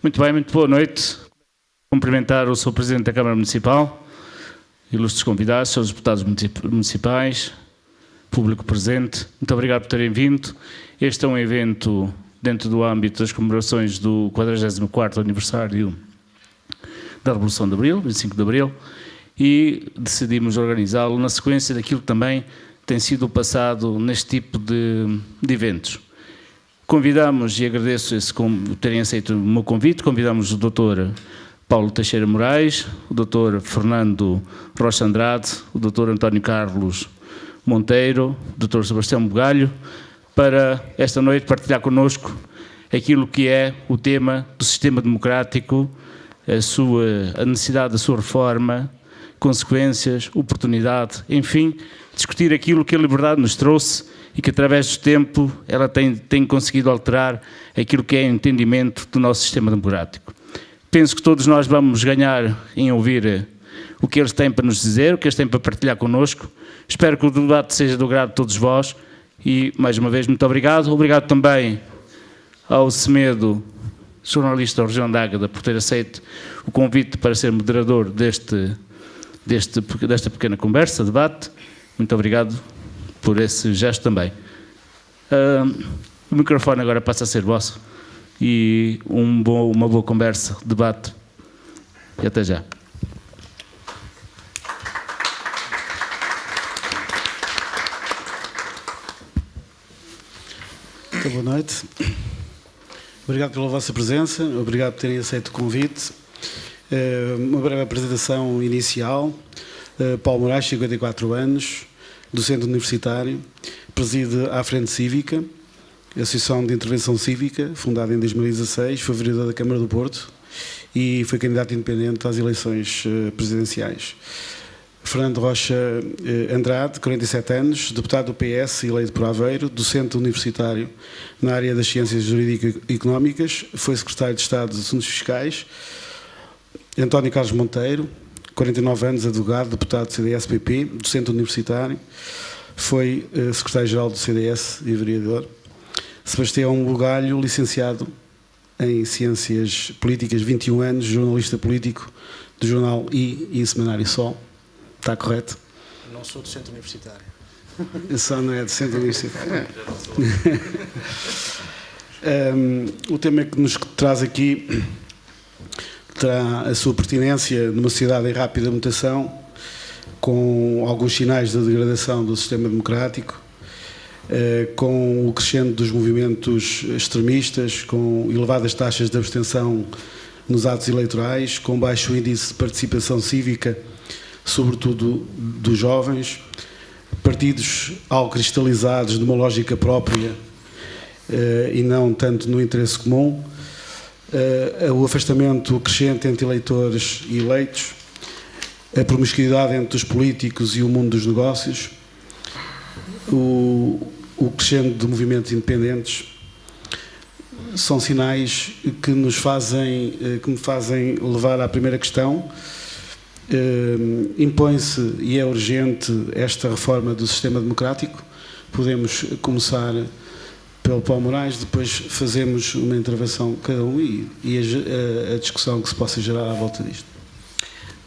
Muito bem, muito boa noite. Cumprimentar o Sr. Presidente da Câmara Municipal, ilustres convidados, Srs. Deputados Municipais, público presente. Muito obrigado por terem vindo. Este é um evento dentro do âmbito das comemorações do 44º aniversário da Revolução de Abril, 25 de Abril, e decidimos organizá-lo na sequência daquilo que também tem sido o passado neste tipo de eventos. Convidamos, e agradeço terem aceito o meu convite, convidamos o Dr. Paulo Teixeira Moraes, o Dr. Fernando Rocha Andrade, o Dr. António Carlos Monteiro, o Dr. Sebastião Bugalho, para esta noite partilhar connosco aquilo que é o tema do sistema democrático, a necessidade da sua reforma, consequências, oportunidade, enfim, discutir aquilo que a liberdade nos trouxe e que através do tempo ela tem conseguido alterar aquilo que é o entendimento do nosso sistema democrático. Penso que todos nós vamos ganhar em ouvir o que eles têm para nos dizer, o que eles têm para partilhar connosco. Espero que o debate seja do agrado de todos vós e, mais uma vez, muito obrigado. Obrigado também ao Semedo, jornalista da região de Águeda, por ter aceito o convite para ser moderador desta pequena conversa, debate. Muito obrigado por esse gesto também. O microfone agora passa a ser vosso e uma boa conversa, debate, e até já. Então, boa noite. Obrigado pela vossa presença, obrigado por terem aceito o convite. Uma breve apresentação inicial. Paulo Moraes, 54 anos, docente universitário, preside a Frente Cívica, Associação de Intervenção Cívica, fundada em 2016, foi vereador da Câmara do Porto e foi candidato independente às eleições presidenciais. Fernando Rocha Andrade, 47 anos, deputado do PS, eleito por Aveiro, docente universitário na área das Ciências Jurídicas e Económicas, foi secretário de Estado dos Assuntos Fiscais. António Carlos Monteiro, 49 anos, advogado, deputado do CDS-PP, docente universitário, foi secretário-geral do CDS e vereador. Sebastião Bugalho, licenciado em Ciências Políticas, 21 anos, jornalista político do jornal e Semanário Sol. Está correto? Não sou docente universitário. Só não é docente universitário. O tema que nos traz aqui terá a sua pertinência numa sociedade em rápida mutação, com alguns sinais de degradação do sistema democrático, com o crescendo dos movimentos extremistas, com elevadas taxas de abstenção nos atos eleitorais, com baixo índice de participação cívica, sobretudo dos jovens, partidos algo cristalizados numa lógica própria e não tanto no interesse comum, o afastamento crescente entre eleitores e eleitos, a promiscuidade entre os políticos e o mundo dos negócios, o crescendo de movimentos independentes, são sinais que me fazem levar à primeira questão. Impõe-se e é urgente esta reforma do sistema democrático. Podemos começar pelo Paulo Moraes, depois fazemos uma intervenção cada um e a discussão que se possa gerar à volta disto.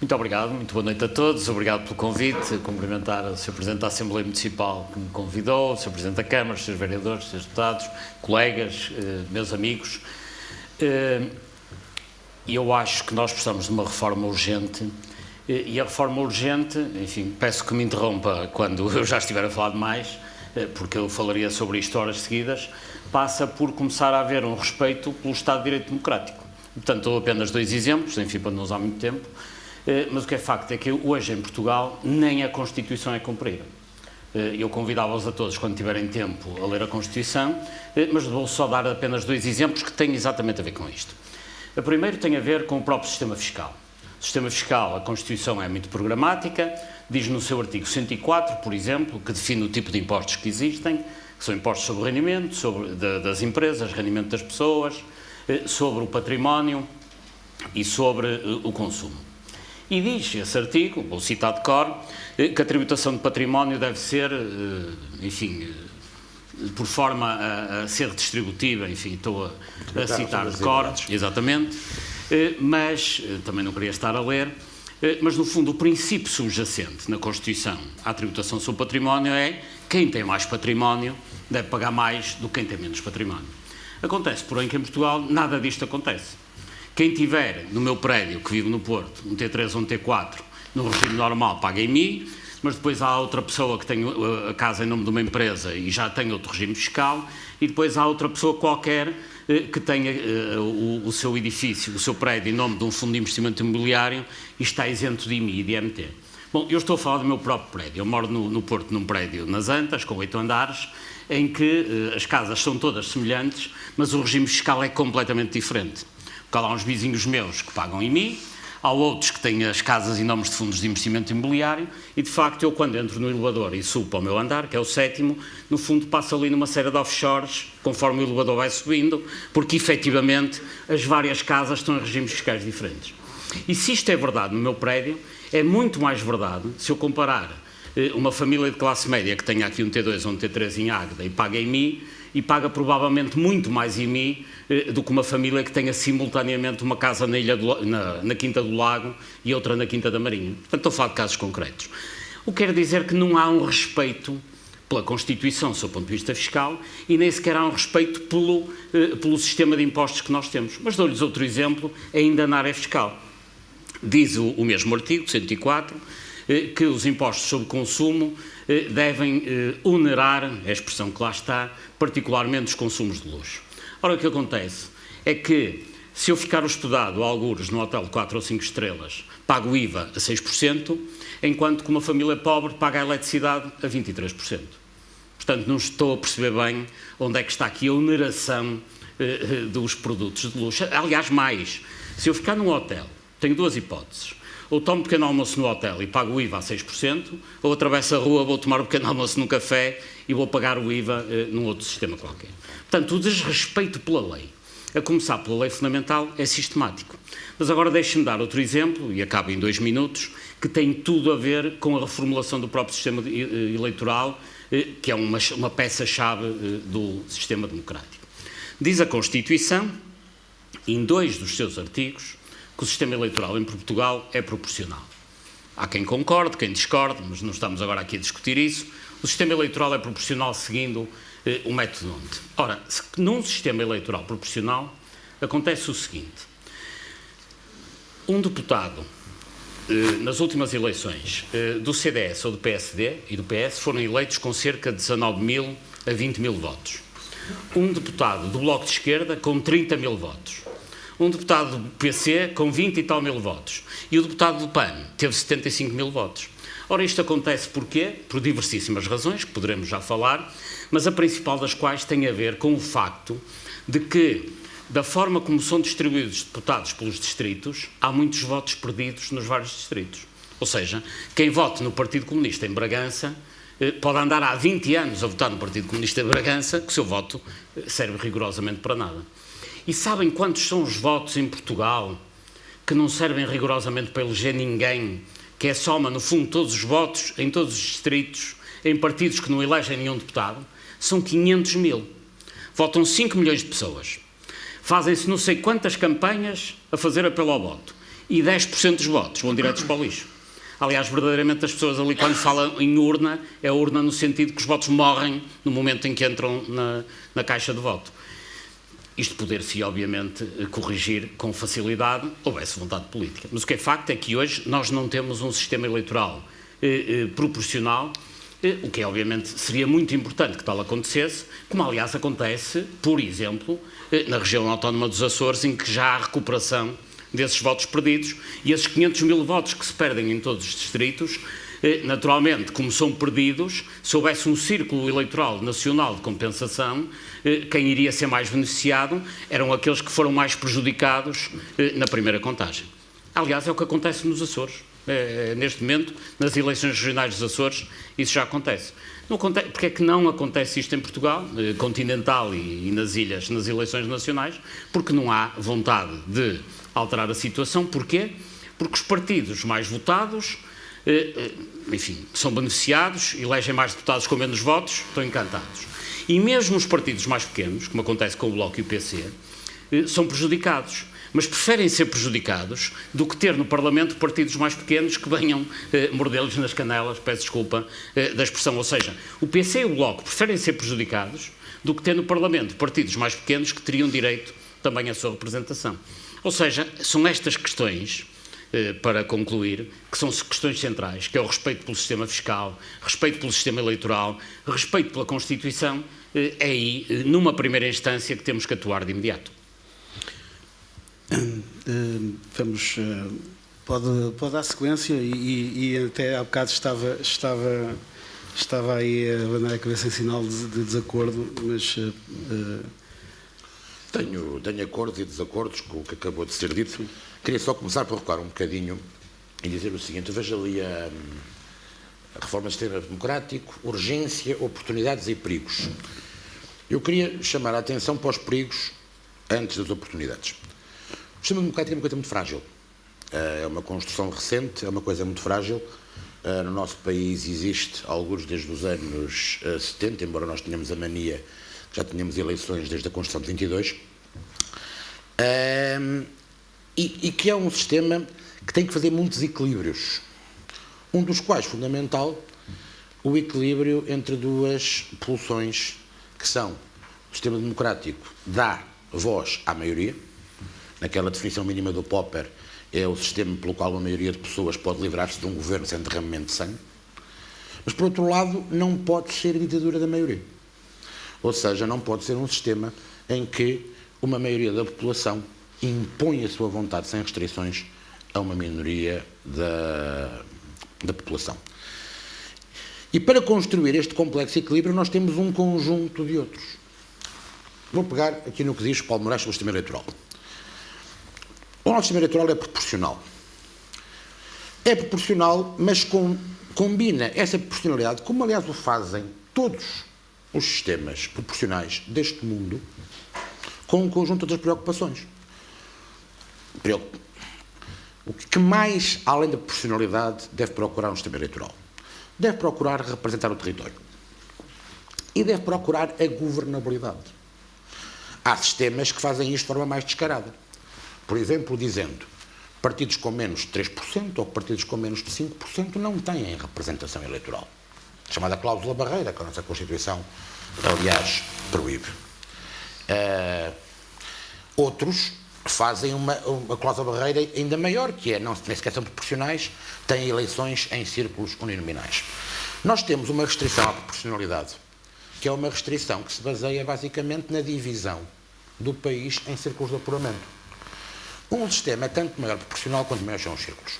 Muito obrigado, muito boa noite a todos, obrigado pelo convite, cumprimentar o Sr. Presidente da Assembleia Municipal que me convidou, o Sr. Presidente da Câmara, os Srs. Vereadores, os Srs. Deputados, colegas, meus amigos. Eu acho que nós precisamos de uma reforma urgente e a reforma urgente, enfim, peço que me interrompa quando eu já estiver a falar demais, porque eu falaria sobre isto horas seguidas, passa por começar a haver um respeito pelo Estado de Direito Democrático. Portanto, dou apenas dois exemplos, enfim, para não usar muito tempo, mas o que é facto é que hoje em Portugal nem a Constituição é cumprida. Eu convidava-os a todos, quando tiverem tempo, a ler a Constituição, mas vou só dar apenas dois exemplos que têm exatamente a ver com isto. O primeiro tem a ver com o próprio sistema fiscal. O sistema fiscal, a Constituição é muito programática, diz no seu artigo 104, por exemplo, que define o tipo de impostos que existem, que são impostos sobre o rendimento, das empresas, rendimento das pessoas, sobre o património e sobre o consumo. E diz esse artigo, vou citar de cor, que a tributação de património deve ser, enfim, por forma a ser redistributiva, enfim, estou a citar de cor, exatamente, mas também não queria estar a ler, mas no fundo o princípio subjacente na Constituição à tributação sobre património é quem tem mais património deve pagar mais do que quem tem menos património. Acontece, porém, que em Portugal nada disto acontece. Quem tiver no meu prédio, que vive no Porto, um T3 ou um T4, no regime normal paga em mim, mas depois há outra pessoa que tem a casa em nome de uma empresa e já tem outro regime fiscal, e depois há outra pessoa qualquer que tenha o seu edifício, o seu prédio em nome de um fundo de investimento imobiliário e está isento de IMI e de IMT. Bom, eu estou a falar do meu próprio prédio. Eu moro no Porto, num prédio nas Antas, com 8 andares, em que as casas são todas semelhantes, mas o regime fiscal é completamente diferente. Porque há lá uns vizinhos meus que pagam IMI, há outros que têm as casas em nomes de fundos de investimento imobiliário e, de facto, eu quando entro no elevador e subo para o meu andar, que é o 7º, no fundo passo ali numa série de offshores, conforme o elevador vai subindo, porque, efetivamente, as várias casas estão em regimes fiscais diferentes. E se isto é verdade no meu prédio, é muito mais verdade se eu comparar uma família de classe média que tenha aqui um T2 ou um T3 em Águeda e paga IMI, e paga provavelmente muito mais IMI do que uma família que tenha simultaneamente uma casa na Quinta do Lago e outra na Quinta da Marinha. Portanto, estou a falar de casos concretos. O que quer dizer que não há um respeito pela Constituição, do seu ponto de vista fiscal, e nem sequer há um respeito pelo sistema de impostos que nós temos. Mas dou-lhes outro exemplo, ainda na área fiscal. Diz o mesmo artigo, 104, que os impostos sobre consumo devem onerar, é a expressão que lá está, particularmente os consumos de luxo. Ora, o que acontece é que, se eu ficar hospedado a algures num hotel de 4 ou 5 estrelas, pago o IVA a 6%, enquanto que uma família pobre paga a eletricidade a 23%. Portanto, não estou a perceber bem onde é que está aqui a oneração dos produtos de luxo. Aliás, mais, se eu ficar num hotel, tenho duas hipóteses. Ou tomo um pequeno almoço no hotel e pago o IVA a 6%, ou atravesso a rua, vou tomar um pequeno almoço num café e vou pagar o IVA num outro sistema qualquer. Portanto, o desrespeito pela lei, a começar pela lei fundamental, é sistemático. Mas agora deixe-me dar outro exemplo, e acabo em 2 minutos, que tem tudo a ver com a reformulação do próprio sistema eleitoral, que é uma peça-chave do sistema democrático. Diz a Constituição, em 2 dos seus artigos, que o sistema eleitoral em Portugal é proporcional. Há quem concorde, quem discorde, mas não estamos agora aqui a discutir isso. O sistema eleitoral é proporcional seguindo o método onde? Ora, num sistema eleitoral proporcional, acontece o seguinte. Um deputado, nas últimas eleições do CDS ou do PSD e do PS, foram eleitos com cerca de 19.000 a 20.000 votos. Um deputado do Bloco de Esquerda com 30.000 votos. Um deputado do PC com 20 e tal mil votos. E o deputado do PAN teve 75.000 votos. Ora, isto acontece porquê? Por diversíssimas razões, que poderemos já falar, mas a principal das quais tem a ver com o facto de que, da forma como são distribuídos os deputados pelos distritos, há muitos votos perdidos nos vários distritos. Ou seja, quem vote no Partido Comunista em Bragança pode andar há 20 anos a votar no Partido Comunista em Bragança, que o seu voto serve rigorosamente para nada. E sabem quantos são os votos em Portugal que não servem rigorosamente para eleger ninguém, que é soma, no fundo, todos os votos em todos os distritos, em partidos que não elegem nenhum deputado? São 500.000. Votam 5 milhões de pessoas. Fazem-se não sei quantas campanhas a fazer apelo ao voto. E 10% dos votos vão diretos para o lixo. Aliás, verdadeiramente, as pessoas ali, quando falam em urna, é urna no sentido que os votos morrem no momento em que entram na caixa de voto. Isto poder-se, obviamente, corrigir com facilidade, houvesse vontade política. Mas o que é facto é que hoje nós não temos um sistema eleitoral proporcional, o que, obviamente, seria muito importante que tal acontecesse, como, aliás, acontece, por exemplo, na região autónoma dos Açores, em que já há recuperação desses votos perdidos, e esses 500.000 votos que se perdem em todos os distritos, naturalmente, como são perdidos, se houvesse um círculo eleitoral nacional de compensação, quem iria ser mais beneficiado eram aqueles que foram mais prejudicados na primeira contagem. Aliás, é o que acontece nos Açores. Neste momento, nas eleições regionais dos Açores, isso já acontece. Porque é que não acontece isto em Portugal, continental e nas ilhas, nas eleições nacionais? Porque não há vontade de alterar a situação. Porquê? Porque os partidos mais votados, enfim, são beneficiados, elegem mais deputados com menos votos, estão encantados. E mesmo os partidos mais pequenos, como acontece com o Bloco e o PC, são prejudicados. Mas preferem ser prejudicados do que ter no Parlamento partidos mais pequenos que venham mordê-los nas canelas, peço desculpa da expressão. Ou seja, o PC e o Bloco preferem ser prejudicados do que ter no Parlamento partidos mais pequenos que teriam direito também à sua representação. Ou seja, são estas questões, para concluir, que são questões centrais, que é o respeito pelo sistema fiscal, respeito pelo sistema eleitoral, respeito pela Constituição, é aí, numa primeira instância, que temos que atuar de imediato. Vamos, pode dar sequência e até há bocado estava aí a abanar a cabeça em sinal de desacordo, mas... Tenho acordos e desacordos com o que acabou de ser dito. Queria só começar por recuar um bocadinho e dizer o seguinte: veja ali a reforma do sistema democrático, urgência, oportunidades e perigos. Eu queria chamar a atenção para os perigos antes das oportunidades. O sistema democrático é uma coisa muito frágil. É uma construção recente, é uma coisa muito frágil. No nosso país existe, alguns desde os anos 70, embora nós tenhamos a mania, já tínhamos eleições desde a Constituição de 22, e que é um sistema que tem que fazer muitos equilíbrios, um dos quais, fundamental, o equilíbrio entre duas pulsões que são: o sistema democrático dá voz à maioria, naquela definição mínima do Popper, é o sistema pelo qual a maioria de pessoas pode livrar-se de um governo sem derramamento de sangue, mas, por outro lado, não pode ser ditadura da maioria. Ou seja, não pode ser um sistema em que uma maioria da população impõe a sua vontade sem restrições a uma minoria da população. E para construir este complexo equilíbrio nós temos um conjunto de outros. Vou pegar aqui no que diz Paulo Moraes sobre o sistema eleitoral. O nosso sistema eleitoral é proporcional. É proporcional, mas combina essa proporcionalidade, como aliás o fazem todos os sistemas proporcionais deste mundo, com um conjunto de outras preocupações. O que mais, além da proporcionalidade, deve procurar um sistema eleitoral? Deve procurar representar o território. E deve procurar a governabilidade. Há sistemas que fazem isto de forma mais descarada. Por exemplo, dizendo partidos com menos de 3% ou partidos com menos de 5% não têm representação eleitoral. Chamada cláusula barreira, que a nossa Constituição, aliás, proíbe. Outros fazem uma cláusula barreira ainda maior, que é, nem sequer são proporcionais, têm eleições em círculos uninominais. Nós temos uma restrição à proporcionalidade, que é uma restrição que se baseia basicamente na divisão do país em círculos de apuramento. Um sistema é tanto maior proporcional quanto maiores são os círculos.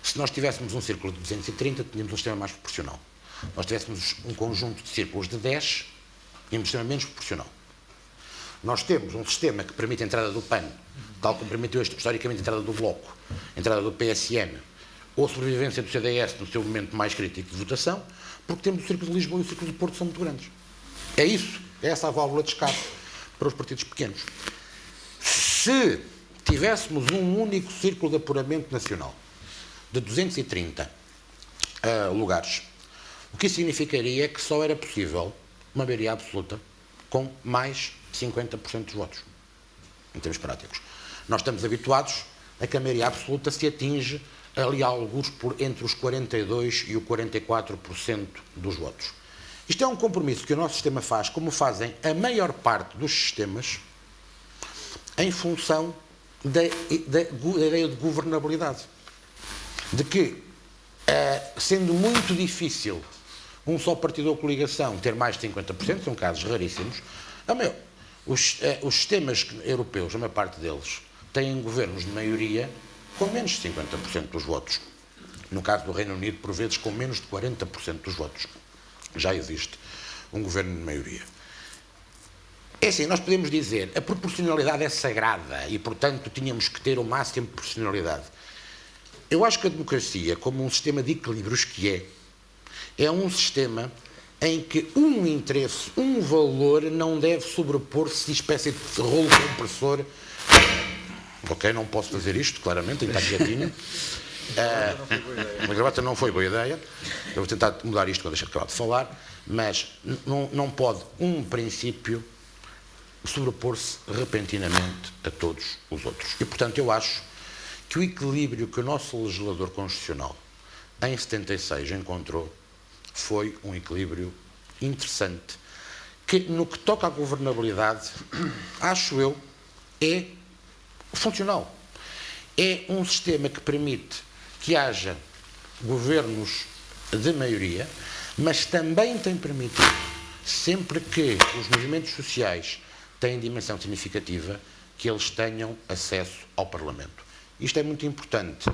Se nós tivéssemos um círculo de 230, tínhamos um sistema mais proporcional. Se nós tivéssemos um conjunto de círculos de 10, tínhamos um sistema menos proporcional. Nós temos um sistema que permite a entrada do PAN, tal como permitiu historicamente a entrada do Bloco, a entrada do PSN, ou a sobrevivência do CDS no seu momento mais crítico de votação, porque temos o Círculo de Lisboa e o Círculo de Porto, são muito grandes. É isso, é essa a válvula de escape para os partidos pequenos. Se tivéssemos um único círculo de apuramento nacional de 230 lugares, o que isso significaria é que só era possível uma maioria absoluta com mais de 50% dos votos, em termos práticos. Nós estamos habituados a que a maioria absoluta se atinge ali alguns entre os 42% e o 44% dos votos. Isto é um compromisso que o nosso sistema faz, como fazem a maior parte dos sistemas, em função da ideia de governabilidade. De que, sendo muito difícil um só partido ou coligação ter mais de 50%, são casos raríssimos, os sistemas europeus, a maior parte deles, têm governos de maioria com menos de 50% dos votos. No caso do Reino Unido, por vezes, com menos de 40% dos votos. Já existe um governo de maioria. É assim, nós podemos dizer, a proporcionalidade é sagrada e, portanto, tínhamos que ter o máximo de proporcionalidade. Eu acho que a democracia, como um sistema de equilíbrios que é um sistema em que um interesse, um valor, não deve sobrepor-se de espécie de rolo compressor. Ok, não posso fazer isto, claramente, tenho que estar quietinho. Uma gravata não foi boa ideia. Eu vou tentar mudar isto quando deixar de acabar de falar, mas não pode um princípio sobrepor-se repentinamente a todos os outros. E, portanto, eu acho que o equilíbrio que o nosso legislador constitucional em 76 encontrou foi um equilíbrio interessante, que no que toca à governabilidade, acho eu, é funcional. É um sistema que permite que haja governos de maioria, mas também tem permitido, sempre que os movimentos sociais têm dimensão significativa, que eles tenham acesso ao Parlamento. Isto é muito importante.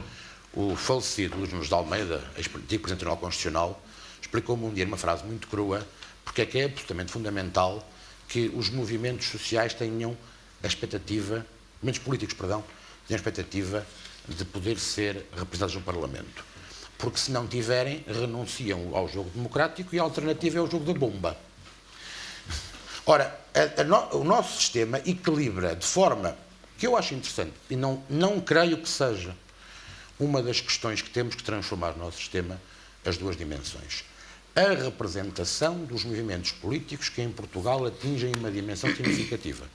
O falecido Luís Nunes de Almeida, ex-antigo Presidente do Tribunal Constitucional, explicou-me um dia numa frase muito crua porque é que é absolutamente fundamental que os movimentos sociais tenham a expectativa, movimentos políticos, perdão, tenham a expectativa de poder ser representados no Parlamento. Porque se não tiverem, renunciam ao jogo democrático e a alternativa é o jogo da bomba. Ora, o nosso sistema equilibra de forma que eu acho interessante, e não creio que seja uma das questões que temos que transformar no nosso sistema, as duas dimensões. A representação dos movimentos políticos que em Portugal atingem uma dimensão significativa,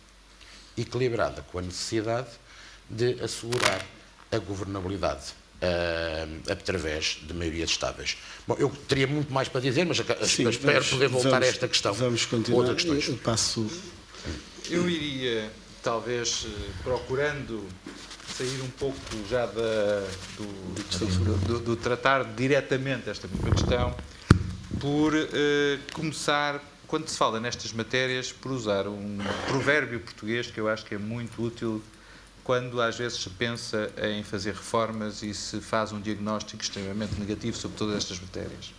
equilibrada com a necessidade de assegurar a governabilidade através de maiorias estáveis. Bom, eu teria muito mais para dizer, mas espero poder voltar a esta questão. Vamos continuar. Outras questões. Eu iria, talvez, procurando sair um pouco já do tratar diretamente esta mesma questão, por começar, quando se fala nestas matérias, por usar um provérbio português que eu acho que é muito útil quando às vezes se pensa em fazer reformas e se faz um diagnóstico extremamente negativo sobre todas estas matérias.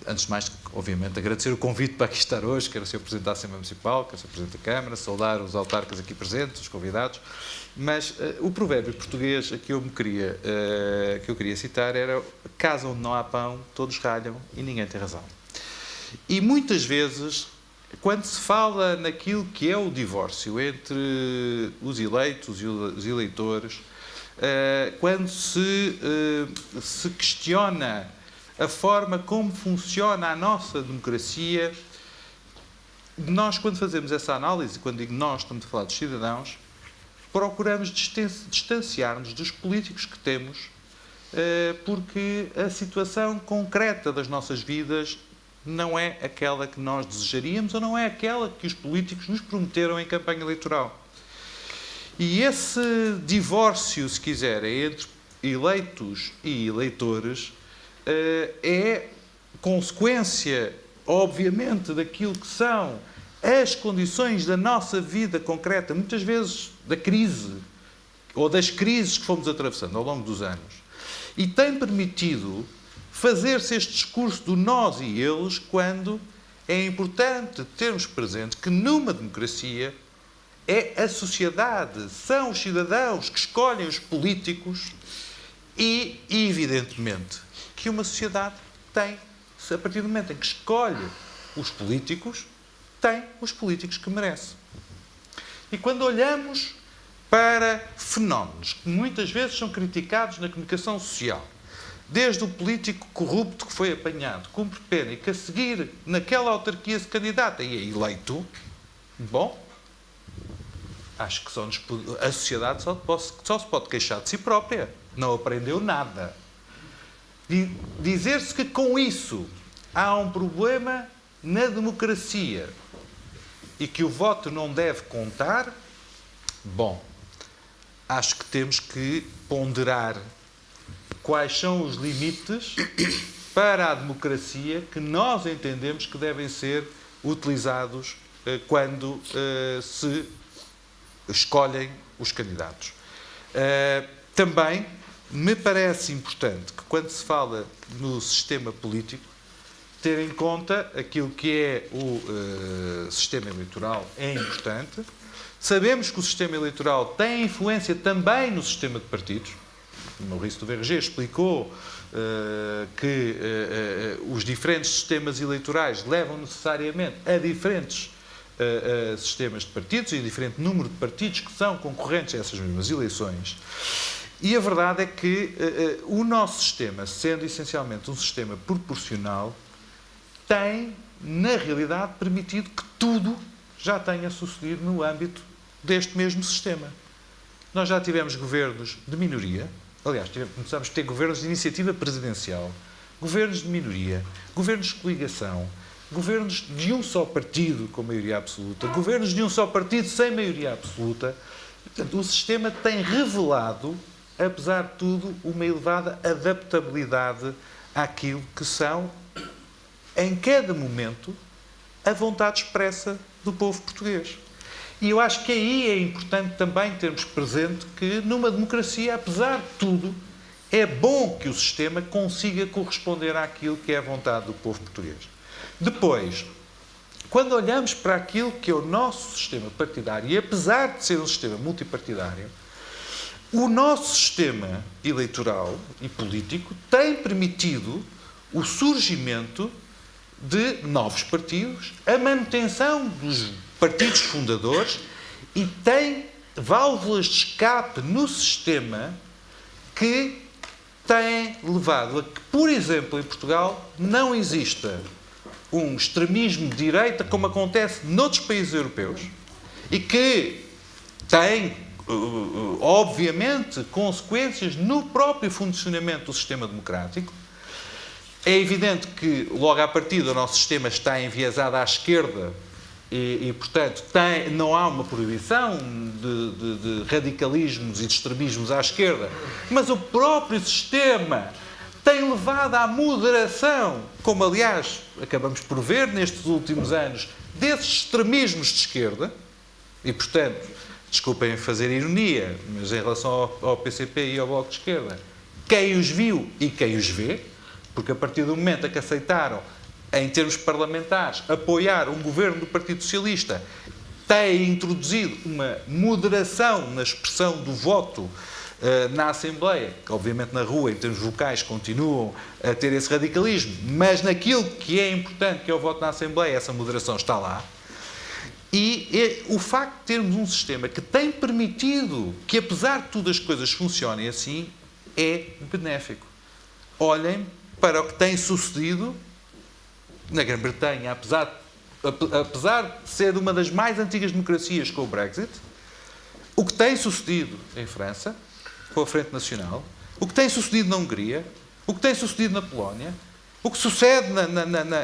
Antes de mais, obviamente, agradecer o convite para aqui estar hoje, quero ser o Presidente da Assembleia Municipal, quero ser o Presidente da Câmara, saudar os autarcas aqui presentes, os convidados, mas o provérbio português que eu queria citar era: casa onde não há pão, todos ralham e ninguém tem razão. E muitas vezes, quando se fala naquilo que é o divórcio entre os eleitos e os eleitores, quando se questiona a forma como funciona a nossa democracia, nós, quando fazemos essa análise, quando digo nós, estamos a falar dos cidadãos, procuramos distanciar-nos dos políticos que temos, porque a situação concreta das nossas vidas não é aquela que nós desejaríamos ou não é aquela que os políticos nos prometeram em campanha eleitoral. E esse divórcio, se quiser, entre eleitos e eleitores é consequência, obviamente, daquilo que são as condições da nossa vida concreta, muitas vezes da crise, ou das crises que fomos atravessando ao longo dos anos. E tem permitido fazer-se este discurso do nós e eles, quando é importante termos presente que numa democracia é a sociedade, são os cidadãos que escolhem os políticos e, evidentemente, que uma sociedade tem, a partir do momento em que escolhe os políticos, tem os políticos que merece. E quando olhamos para fenómenos que muitas vezes são criticados na comunicação social, desde o político corrupto que foi apanhado, cumpre pena e que a seguir naquela autarquia se candidata e é eleito, bom, acho que a sociedade só se pode queixar de si própria. Não aprendeu nada. Dizer-se que com isso há um problema na democracia e que o voto não deve contar, bom, acho que temos que ponderar quais são os limites para a democracia que nós entendemos que devem ser utilizados quando se escolhem os candidatos. Também me parece importante que, quando se fala no sistema político, ter em conta aquilo que é o sistema eleitoral é importante. Sabemos que o sistema eleitoral tem influência também no sistema de partidos. O Maurício do VRG explicou que os diferentes sistemas eleitorais levam necessariamente a diferentes sistemas de partidos e a diferente número de partidos que são concorrentes a essas mesmas eleições. E a verdade é que o nosso sistema, sendo essencialmente um sistema proporcional, tem, na realidade, permitido que tudo já tenha sucedido no âmbito deste mesmo sistema. Nós já tivemos governos de minoria, aliás, começamos a ter governos de iniciativa presidencial, governos de minoria, governos de coligação, governos de um só partido com maioria absoluta, governos de um só partido sem maioria absoluta. Portanto, o sistema tem revelado, apesar de tudo, uma elevada adaptabilidade àquilo que são, em cada momento, a vontade expressa do povo português. E eu acho que aí é importante também termos presente que, numa democracia, apesar de tudo, é bom que o sistema consiga corresponder àquilo que é a vontade do povo português. Depois, quando olhamos para aquilo que é o nosso sistema partidário, e apesar de ser um sistema multipartidário, o nosso sistema eleitoral e político tem permitido o surgimento de novos partidos, a manutenção dos partidos fundadores e tem válvulas de escape no sistema que têm levado a que, por exemplo, em Portugal, não exista um extremismo de direita como acontece noutros países europeus e que tem, obviamente, consequências no próprio funcionamento do sistema democrático. É evidente que, logo à partida, o nosso sistema está enviesado à esquerda e portanto, não há uma proibição de radicalismos e de extremismos à esquerda, mas o próprio sistema tem levado à moderação, como, aliás, acabamos por ver nestes últimos anos, desses extremismos de esquerda, e, portanto, desculpem fazer ironia, mas em relação ao PCP e ao Bloco de Esquerda, quem os viu e quem os vê, porque a partir do momento em que aceitaram, em termos parlamentares, apoiar um governo do Partido Socialista, tem introduzido uma moderação na expressão do voto na Assembleia, que obviamente na rua, em termos vocais, continuam a ter esse radicalismo, mas naquilo que é importante, que é o voto na Assembleia, essa moderação está lá. E o facto de termos um sistema que tem permitido que, apesar de tudo, as coisas funcionem assim, é benéfico. Olhem para o que tem sucedido na Grã-Bretanha, apesar de ser uma das mais antigas democracias com o Brexit, o que tem sucedido em França, com a Frente Nacional, o que tem sucedido na Hungria, o que tem sucedido na Polónia, o que sucede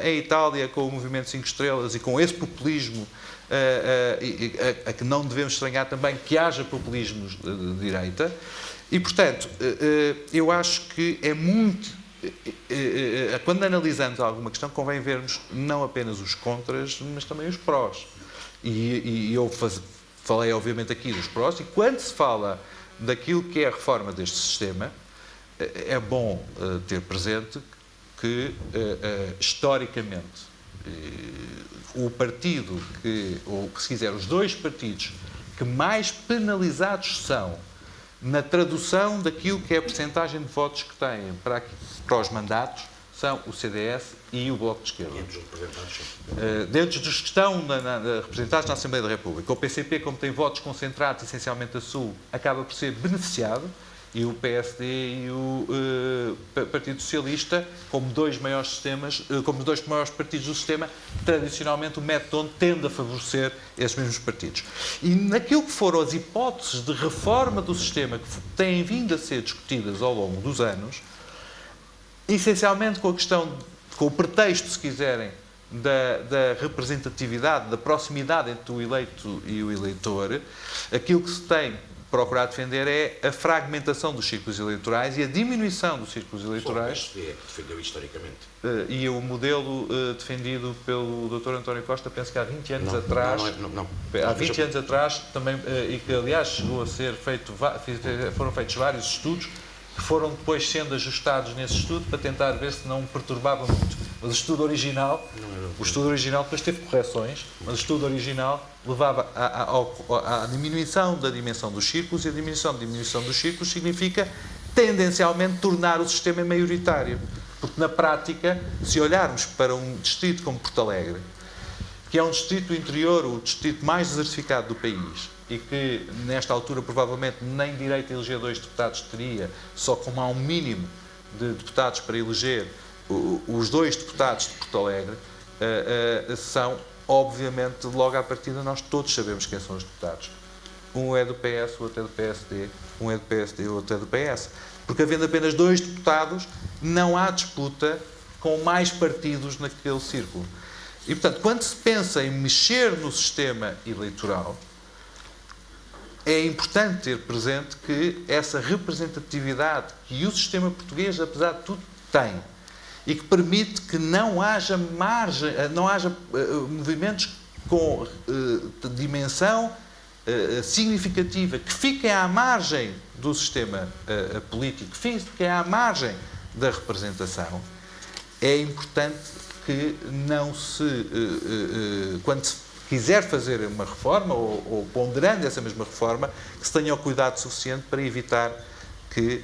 em Itália com o Movimento 5 Estrelas e com esse populismo, a que não devemos estranhar também que haja populismos de direita. E, portanto, eu acho que é muito... Quando analisamos alguma questão, convém vermos não apenas os contras, mas também os prós. E eu falei, obviamente, aqui dos prós, e quando se fala daquilo que é a reforma deste sistema, é bom ter presente que, historicamente, o partido ou se quiser, os dois partidos que mais penalizados são na tradução daquilo que é a percentagem de votos que têm para os mandatos, são o CDS e o Bloco de Esquerda. Dentro dos que estão representados na Assembleia da República. O PCP, como tem votos concentrados essencialmente a Sul, acaba por ser beneficiado, e o PSD e o Partido Socialista, como dois maiores partidos do sistema, tradicionalmente o método tende a favorecer esses mesmos partidos. E naquilo que foram as hipóteses de reforma do sistema que têm vindo a ser discutidas ao longo dos anos, essencialmente com a questão, com o pretexto, se quiserem, da representatividade, da proximidade entre o eleito e o eleitor, aquilo que se tem procurado defender é a fragmentação dos círculos eleitorais e a diminuição dos círculos eleitorais. O PSD é que defendeu historicamente. E o modelo defendido pelo Dr. António Costa, penso que há 20 anos atrás, há 20 anos atrás, também, e que aliás chegou a ser feito, foram feitos vários estudos, que foram depois sendo ajustados nesse estudo para tentar ver se não perturbava muito. Mas o estudo original depois teve correções, mas o estudo original levava à diminuição da dimensão dos círculos, e a diminuição dos círculos significa tendencialmente tornar o sistema maioritário. Porque na prática, se olharmos para um distrito como Porto Alegre, que é um distrito interior, o distrito mais desertificado do país, e que nesta altura provavelmente nem direito a eleger 2 deputados teria, só como há um mínimo de deputados para eleger os 2 deputados de Porto Alegre, são, obviamente, logo à partida nós todos sabemos quem são os deputados. Um é do PS, o outro é do PSD, um é do PSD, o outro é do PS. Porque havendo apenas 2 deputados, não há disputa com mais partidos naquele círculo. E, portanto, quando se pensa em mexer no sistema eleitoral, é importante ter presente que essa representatividade que o sistema português, apesar de tudo, tem, e que permite que não haja margem, não haja movimentos com dimensão significativa, que fiquem à margem do sistema político, que fiquem à margem da representação, é importante que não se, quando se quiser fazer uma reforma, ou ponderando essa mesma reforma, que se tenha o cuidado suficiente para evitar que,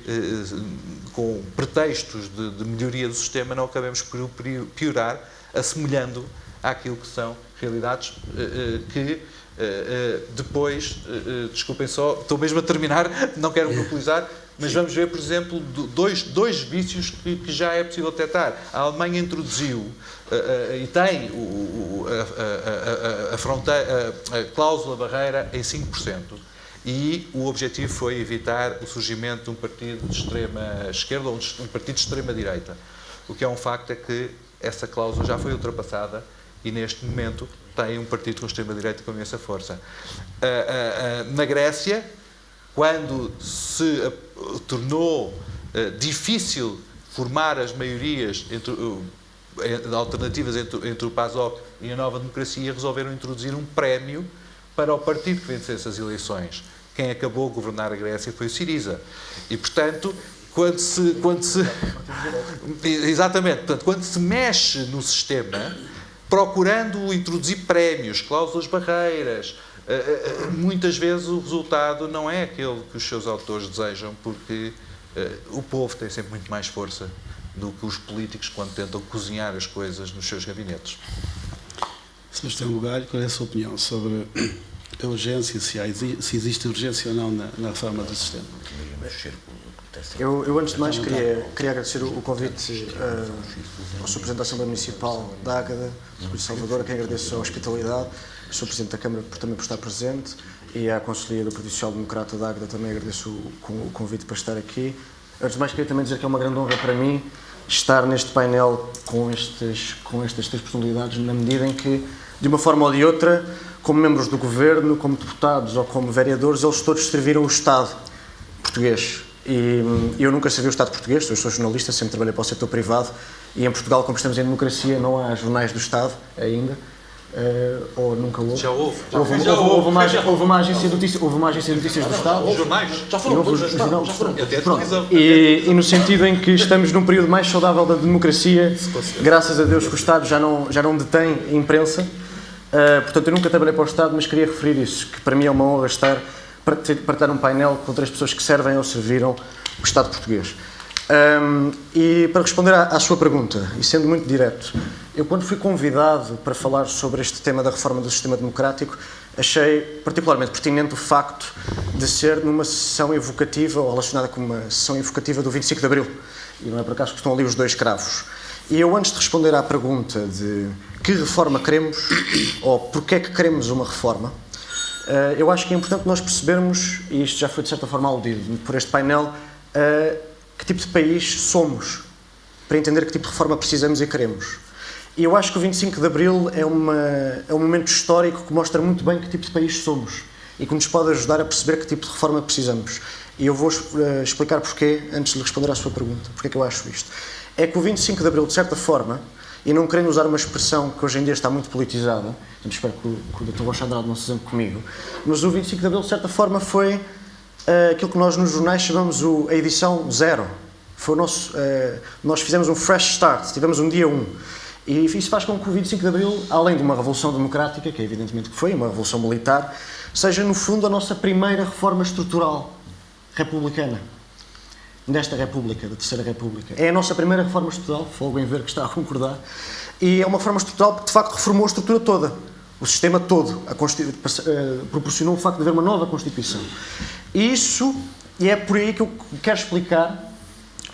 com pretextos de melhoria do sistema, não acabemos por piorar, assemelhando àquilo que são realidades que depois, desculpem só, estou mesmo a terminar, não quero monopolizar, mas vamos ver, por exemplo, dois vícios que já é possível detectar. A Alemanha introduziu e tem a cláusula barreira em 5%. E o objetivo foi evitar o surgimento de um partido de extrema esquerda ou um partido de extrema direita. O que é um facto é que essa cláusula já foi ultrapassada e neste momento tem um partido com extrema direita com imensa força. Na Grécia, quando se tornou difícil formar as maiorias alternativas entre o PASOK e a Nova Democracia, resolveram introduzir um prémio para o partido que vencesse as eleições. Quem acabou a governar a Grécia foi o Syriza. E, portanto, quando se mexe no sistema, procurando introduzir prémios, cláusulas barreiras, muitas vezes o resultado não é aquele que os seus autores desejam, porque o povo tem sempre muito mais força do que os políticos quando tentam cozinhar as coisas nos seus gabinetes. Sr. Bugalho, qual é a sua opinião sobre a urgência, se existe urgência ou não na reforma do sistema? Eu antes de mais, queria agradecer o convite ao Sr. Presidente da Assembleia Municipal da Águeda, Sr. Salvador, a quem agradeço a hospitalidade, ao Sr. Presidente da Câmara também por estar presente, e à Conselhia do Partido Social Democrata da Águeda também agradeço o convite para estar aqui. Antes de mais, queria também dizer que é uma grande honra para mim estar neste painel com estas 3 personalidades, na medida em que, de uma forma ou de outra, como membros do Governo, como deputados ou como vereadores, eles todos serviram o Estado português. E eu nunca servi o Estado português, eu sou jornalista, sempre trabalhei para o setor privado, e em Portugal, como estamos em democracia, não há jornais do Estado ainda, ou nunca houve. Já houve. Houve uma agência de notícias do Estado. Os jornais. Já foram todos os jornais, já foram. Até a televisão. E no sentido em que estamos num período mais saudável da democracia, graças a Deus que o Estado já não detém a imprensa. Portanto, eu nunca trabalhei para o Estado, mas queria referir isso, que para mim é uma honra estar para dar um painel com 3 pessoas que servem ou serviram o Estado português. E para responder à sua pergunta, e sendo muito direto, eu quando fui convidado para falar sobre este tema da reforma do sistema democrático, achei particularmente pertinente o facto de ser numa sessão evocativa, ou relacionada com uma sessão evocativa do 25 de Abril, e não é por acaso que estão ali os 2 cravos. E eu, antes de responder à pergunta de que reforma queremos, ou porque é que queremos uma reforma, eu acho que é importante nós percebermos, e isto já foi de certa forma aludido por este painel, que tipo de país somos, para entender que tipo de reforma precisamos e queremos. E eu acho que o 25 de Abril é um momento histórico que mostra muito bem que tipo de país somos e que nos pode ajudar a perceber que tipo de reforma precisamos. E eu vou explicar porquê, antes de responder à sua pergunta, porque é que eu acho isto. É que o 25 de Abril, de certa forma, e não querendo usar uma expressão que hoje em dia está muito politizada, espero que o Dr. Rocha Andrade não se zangue comigo, mas o 25 de Abril, de certa forma, foi aquilo que nós nos jornais chamamos a edição 0. Foi o nosso, nós fizemos um fresh start, tivemos um dia 1. E isso faz com que o 25 de Abril, além de uma revolução democrática, que evidentemente que foi, uma revolução militar, seja, no fundo, a nossa primeira reforma estrutural republicana. Nesta República, da Terceira República. É a nossa primeira reforma estrutural, folgo em ver que está a concordar, e é uma reforma estrutural que, de facto, reformou a estrutura toda O sistema todo proporcionou o facto de haver uma nova Constituição. E é por aí que eu quero explicar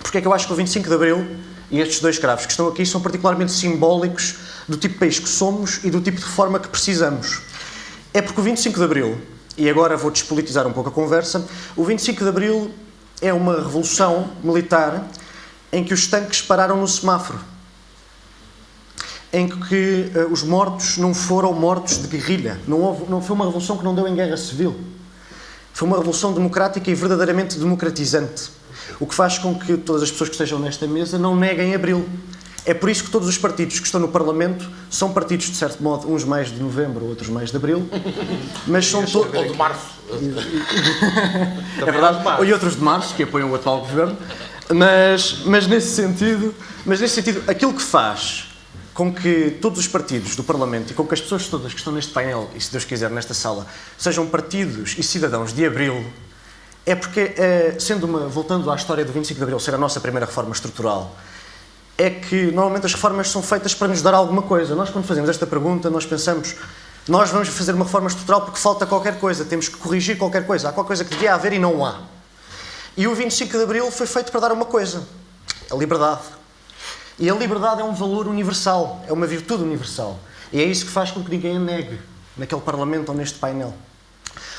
porque é que eu acho que o 25 de Abril e estes dois cravos que estão aqui são particularmente simbólicos do tipo de país que somos e do tipo de reforma que precisamos. É porque o 25 de Abril, e agora vou despolitizar um pouco a conversa, o 25 de Abril é uma revolução militar em que os tanques pararam no semáforo, em que os mortos não foram mortos de guerrilha, não foi uma revolução que não deu em guerra civil, foi uma revolução democrática e verdadeiramente democratizante, o que faz com que todas as pessoas que estejam nesta mesa não neguem Abril. É por isso que todos os partidos que estão no Parlamento são partidos, de certo modo, uns mais de novembro, outros mais de abril, mas são todos... Ou de março. É verdade, e outros de março, que apoiam o atual governo, mas nesse sentido, aquilo que faz com que todos os partidos do Parlamento e com que as pessoas todas que estão neste painel, e se Deus quiser nesta sala, sejam partidos e cidadãos de Abril, é porque, voltando à história do 25 de Abril ser a nossa primeira reforma estrutural, é que normalmente as reformas são feitas para nos dar alguma coisa. Nós, quando fazemos esta pergunta, nós pensamos, nós vamos fazer uma reforma estrutural porque falta qualquer coisa, temos que corrigir qualquer coisa, há qualquer coisa que devia haver e não há. E o 25 de Abril foi feito para dar uma coisa, a liberdade. E a liberdade é um valor universal, é uma virtude universal. E é isso que faz com que ninguém a negue naquele Parlamento ou neste painel.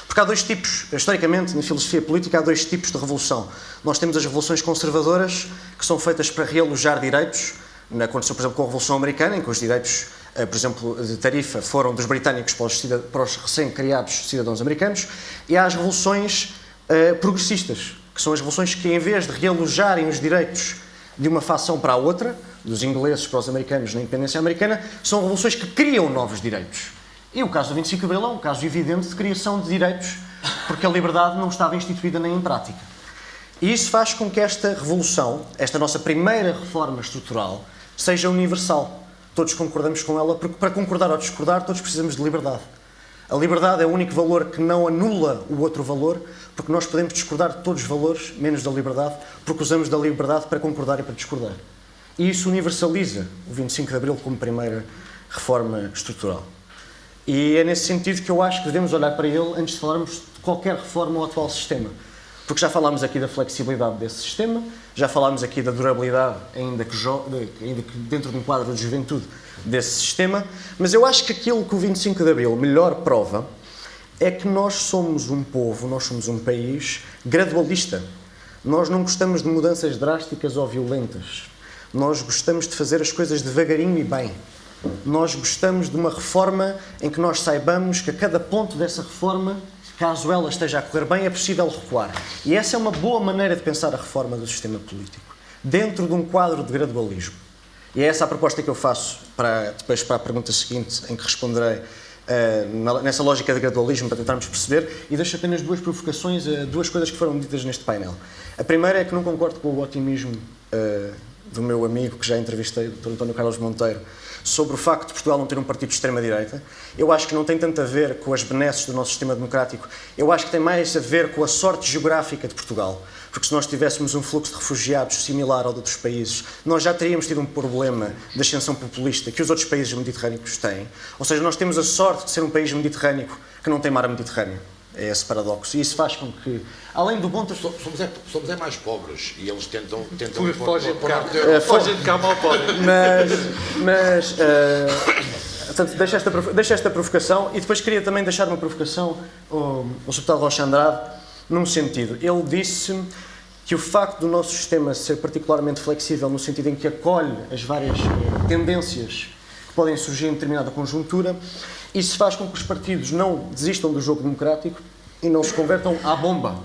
Porque há dois tipos, historicamente, na filosofia política, há dois tipos de revolução. Nós temos as revoluções conservadoras, que são feitas para realojar direitos. Aconteceu, por exemplo, com a Revolução Americana, em que os direitos, por exemplo, de tarifa foram dos britânicos para os recém-criados cidadãos americanos. E há as revoluções progressistas, que são as revoluções que, em vez de realojarem os direitos de uma facção para a outra, dos ingleses para os americanos na independência americana, são revoluções que criam novos direitos. E o caso do 25 de Abril é um caso evidente de criação de direitos, porque a liberdade não estava instituída nem em prática. E isso faz com que esta revolução, esta nossa primeira reforma estrutural, seja universal. Todos concordamos com ela, porque para concordar ou discordar, todos precisamos de liberdade. A liberdade é o único valor que não anula o outro valor, porque nós podemos discordar de todos os valores, menos da liberdade, porque usamos da liberdade para concordar e para discordar. E isso universaliza o 25 de Abril como primeira reforma estrutural. E é nesse sentido que eu acho que devemos olhar para ele antes de falarmos de qualquer reforma ao atual sistema. Porque já falámos aqui da flexibilidade desse sistema, já falámos aqui da durabilidade, ainda que dentro de um quadro de juventude desse sistema, mas eu acho que aquilo que o 25 de Abril melhor prova é que nós somos um povo, nós somos um país gradualista. Nós não gostamos de mudanças drásticas ou violentas. Nós gostamos de fazer as coisas devagarinho e bem. Nós gostamos de uma reforma em que nós saibamos que a cada ponto dessa reforma, caso ela esteja a correr bem, é possível recuar. E essa é uma boa maneira de pensar a reforma do sistema político, dentro de um quadro de gradualismo. E é essa a proposta que eu faço depois para a pergunta seguinte, em que responderei nessa lógica de gradualismo, para tentarmos perceber, e deixo apenas duas provocações a duas coisas que foram ditas neste painel. A primeira é que não concordo com o otimismo do meu amigo, que já entrevistei, o Dr. António Carlos Monteiro, sobre o facto de Portugal não ter um partido de extrema-direita. Eu acho que não tem tanto a ver com as benesses do nosso sistema democrático, eu acho que tem mais a ver com a sorte geográfica de Portugal, porque se nós tivéssemos um fluxo de refugiados similar ao de outros países, nós já teríamos tido um problema de ascensão populista que os outros países mediterrâneos têm. Ou seja, nós temos a sorte de ser um país mediterrâneo que não tem mar Mediterrâneo. É esse paradoxo. E isso faz com que, além do bom... Somos mais pobres e eles tentam fogem de cá mal podem. Portanto, deixo esta provocação e depois queria também deixar uma provocação ao Sr. Rocha Andrade, num sentido. Ele disse que o facto do nosso sistema ser particularmente flexível no sentido em que acolhe as várias tendências que podem surgir em determinada conjuntura, isso faz com que os partidos não desistam do jogo democrático e não se convertam à bomba.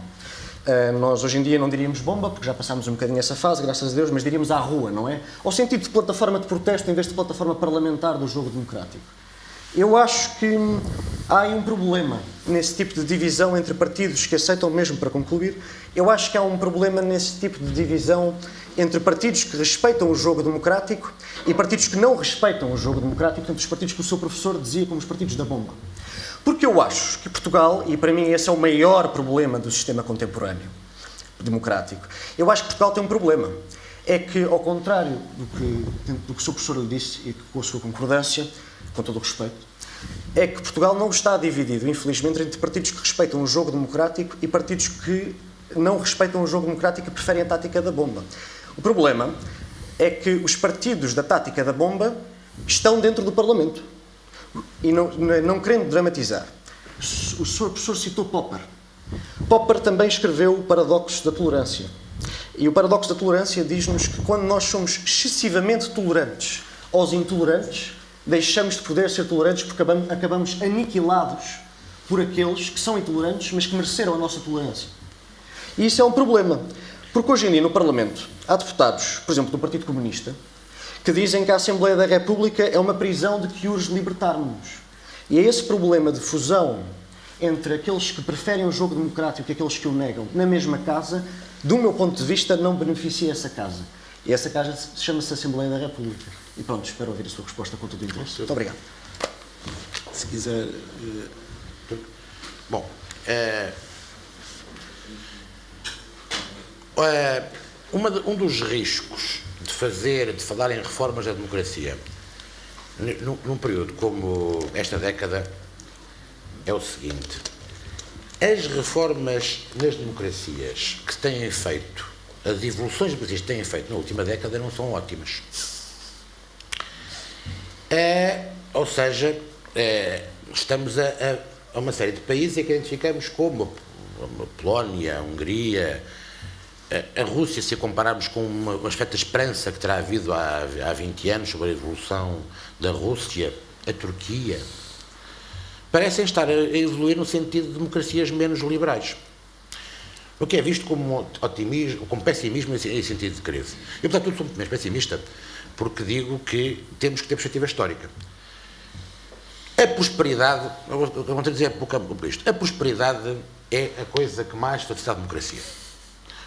Nós hoje em dia não diríamos bomba, porque já passámos um bocadinho essa fase, graças a Deus, mas diríamos à rua, não é? Ao sentido de plataforma de protesto em vez de plataforma parlamentar do jogo democrático. Eu acho que há aí um problema nesse tipo de divisão entre partidos que aceitam mesmo, para concluir, eu acho que há um problema nesse tipo de divisão entre partidos que respeitam o jogo democrático e partidos que não respeitam o jogo democrático, portanto, os partidos que o seu professor dizia como os partidos da bomba. Porque eu acho que Portugal, e para mim esse é o maior problema do sistema contemporâneo democrático, eu acho que Portugal tem um problema. É que, ao contrário do que o seu professor lhe disse, e com a sua concordância, com todo o respeito, é que Portugal não está dividido, infelizmente, entre partidos que respeitam o jogo democrático e partidos que não respeitam o jogo democrático e preferem a tática da bomba. O problema é que os partidos da tática da bomba estão dentro do Parlamento. E não querendo dramatizar, o Sr. Professor citou Popper. Popper também escreveu o Paradoxo da Tolerância. E o Paradoxo da Tolerância diz-nos que quando nós somos excessivamente tolerantes aos intolerantes, deixamos de poder ser tolerantes porque acabamos aniquilados por aqueles que são intolerantes, mas que mereceram a nossa tolerância. E isso é um problema, porque hoje em dia no Parlamento há deputados, por exemplo, do Partido Comunista, que dizem que a Assembleia da República é uma prisão de que os libertarmos. E é esse problema de fusão entre aqueles que preferem o jogo democrático e aqueles que o negam na mesma casa, do meu ponto de vista, não beneficia essa casa. E essa casa chama-se Assembleia da República. E pronto, espero ouvir a sua resposta com todo o interesse. Muito obrigado. Se quiser... Bom, um dos riscos de falar em reformas da democracia num período como esta década é o seguinte: as reformas nas democracias que se têm feito, as evoluções que se têm feito na última década não são ótimas. Ou seja, estamos a uma série de países que identificamos como a Polónia, a Hungria, a Rússia, se a compararmos com um aspecto de esperança que terá havido há 20 anos sobre a evolução da Rússia, a Turquia, parecem estar a evoluir no sentido de democracias menos liberais. O que é visto como otimismo, como pessimismo em sentido de crise. Eu, portanto, sou muito mais pessimista, porque digo que temos que ter perspectiva histórica. A prosperidade, eu vou te dizer pouco isto, a prosperidade é a coisa que mais facilita a democracia.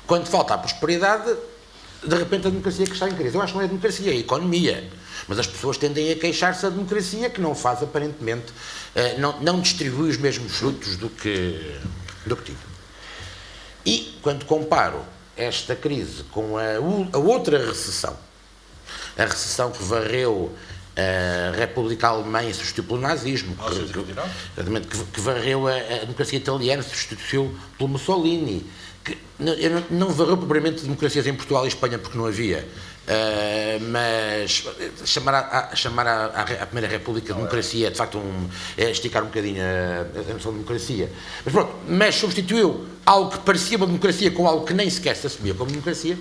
Quando falta a prosperidade, de repente a democracia que está em crise. Eu acho que não é a democracia, é a economia. Mas as pessoas tendem a queixar-se da democracia, que não faz, aparentemente, não distribui os mesmos frutos do que tive. E, quando comparo esta crise com a outra recessão, a recessão que varreu a República Alemã e substituiu pelo nazismo, que varreu a democracia italiana e substituiu pelo Mussolini, que não varreu propriamente democracias em Portugal e Espanha porque não havia, mas chamar à Primeira República democracia é de facto esticar um bocadinho a noção de democracia, mas substituiu algo que parecia uma democracia com algo que nem sequer se assumia como democracia,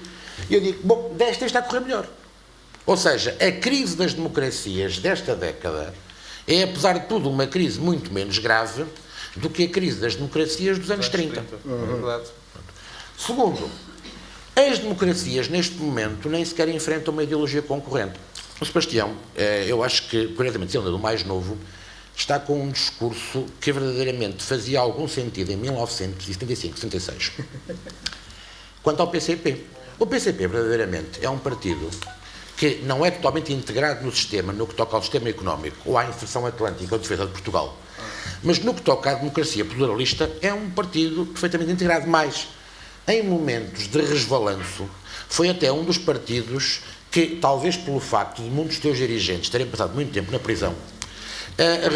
e eu digo, bom, desta está a correr melhor. Ou seja, a crise das democracias desta década é, apesar de tudo, uma crise muito menos grave do que a crise das democracias dos anos 30. Segundo, as democracias neste momento nem sequer enfrentam uma ideologia concorrente. O Sebastião, eu acho que, corretamente sendo o mais novo, está com um discurso que verdadeiramente fazia algum sentido em 1975, 76. Quanto ao PCP. O PCP, verdadeiramente, é um partido que não é totalmente integrado no sistema, no que toca ao sistema económico, ou à inserção atlântica ou defesa de Portugal. Mas no que toca à democracia pluralista, é um partido perfeitamente integrado. Mais, em momentos de resvalanço, foi até um dos partidos que, talvez pelo facto de muitos dos seus dirigentes terem passado muito tempo na prisão,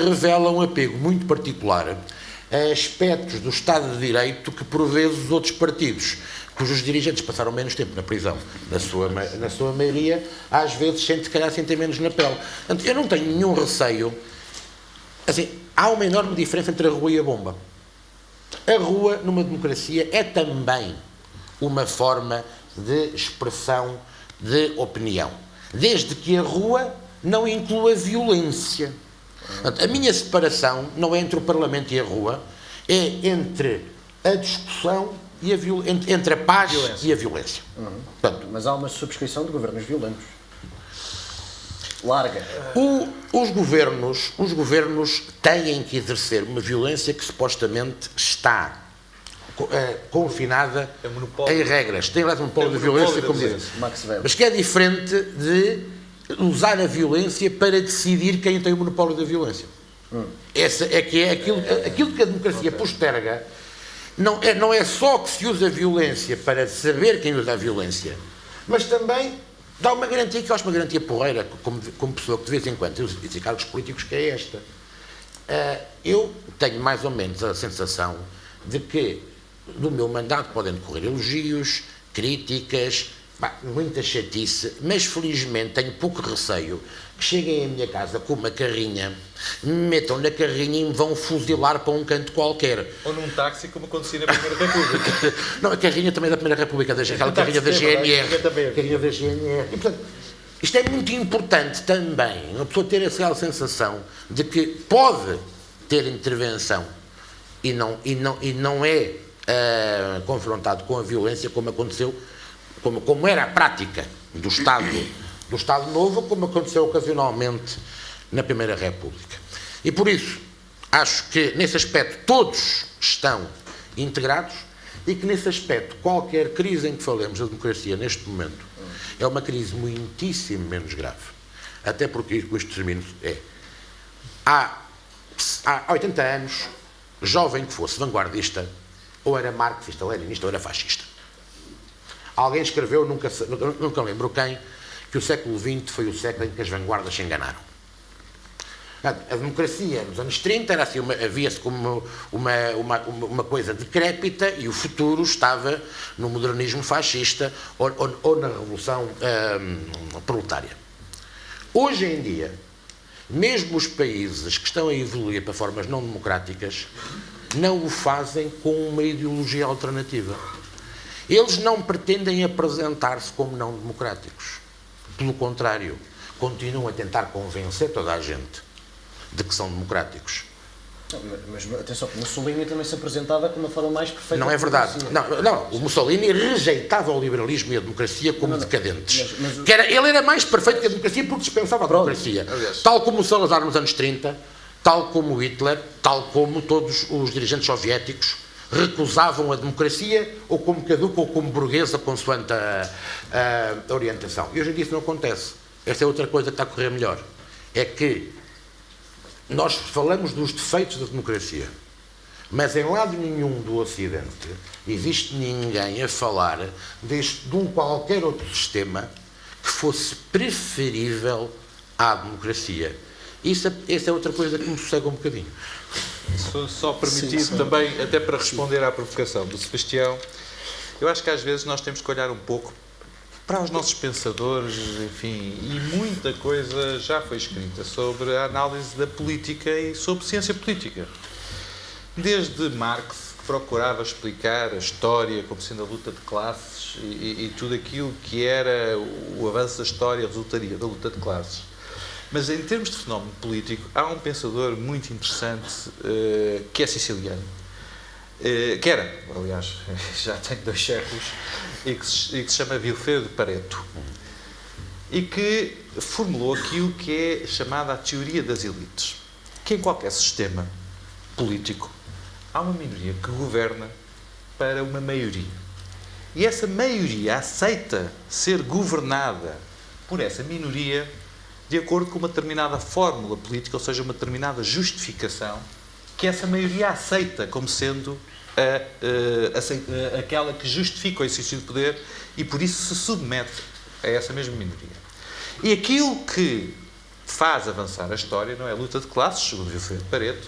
revela um apego muito particular a aspectos do Estado de Direito que, por vezes, os outros partidos, cujos dirigentes passaram menos tempo na prisão, na sua maioria, às vezes sentem menos na pele. Portanto, eu não tenho nenhum receio. Assim, há uma enorme diferença entre a rua e a bomba. A rua, numa democracia, é também uma forma de expressão de opinião, desde que a rua não inclua violência. Portanto, a minha separação não é entre o Parlamento e a rua, é entre a discussão e entre a paz e a violência. Portanto, mas há uma subscrição de governos violentos. Larga. Os governos têm que exercer uma violência que supostamente está confinada em regras. Tem lá um monopólio da violência, como diz. Mas que é diferente de usar a violência para decidir quem tem o monopólio da violência. Essa é que é aquilo que a democracia posterga. Não é só que se usa a violência para saber quem usa a violência, mas também dá uma garantia, que eu acho uma garantia porreira, como pessoa que de vez em quando tem cargos políticos, que é esta. Eu tenho mais ou menos a sensação de que do meu mandato podem decorrer elogios, críticas, muita chatice, mas felizmente tenho pouco receio que cheguem à minha casa com uma carrinha, me metam na carrinha e me vão fuzilar para um canto qualquer. Ou num táxi, como acontecia na Primeira República. Não, a carrinha também da Primeira República, aquela carrinha da GNR. Carrinha da GNR. E, portanto, isto é muito importante também, uma pessoa ter essa sensação de que pode ter intervenção e não é confrontado com a violência como aconteceu, como era a prática do Estado Novo, como aconteceu ocasionalmente na Primeira República. E por isso, acho que nesse aspecto todos estão integrados e que nesse aspecto qualquer crise em que falemos da democracia neste momento é uma crise muitíssimo menos grave. Até porque, com isto termino, há 80 anos, jovem que fosse vanguardista, ou era marxista, leninista, ou era fascista. Alguém escreveu, nunca lembro quem, que o século XX foi o século em que as vanguardas se enganaram. A democracia nos anos 30 era assim, havia-se como uma coisa decrépita e o futuro estava no modernismo fascista ou na revolução proletária. Hoje em dia, mesmo os países que estão a evoluir para formas não democráticas não o fazem com uma ideologia alternativa. Eles não pretendem apresentar-se como não democráticos. Pelo contrário, continuam a tentar convencer toda a gente de que são democráticos. Mas atenção, Mussolini também se apresentava como uma forma mais perfeita. Não é verdade. Não, o Mussolini rejeitava o liberalismo e a democracia como decadentes. Ele era mais perfeito que a democracia porque dispensava a democracia. Tal como o Salazar nos anos 30, tal como Hitler, tal como todos os dirigentes soviéticos recusavam a democracia ou como caduca ou como burguesa, consoante a orientação. E hoje em dia isso não acontece. Esta é outra coisa que está a correr melhor. É que nós falamos dos defeitos da democracia, mas em lado nenhum do Ocidente existe ninguém a falar de qualquer outro sistema que fosse preferível à democracia. Essa é outra coisa que me sossega um bocadinho. Só permitido também, até para responder à provocação do Sebastião, eu acho que às vezes nós temos que olhar um pouco para os nossos pensadores, enfim, e muita coisa já foi escrita sobre a análise da política e sobre ciência política. Desde Marx, que procurava explicar a história como sendo a luta de classes e tudo aquilo que era o avanço da história resultaria da luta de classes. Mas em termos de fenómeno político, há um pensador muito interessante que é siciliano, que era, aliás, já tem 2 séculos, e que se chama Vilfredo Pareto, e que formulou aquilo que é chamada a teoria das elites, que em qualquer sistema político há uma minoria que governa para uma maioria. E essa maioria aceita ser governada por essa minoria de acordo com uma determinada fórmula política, ou seja, uma determinada justificação que essa maioria aceita como sendo aquela que justifica o exercício de poder e por isso se submete a essa mesma minoria. E aquilo que faz avançar a história não é a luta de classes, segundo Vilfredo Pareto,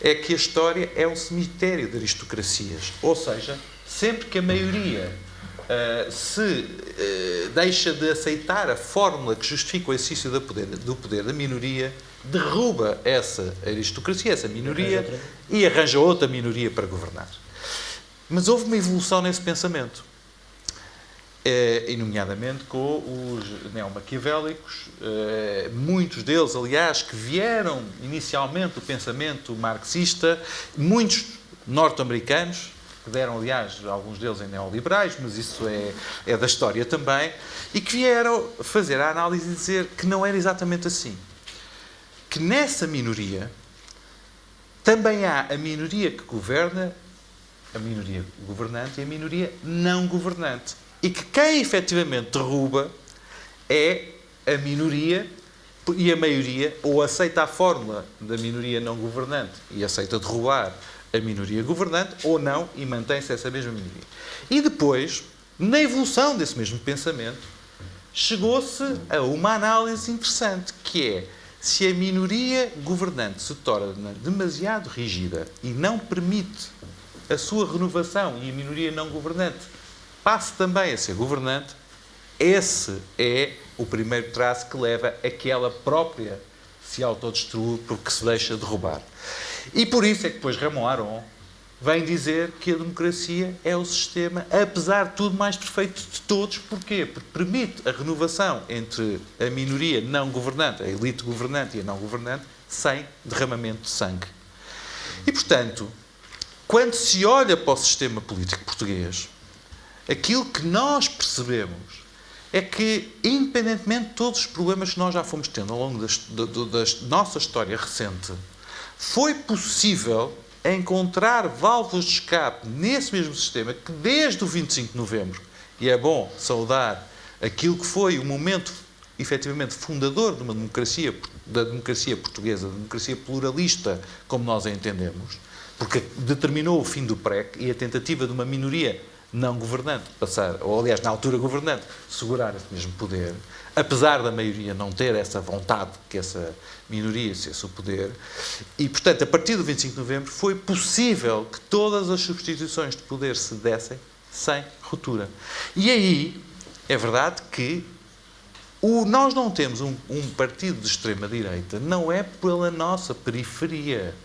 é que a história é um cemitério de aristocracias, ou seja, sempre que a maioria deixa de aceitar a fórmula que justifica o exercício do poder da minoria, derruba essa aristocracia, essa minoria, e arranja outra minoria para governar. Mas houve uma evolução nesse pensamento, e nomeadamente com os neomaquiavélicos, muitos deles, aliás, que vieram inicialmente do pensamento marxista, muitos norte-americanos, que deram, aliás, alguns deles em neoliberais, mas isso é da história também, e que vieram fazer a análise e dizer que não era exatamente assim. Que nessa minoria também há a minoria que governa, a minoria governante e a minoria não governante. E que quem efetivamente derruba é a minoria e a maioria, ou aceita a fórmula da minoria não governante e aceita derrubar a minoria governante, ou não, e mantém-se essa mesma minoria. E depois, na evolução desse mesmo pensamento, chegou-se a uma análise interessante, que é Se a minoria governante se torna demasiado rígida e não permite a sua renovação e a minoria não governante passe também a ser governante, esse é o primeiro traço que leva a que ela própria se autodestrua porque se deixa derrubar. E por isso é que depois Ramon Aron vem dizer que a democracia é o sistema, apesar de tudo, mais perfeito de todos. Porquê? Porque permite a renovação entre a minoria não governante, a elite governante e a não governante, sem derramamento de sangue. E, portanto, quando se olha para o sistema político português, aquilo que nós percebemos é que, independentemente de todos os problemas que nós já fomos tendo ao longo da nossa história recente, foi possível encontrar válvulas de escape nesse mesmo sistema que, desde o 25 de novembro, e é bom saudar aquilo que foi o momento efetivamente fundador de uma democracia, da democracia portuguesa, da democracia pluralista, como nós a entendemos, porque determinou o fim do PREC e a tentativa de uma minoria não governante passar, ou aliás, na altura governante, segurar esse mesmo poder, apesar da maioria não ter essa vontade que essa minoria cesse o poder. E, portanto, a partir do 25 de novembro foi possível que todas as substituições de poder se dessem sem ruptura. E aí, é verdade que nós não temos um partido de extrema-direita, não é pela nossa periferia.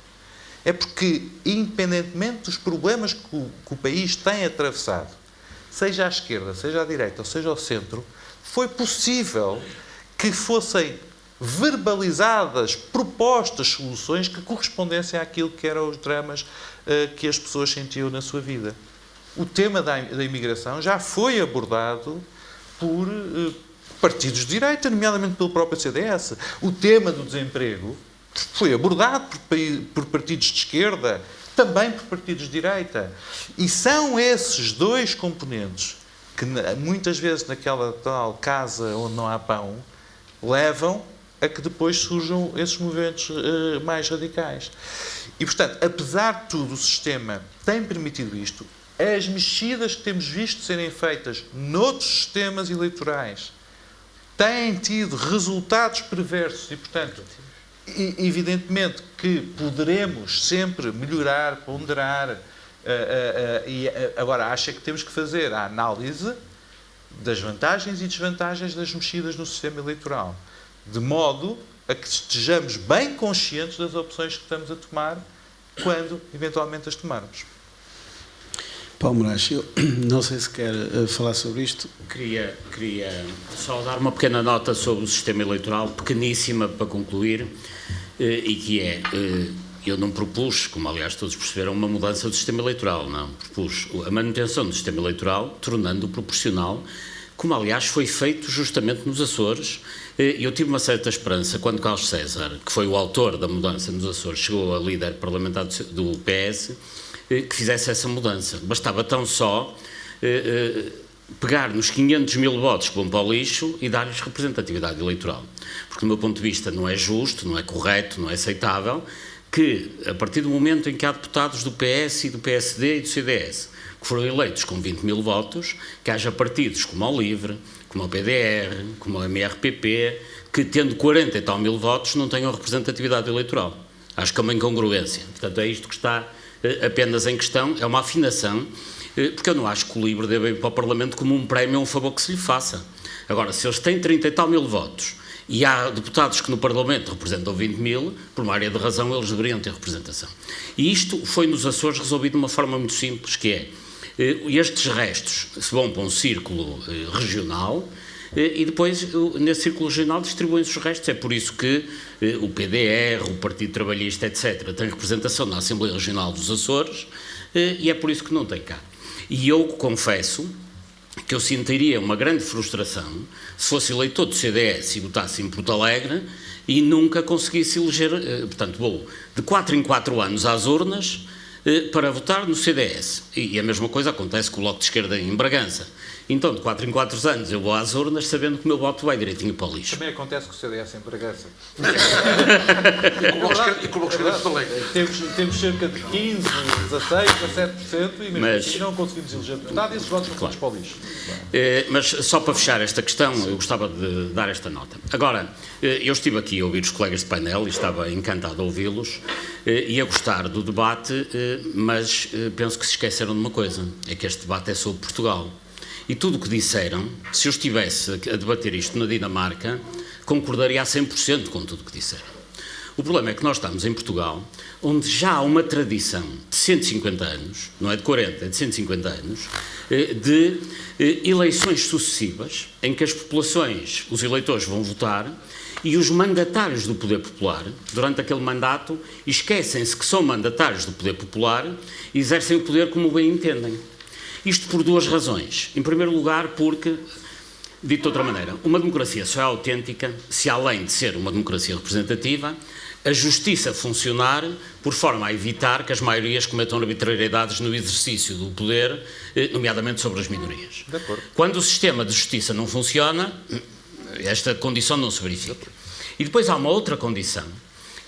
É porque, independentemente dos problemas que o país tem atravessado, seja à esquerda, seja à direita ou seja ao centro, foi possível que fossem verbalizadas propostas, soluções que correspondessem àquilo que eram os dramas que as pessoas sentiam na sua vida. O tema da imigração já foi abordado por partidos de direita, nomeadamente pelo próprio CDS. O tema do desemprego foi abordado por partidos de esquerda, também por partidos de direita. E são esses dois componentes que, muitas vezes, naquela tal casa onde não há pão, levam a que depois surjam esses movimentos mais radicais. E, portanto, apesar de tudo, o sistema tem permitido isto. As mexidas que temos visto serem feitas noutros sistemas eleitorais têm tido resultados perversos e, portanto, evidentemente que poderemos sempre melhorar, ponderar, e agora acho que temos que fazer a análise das vantagens e desvantagens das mexidas no sistema eleitoral, de modo a que estejamos bem conscientes das opções que estamos a tomar quando eventualmente as tomarmos. Paulo Moraes, eu não sei se quer falar sobre isto. Queria só dar uma pequena nota sobre o sistema eleitoral, pequeníssima para concluir, e que é, eu não propus, como aliás todos perceberam, uma mudança do sistema eleitoral, não. Propus a manutenção do sistema eleitoral, tornando-o proporcional, como aliás foi feito justamente nos Açores. Eu tive uma certa esperança quando Carlos César, que foi o autor da mudança nos Açores, chegou a líder parlamentar do PS, que fizesse essa mudança. Bastava tão só pegar nos 500 mil votos que vão para o lixo e dar-lhes representatividade eleitoral. Porque, do meu ponto de vista, não é justo, não é correto, não é aceitável que, a partir do momento em que há deputados do PS e do PSD e do CDS que foram eleitos com 20 mil votos, que haja partidos como o LIVRE, como o PDR, como o MRPP, que, tendo 40 e tal mil votos, não tenham representatividade eleitoral. Acho que é uma incongruência. Portanto, é isto que está apenas em questão, é uma afinação, porque eu não acho que o LIVRE deva ir para o Parlamento como um prémio ou um favor que se lhe faça. Agora, se eles têm 30 e tal mil votos e há deputados que no Parlamento representam 20 mil, por uma área de razão eles deveriam ter representação. E isto foi nos Açores resolvido de uma forma muito simples, que é, estes restos se vão para um círculo regional e depois, nesse círculo regional, distribuem-se os restos. É por isso que o PDR, o Partido Trabalhista, etc., tem representação na Assembleia Regional dos Açores e é por isso que não tem cá. E eu confesso que eu sentiria uma grande frustração se fosse eleitor do CDS e votasse em Porto Alegre e nunca conseguisse eleger. Portanto, vou de 4 em 4 anos às urnas, para votar no CDS. E a mesma coisa acontece com o Bloco de Esquerda em Bragança. Então, de 4 em 4 anos, eu vou às urnas sabendo que o meu voto vai direitinho para o lixo. Também acontece com o CDS em Bragança. E com o Bloco de Esquerda de Porto Alegre. Temos cerca de 15, 16, 17% e mesmo Mas- assim não conseguimos eleger deputado e esses votos vão todos para o lixo. Mas só para fechar esta questão, eu gostava de dar esta nota. Agora, eu estive aqui a ouvir os colegas de painel e estava encantado a ouvi-los e a gostar do debate, mas penso que se esqueceram de uma coisa, é que este debate é sobre Portugal. E tudo o que disseram, se eu estivesse a debater isto na Dinamarca, concordaria a 100% com tudo o que disseram. O problema é que nós estamos em Portugal, onde já há uma tradição de 150 anos, não é de 40, é de 150 anos, de eleições sucessivas, em que as populações, os eleitores vão votar, e os mandatários do poder popular, durante aquele mandato, esquecem-se que são mandatários do poder popular e exercem o poder como bem entendem. Isto por duas razões. Em primeiro lugar, porque, dito de outra maneira, uma democracia só é autêntica se, além de ser uma democracia representativa, a justiça funcionar por forma a evitar que as maiorias cometam arbitrariedades no exercício do poder, nomeadamente sobre as minorias. De acordo. Quando o sistema de justiça não funciona, esta condição não se verifica. E depois há uma outra condição,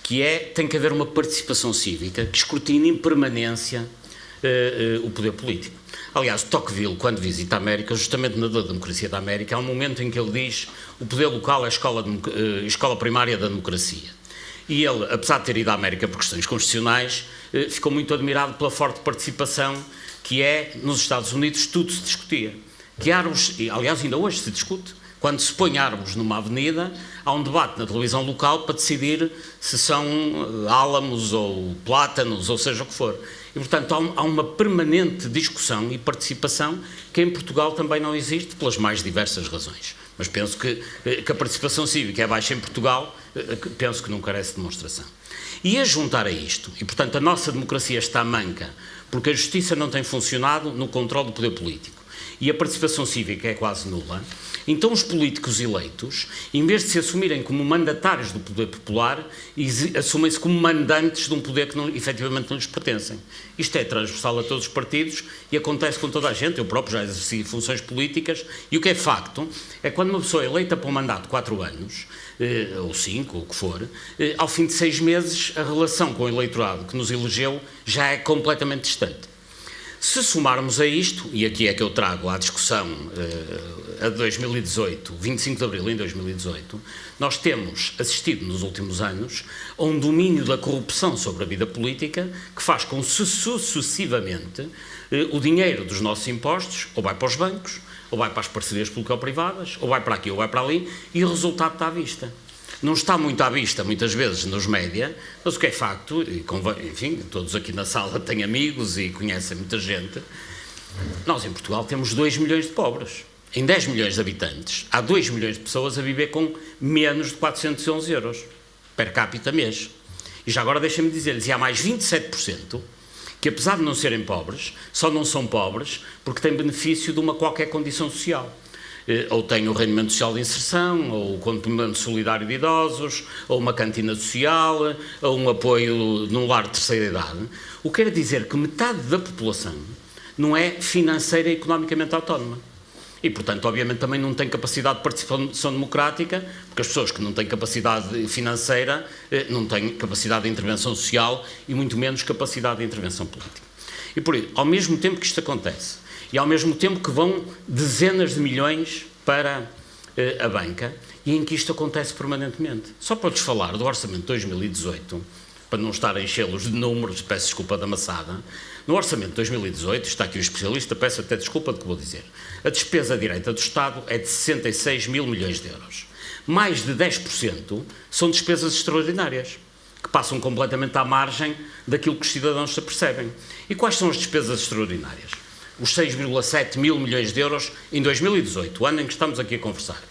que é, tem que haver uma participação cívica que escrutine em permanência o poder político. Aliás, Tocqueville, quando visita a América, justamente na democracia da América, há um momento em que ele diz o poder local é a escola primária da democracia. E ele, apesar de ter ido à América por questões constitucionais, ficou muito admirado pela forte participação que é, nos Estados Unidos, tudo se discutia. Que árvores, e aliás ainda hoje se discute, quando se põe árvores numa avenida, há um debate na televisão local para decidir se são álamos ou plátanos, ou seja o que for. E, portanto, há uma permanente discussão e participação que em Portugal também não existe, pelas mais diversas razões. Mas penso que a participação cívica é baixa em Portugal, penso que não carece de demonstração. E a juntar a isto, e portanto a nossa democracia está manca, porque a justiça não tem funcionado no controle do poder político, e a participação cívica é quase nula, então os políticos eleitos, em vez de se assumirem como mandatários do poder popular, assumem-se como mandantes de um poder que efetivamente não lhes pertencem. Isto é transversal a todos os partidos e acontece com toda a gente. Eu próprio já exerci funções políticas e o que é facto é que quando uma pessoa é eleita para um mandato de 4 anos, ou 5, ou o que for, ao fim de 6 meses a relação com o eleitorado que nos elegeu já é completamente distante. Se somarmos a isto, e aqui é que eu trago à discussão a 2018, 25 de Abril em 2018, nós temos assistido nos últimos anos a um domínio da corrupção sobre a vida política que faz com que sucessivamente o dinheiro dos nossos impostos ou vai para os bancos, ou vai para as parcerias público-privadas, ou vai para aqui ou vai para ali, e o resultado está à vista. Não está muito à vista, muitas vezes, nos média, mas o que é facto, e enfim, todos aqui na sala têm amigos e conhecem muita gente, nós em Portugal temos 2 milhões de pobres. Em 10 milhões de habitantes, há 2 milhões de pessoas a viver com menos de 411 euros per capita mês. E já agora deixem-me dizer-lhes, e há mais 27% que, apesar de não serem pobres, só não são pobres porque têm benefício de uma qualquer condição social. Ou têm o rendimento social de inserção, ou o complemento solidário de idosos, ou uma cantina social, ou um apoio num lar de terceira idade. O que quer dizer que metade da população não é financeira e economicamente autónoma. E, portanto, obviamente também não tem capacidade de participação democrática, porque as pessoas que não têm capacidade financeira não têm capacidade de intervenção social e muito menos capacidade de intervenção política. E por isso, ao mesmo tempo que isto acontece, e ao mesmo tempo que vão dezenas de milhões para a banca, e em que isto acontece permanentemente. Só para lhes falar do orçamento de 2018, para não estar a enchê-los de números, peço desculpa da maçada, no orçamento de 2018, está aqui o especialista, peço até desculpa do que vou dizer, a despesa direta do Estado é de 66 mil milhões de euros. Mais de 10% são despesas extraordinárias, que passam completamente à margem daquilo que os cidadãos se apercebem. E quais são as despesas extraordinárias? Os 6,7 mil milhões de euros em 2018, o ano em que estamos aqui a conversar.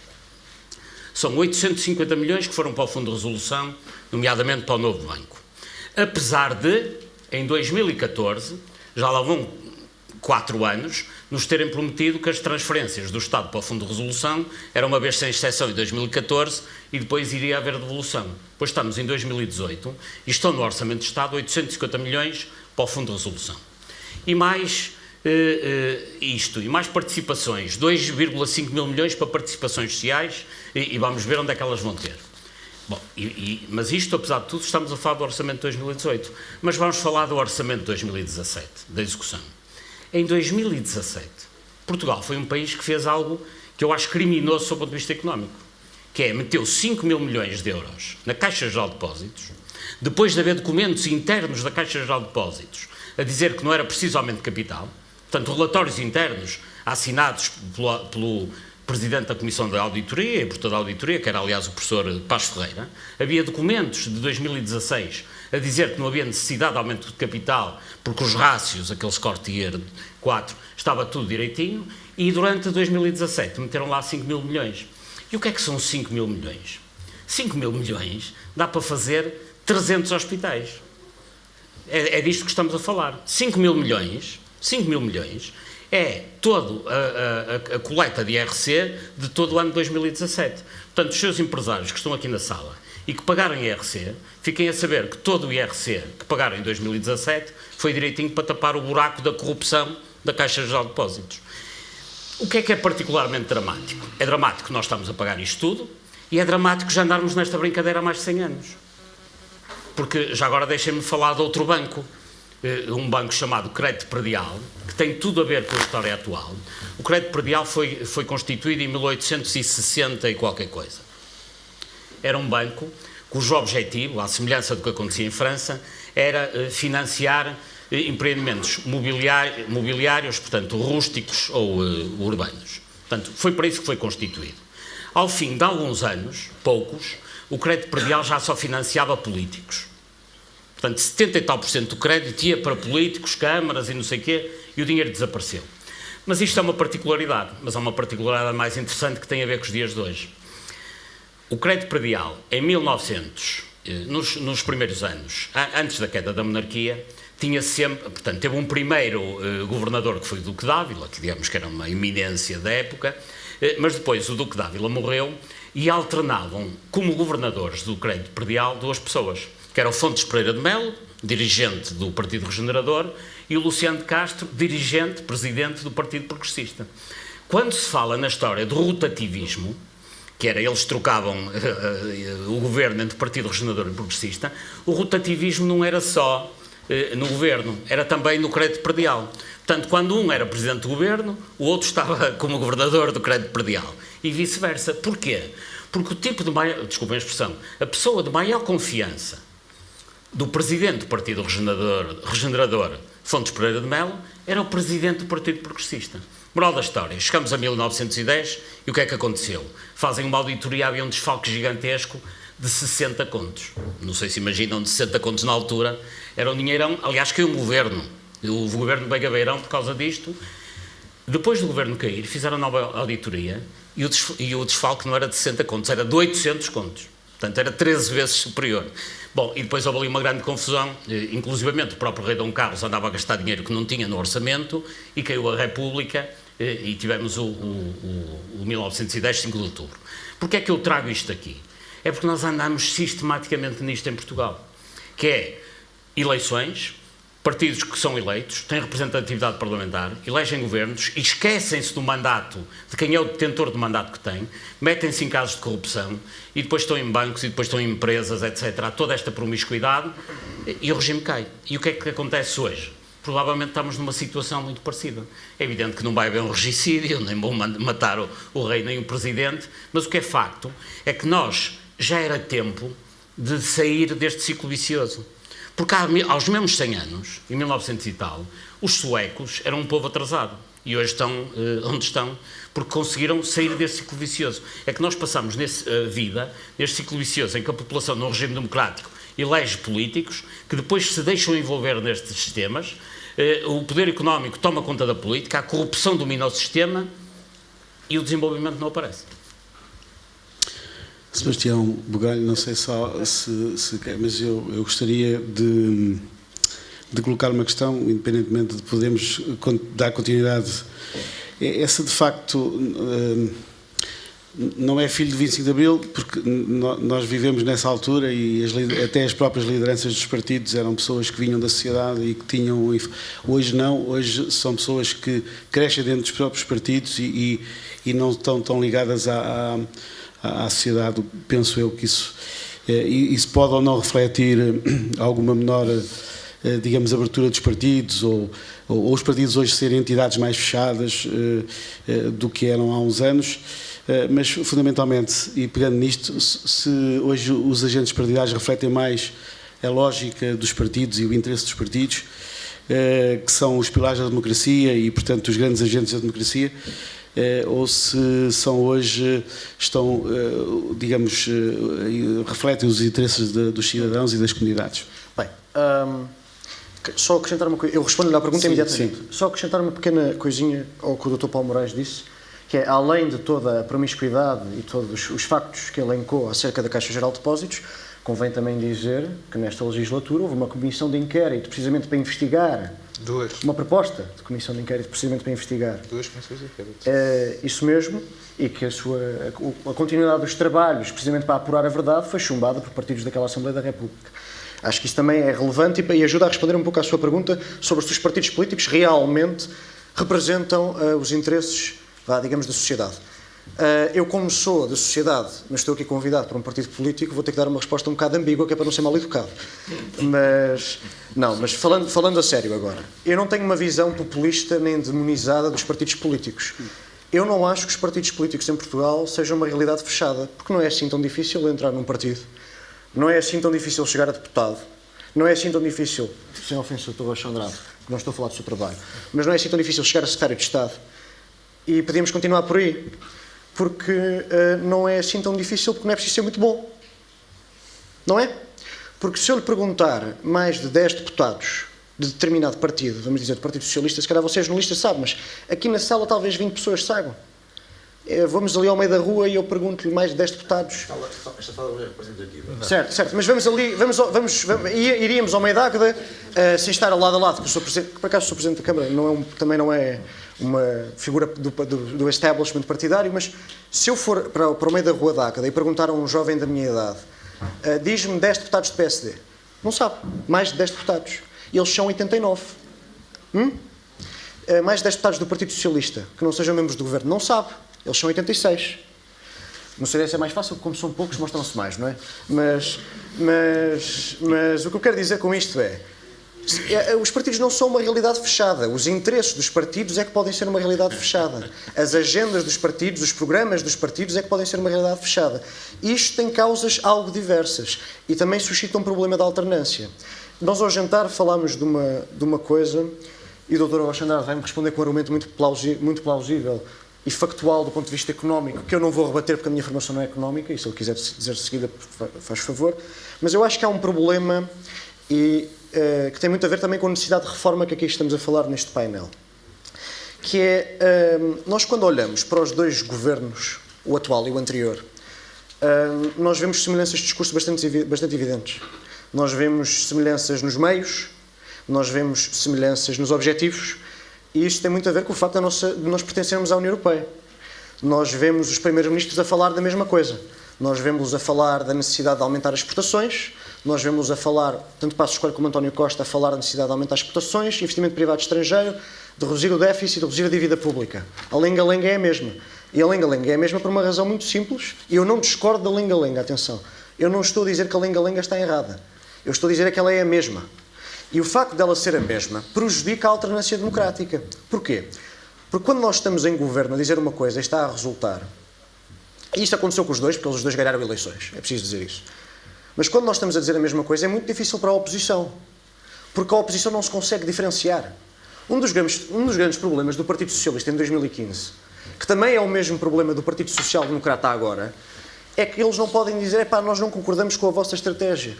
São 850 milhões que foram para o Fundo de Resolução, nomeadamente para o novo banco. Apesar de, em 2014, já lá vão 4 anos, nos terem prometido que as transferências do Estado para o Fundo de Resolução eram uma vez sem exceção em 2014 e depois iria haver devolução. Depois estamos em 2018 e estão no Orçamento de Estado 850 milhões para o Fundo de Resolução. E mais isto, e mais participações, 2,5 mil milhões para participações sociais, e vamos ver onde é que elas vão ter. Bom, mas isto, apesar de tudo, estamos a falar do Orçamento de 2018, mas vamos falar do Orçamento de 2017, da execução. Em 2017, Portugal foi um país que fez algo que eu acho criminoso sob o ponto de vista económico, que é meteu 5 mil milhões de euros na Caixa Geral de Depósitos, depois de haver documentos internos da Caixa Geral de Depósitos a dizer que não era preciso aumento de capital, portanto, relatórios internos assinados pelo Presidente da Comissão da Auditoria e por toda a Auditoria, que era, aliás, o professor Paz Ferreira, havia documentos de 2016 a dizer que não havia necessidade de aumento de capital, porque os rácios, aqueles Cortier 4, estava tudo direitinho, e durante 2017 meteram lá 5 mil milhões. E o que é que são 5 mil milhões? 5 mil milhões dá para fazer 300 hospitais. É disto que estamos a falar. 5 mil milhões é toda a coleta de IRC de todo o ano de 2017. Portanto, os seus empresários que estão aqui na sala e que pagaram IRC, fiquem a saber que todo o IRC que pagaram em 2017 foi direitinho para tapar o buraco da corrupção da Caixa Geral de Depósitos. O que é particularmente dramático? É dramático que nós estamos a pagar isto tudo e é dramático já andarmos nesta brincadeira há mais de 100 anos. Porque, já agora deixem-me falar de outro banco, um banco chamado Crédito Predial, que tem tudo a ver com a história atual. O Crédito Predial foi constituído em 1860 e qualquer coisa. Era um banco cujo objetivo, à semelhança do que acontecia em França, era financiar empreendimentos mobiliários, portanto, rústicos ou urbanos. Portanto, foi para isso que foi constituído. Ao fim de alguns anos, poucos, o crédito predial já só financiava políticos. Portanto, 70 e tal % do crédito ia para políticos, câmaras e não sei o quê, e o dinheiro desapareceu. Mas isto é uma particularidade, mas é uma particularidade mais interessante que tem a ver com os dias de hoje. O crédito predial, em 1900, nos primeiros anos, antes da queda da monarquia, tinha sempre, portanto, teve um primeiro governador que foi o Duque d'Ávila, que digamos que era uma eminência da época, mas depois o Duque d'Ávila morreu e alternavam como governadores do crédito predial duas pessoas, que era o Fontes Pereira de Melo, dirigente do Partido Regenerador, e o Luciano de Castro, dirigente, presidente do Partido Progressista. Quando se fala na história do rotativismo, que era, eles trocavam o governo entre Partido Regenerador e Progressista, o rotativismo não era só no governo, era também no crédito predial. Portanto, quando um era presidente do governo, o outro estava como governador do crédito predial. E vice-versa. Porquê? Porque o tipo de maior, desculpem a expressão, a pessoa de maior confiança do presidente do Partido Regenerador, Fontes Pereira de Melo, era o presidente do Partido Progressista. Moral da história, chegamos a 1910 e o que é que aconteceu? Fazem uma auditoria, havia um desfalque gigantesco de 60 contos. Não sei se imaginam, de 60 contos na altura, era um dinheirão, aliás, caiu um governo, o governo Bega Beirão, por causa disto. Depois do governo cair, fizeram nova auditoria e o desfalque não era de 60 contos, era de 800 contos. Portanto, era 13 vezes superior. Bom, e depois houve ali uma grande confusão, inclusivamente o próprio rei Dom Carlos andava a gastar dinheiro que não tinha no orçamento e caiu a República e tivemos o 1910, 5 de outubro. Porquê é que eu trago isto aqui? É porque nós andamos sistematicamente nisto em Portugal, que é eleições, partidos que são eleitos, têm representatividade parlamentar, elegem governos e esquecem-se do mandato, de quem é o detentor do mandato que tem, metem-se em casos de corrupção e depois estão em bancos e depois estão em empresas, etc. Há toda esta promiscuidade e o regime cai. E o que é que acontece hoje? Provavelmente estamos numa situação muito parecida. É evidente que não vai haver um regicídio, nem vão matar o rei nem o presidente, mas o que é facto é que nós já era tempo de sair deste ciclo vicioso. Porque aos mesmos 100 anos, em 1900 e tal, os suecos eram um povo atrasado. E hoje estão onde estão, porque conseguiram sair desse ciclo vicioso. É que nós passamos nesse ciclo vicioso em que a população, num regime democrático, elege políticos que depois se deixam envolver nestes sistemas, o poder económico toma conta da política, a corrupção domina o sistema e o desenvolvimento não aparece. Sebastião Bugalho, não sei só se quer, mas eu gostaria de colocar uma questão, independentemente de podermos dar continuidade. Essa, de facto, não é filho de 25 de Abril, porque nós vivemos nessa altura e até as próprias lideranças dos partidos eram pessoas que vinham da sociedade e que tinham... Hoje não, hoje são pessoas que crescem dentro dos próprios partidos e não estão tão ligadas à sociedade. Penso eu que isso pode ou não refletir alguma menor, digamos, abertura dos partidos ou os partidos hoje serem entidades mais fechadas do que eram há uns anos. Mas, fundamentalmente, e pegando nisto, se hoje os agentes partidários refletem mais a lógica dos partidos e o interesse dos partidos, que são os pilares da democracia e, portanto, os grandes agentes da democracia, ou se são hoje, digamos, refletem os interesses dos cidadãos e das comunidades. Bem, só acrescentar uma coisa, eu respondo-lhe à pergunta imediatamente. Só acrescentar uma pequena coisinha ao que o Dr. Paulo Moraes disse, que é, além de toda a promiscuidade e todos os factos que elencou acerca da Caixa Geral de Depósitos, convém também dizer que nesta legislatura houve uma comissão de inquérito precisamente para investigar. Uma proposta de comissão de inquérito precisamente para investigar. 2 comissões de inquérito. Isso mesmo, e que a continuidade dos trabalhos precisamente para apurar a verdade foi chumbada por partidos daquela Assembleia da República. Acho que isso também é relevante e ajuda a responder um pouco à sua pergunta sobre se os partidos políticos realmente representam os interesses, digamos, da sociedade. Eu, como sou da sociedade, mas estou aqui convidado para um partido político, vou ter que dar uma resposta um bocado ambígua, que é para não ser mal educado. Mas falando a sério agora, eu não tenho uma visão populista nem demonizada dos partidos políticos. Eu não acho que os partidos políticos em Portugal sejam uma realidade fechada, porque não é assim tão difícil entrar num partido, não é assim tão difícil chegar a deputado, não é assim tão difícil, sem ofensa, Dr. Rocha Andrade, porque não estou a falar do seu trabalho, mas não é assim tão difícil chegar a secretário de Estado. E podíamos continuar por aí, porque não é assim tão difícil, porque não é preciso ser muito bom. Não é? Porque se eu lhe perguntar mais de 10 deputados de determinado partido, vamos dizer, do Partido Socialista, se calhar você é jornalista, sabe, mas aqui na sala talvez 20 pessoas saibam. Vamos ali ao meio da rua e eu pergunto-lhe mais de 10 deputados. Esta sala é representativa. Certo, mas vamos ali, iríamos ao meio da Águeda, sem estar lado a lado, que o Sr. Presidente, por acaso o Sr. Presidente da Câmara também não é uma figura do establishment partidário, mas se eu for para o meio da rua da Águeda e perguntar a um jovem da minha idade, diz-me 10 deputados do PSD, não sabe, mais de 10 deputados, e eles são 89. Mais de 10 deputados do Partido Socialista, que não sejam membros do Governo, não sabe. Eles são 86. No CDS é mais fácil, como são poucos, mostram-se mais, não é? Mas o que eu quero dizer com isto é, os partidos não são uma realidade fechada. Os interesses dos partidos é que podem ser uma realidade fechada. As agendas dos partidos, os programas dos partidos é que podem ser uma realidade fechada. Isto tem causas algo diversas e também suscita um problema da alternância. Nós, ao jantar, falámos de uma coisa e o Dr. Rocha Andrade vai-me responder com um argumento muito plausível e factual do ponto de vista económico, que eu não vou rebater porque a minha formação não é económica, e se ele quiser dizer de seguida, faz favor. Mas eu acho que há um problema que tem muito a ver também com a necessidade de reforma que aqui estamos a falar neste painel. Que é, nós quando olhamos para os dois governos, o atual e o anterior, nós vemos semelhanças de discurso bastante evidentes. Nós vemos semelhanças nos meios, nós vemos semelhanças nos objetivos, e isto tem muito a ver com o facto de nós pertencermos à União Europeia. Nós vemos os primeiros-ministros a falar da mesma coisa. Nós vemos-los a falar da necessidade de aumentar as exportações, nós vemos a falar, tanto Passos Coelho como António Costa, a falar da necessidade de aumentar as exportações, investimento privado estrangeiro, de reduzir o déficit, de reduzir a dívida pública. A lenga-lenga é a mesma. E a lenga-lenga é a mesma por uma razão muito simples, e eu não discordo da lenga-lenga, atenção. Eu não estou a dizer que a lenga-lenga está errada. Eu estou a dizer que ela é a mesma. E o facto dela ser a mesma prejudica a alternância democrática. Porquê? Porque quando nós estamos em governo a dizer uma coisa e está a resultar, e isto aconteceu com os dois, porque os dois ganharam eleições, é preciso dizer isso. Mas quando nós estamos a dizer a mesma coisa é muito difícil para a oposição, porque a oposição não se consegue diferenciar. Um dos grandes problemas do Partido Socialista em 2015, que também é o mesmo problema do Partido Social Democrata agora, é que eles não podem dizer, nós não concordamos com a vossa estratégia.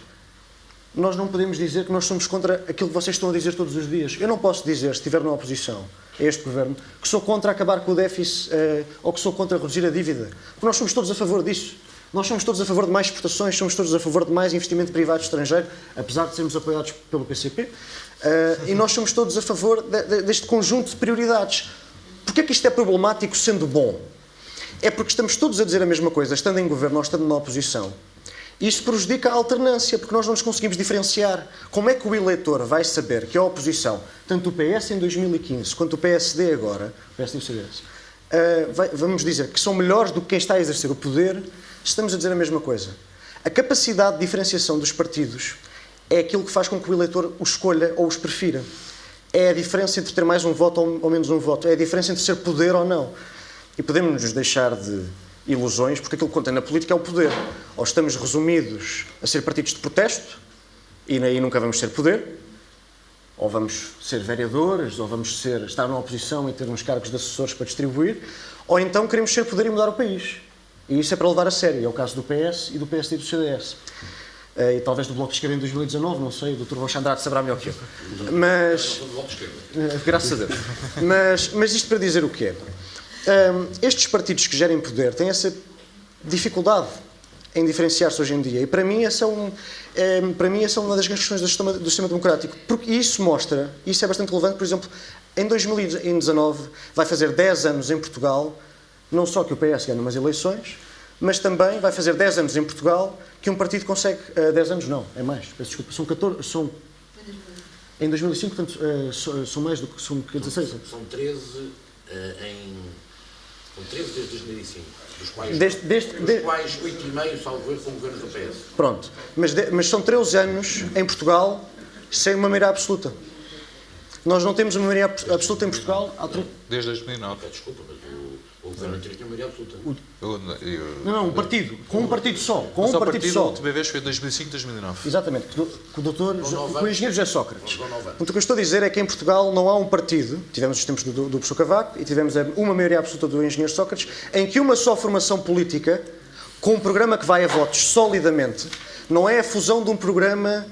Nós não podemos dizer que nós somos contra aquilo que vocês estão a dizer todos os dias. Eu não posso dizer, se estiver na oposição a este governo, que sou contra acabar com o déficit ou que sou contra reduzir a dívida. Porque nós somos todos a favor disso. Nós somos todos a favor de mais exportações, somos todos a favor de mais investimento privado estrangeiro, apesar de sermos apoiados pelo PCP, e nós somos todos a favor deste conjunto de prioridades. Porquê é que isto é problemático sendo bom? é porque estamos todos a dizer a mesma coisa, estando em governo ou estando na oposição. Isto prejudica a alternância, porque nós não nos conseguimos diferenciar. Como é que o eleitor vai saber que a oposição, tanto o PS em 2015 quanto o PSD agora, o PSD e o CDS, vamos dizer que são melhores do que quem está a exercer o poder, estamos a dizer a mesma coisa. A capacidade de diferenciação dos partidos é aquilo que faz com que o eleitor os escolha ou os prefira. É a diferença entre ter mais um voto ou menos um voto. É a diferença entre ser poder ou não. E podemos nos deixar de ilusões, porque aquilo que conta na política é o poder. Ou estamos resumidos a ser partidos de protesto, e aí nunca vamos ser poder, ou vamos ser vereadores, ou vamos estar na oposição e ter uns cargos de assessores para distribuir, ou então queremos ser poder e mudar o país. E isso é para levar a sério. É o caso do PS e do PSD e do CDS. E talvez do Bloco de Esquerda em 2019, não sei, o Dr. Rocha Andrade saberá melhor que eu. Mas, graças a Deus. Mas isto para dizer o quê? Estes partidos que gerem poder têm essa dificuldade em diferenciar-se hoje em dia. E para mim essa é uma das grandes questões do sistema democrático. Porque isso mostra, isso é bastante relevante, por exemplo, em 2019 vai fazer 10 anos em Portugal, não só que o PS ganha umas eleições, mas também vai fazer 10 anos em Portugal que um partido consegue... 10 anos não, é mais, peço desculpa, são 14... em 2005, portanto, são mais do que... São 16. São 13 São 13 desde 2005, dos quais 8,5 salvo erro, são governos do PS. Pronto, mas são 13 anos em Portugal sem uma maioria absoluta. Nós não temos uma maioria absoluta em Portugal... Desde 2009. Desculpa, mas o governo anterior tinha maioria absoluta. Não, um partido. Com um partido só. Com um partido só. A última vez foi em 2005, 2009. Exatamente. Com o engenheiro José Sócrates. Portanto, o que eu estou a dizer é que em Portugal não há um partido, tivemos os tempos do professor Cavaco, e tivemos uma maioria absoluta do engenheiro Sócrates, em que uma só formação política, com um programa que vai a votos solidamente, não é a fusão de um programa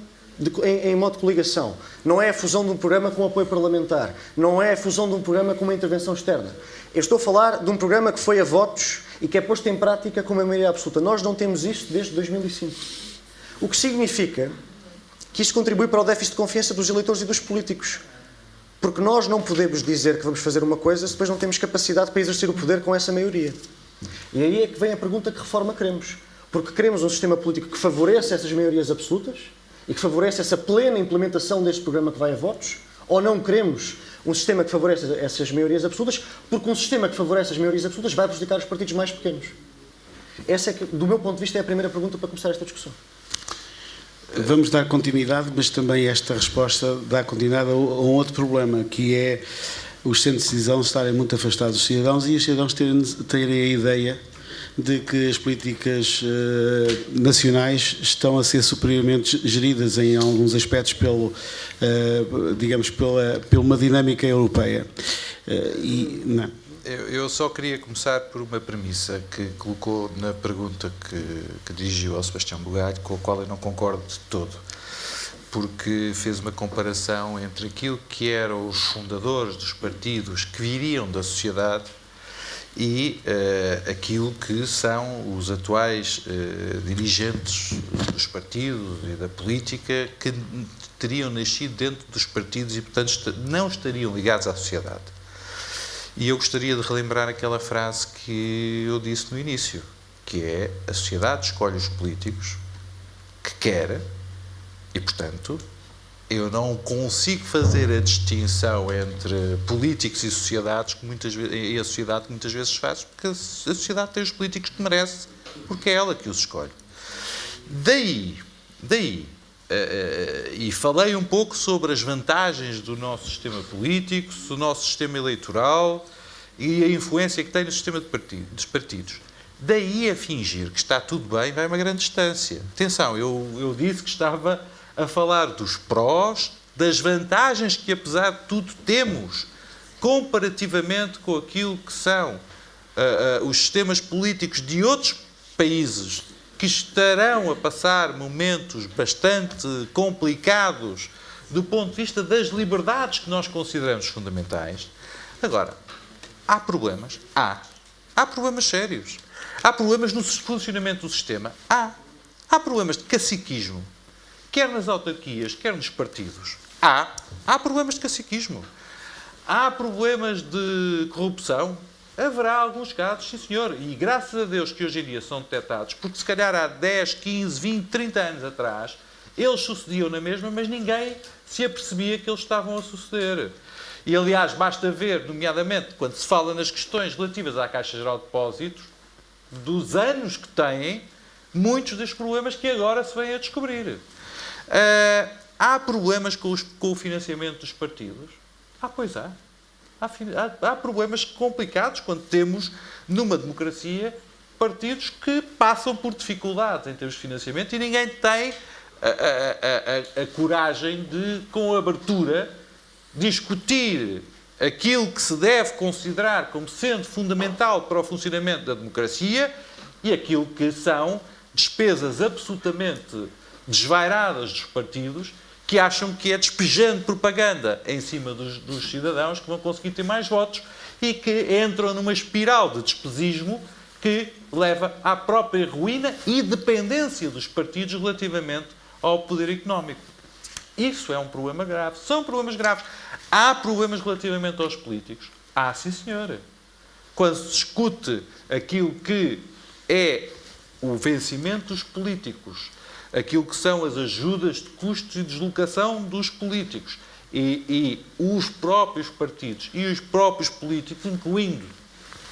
em modo de coligação, não é a fusão de um programa com apoio parlamentar, não é a fusão de um programa com uma intervenção externa. Eu estou a falar de um programa que foi a votos e que é posto em prática com uma maioria absoluta. Nós não temos isso desde 2005. O que significa que isso contribui para o déficit de confiança dos eleitores e dos políticos. Porque nós não podemos dizer que vamos fazer uma coisa se depois não temos capacidade para exercer o poder com essa maioria. E aí é que vem a pergunta: que reforma queremos? Porque queremos um sistema político que favoreça essas maiorias absolutas e que favoreça essa plena implementação deste programa que vai a votos? Ou não queremos um sistema que favoreça essas maiorias absolutas, porque um sistema que favorece as maiorias absolutas vai prejudicar os partidos mais pequenos? Essa, é que, do meu ponto de vista, é a primeira pergunta para começar esta discussão. Vamos dar continuidade, mas também esta resposta dá continuidade a um outro problema, que é os centros de decisão estarem muito afastados dos cidadãos e os cidadãos terem a ideia de que as políticas nacionais estão a ser superiormente geridas em alguns aspectos por uma dinâmica europeia. Eu só queria começar por uma premissa que colocou na pergunta que dirigiu ao Sebastião Bugalho, com a qual eu não concordo de todo, porque fez uma comparação entre aquilo que eram os fundadores dos partidos que viriam da sociedade e aquilo que são os atuais dirigentes dos partidos e da política, que teriam nascido dentro dos partidos e, portanto, não estariam ligados à sociedade. E eu gostaria de relembrar aquela frase que eu disse no início, que é: a sociedade escolhe os políticos que quer e, portanto, eu não consigo fazer a distinção entre políticos e sociedades e a sociedade que muitas vezes faz, porque a sociedade tem os políticos que merece, porque é ela que os escolhe. Daí, e falei um pouco sobre as vantagens do nosso sistema político, do nosso sistema eleitoral e a influência que tem no sistema dos partidos. Daí a fingir que está tudo bem vai uma grande distância. Atenção, eu disse que estava a falar dos prós, das vantagens que, apesar de tudo, temos comparativamente com aquilo que são os sistemas políticos de outros países que estarão a passar momentos bastante complicados do ponto de vista das liberdades que nós consideramos fundamentais. Agora, há problemas? Há problemas sérios. Há problemas no funcionamento do sistema? Há problemas de caciquismo, quer nas autarquias, quer nos partidos. Há problemas de caciquismo. Há problemas de corrupção? Haverá alguns casos, sim senhor, e graças a Deus que hoje em dia são detectados, porque se calhar há 10, 15, 20, 30 anos atrás, eles sucediam na mesma, mas ninguém se apercebia que eles estavam a suceder. E, aliás, basta ver, nomeadamente, quando se fala nas questões relativas à Caixa Geral de Depósitos, dos anos que têm, muitos dos problemas que agora se vêm a descobrir. Há problemas com o financiamento dos partidos? Pois há. Há problemas complicados quando temos, numa democracia, partidos que passam por dificuldades em termos de financiamento e ninguém tem a coragem de, com abertura, discutir aquilo que se deve considerar como sendo fundamental para o funcionamento da democracia e aquilo que são despesas absolutamente desvairadas dos partidos que acham que é despejando propaganda em cima dos cidadãos que vão conseguir ter mais votos e que entram numa espiral de despesismo que leva à própria ruína e dependência dos partidos relativamente ao poder económico. Isso é um problema grave. São problemas graves. Há problemas relativamente aos políticos? Sim, senhora. Quando se discute aquilo que é o vencimento dos políticos, aquilo que são as ajudas de custos e deslocação dos políticos e os próprios partidos e os próprios políticos, incluindo,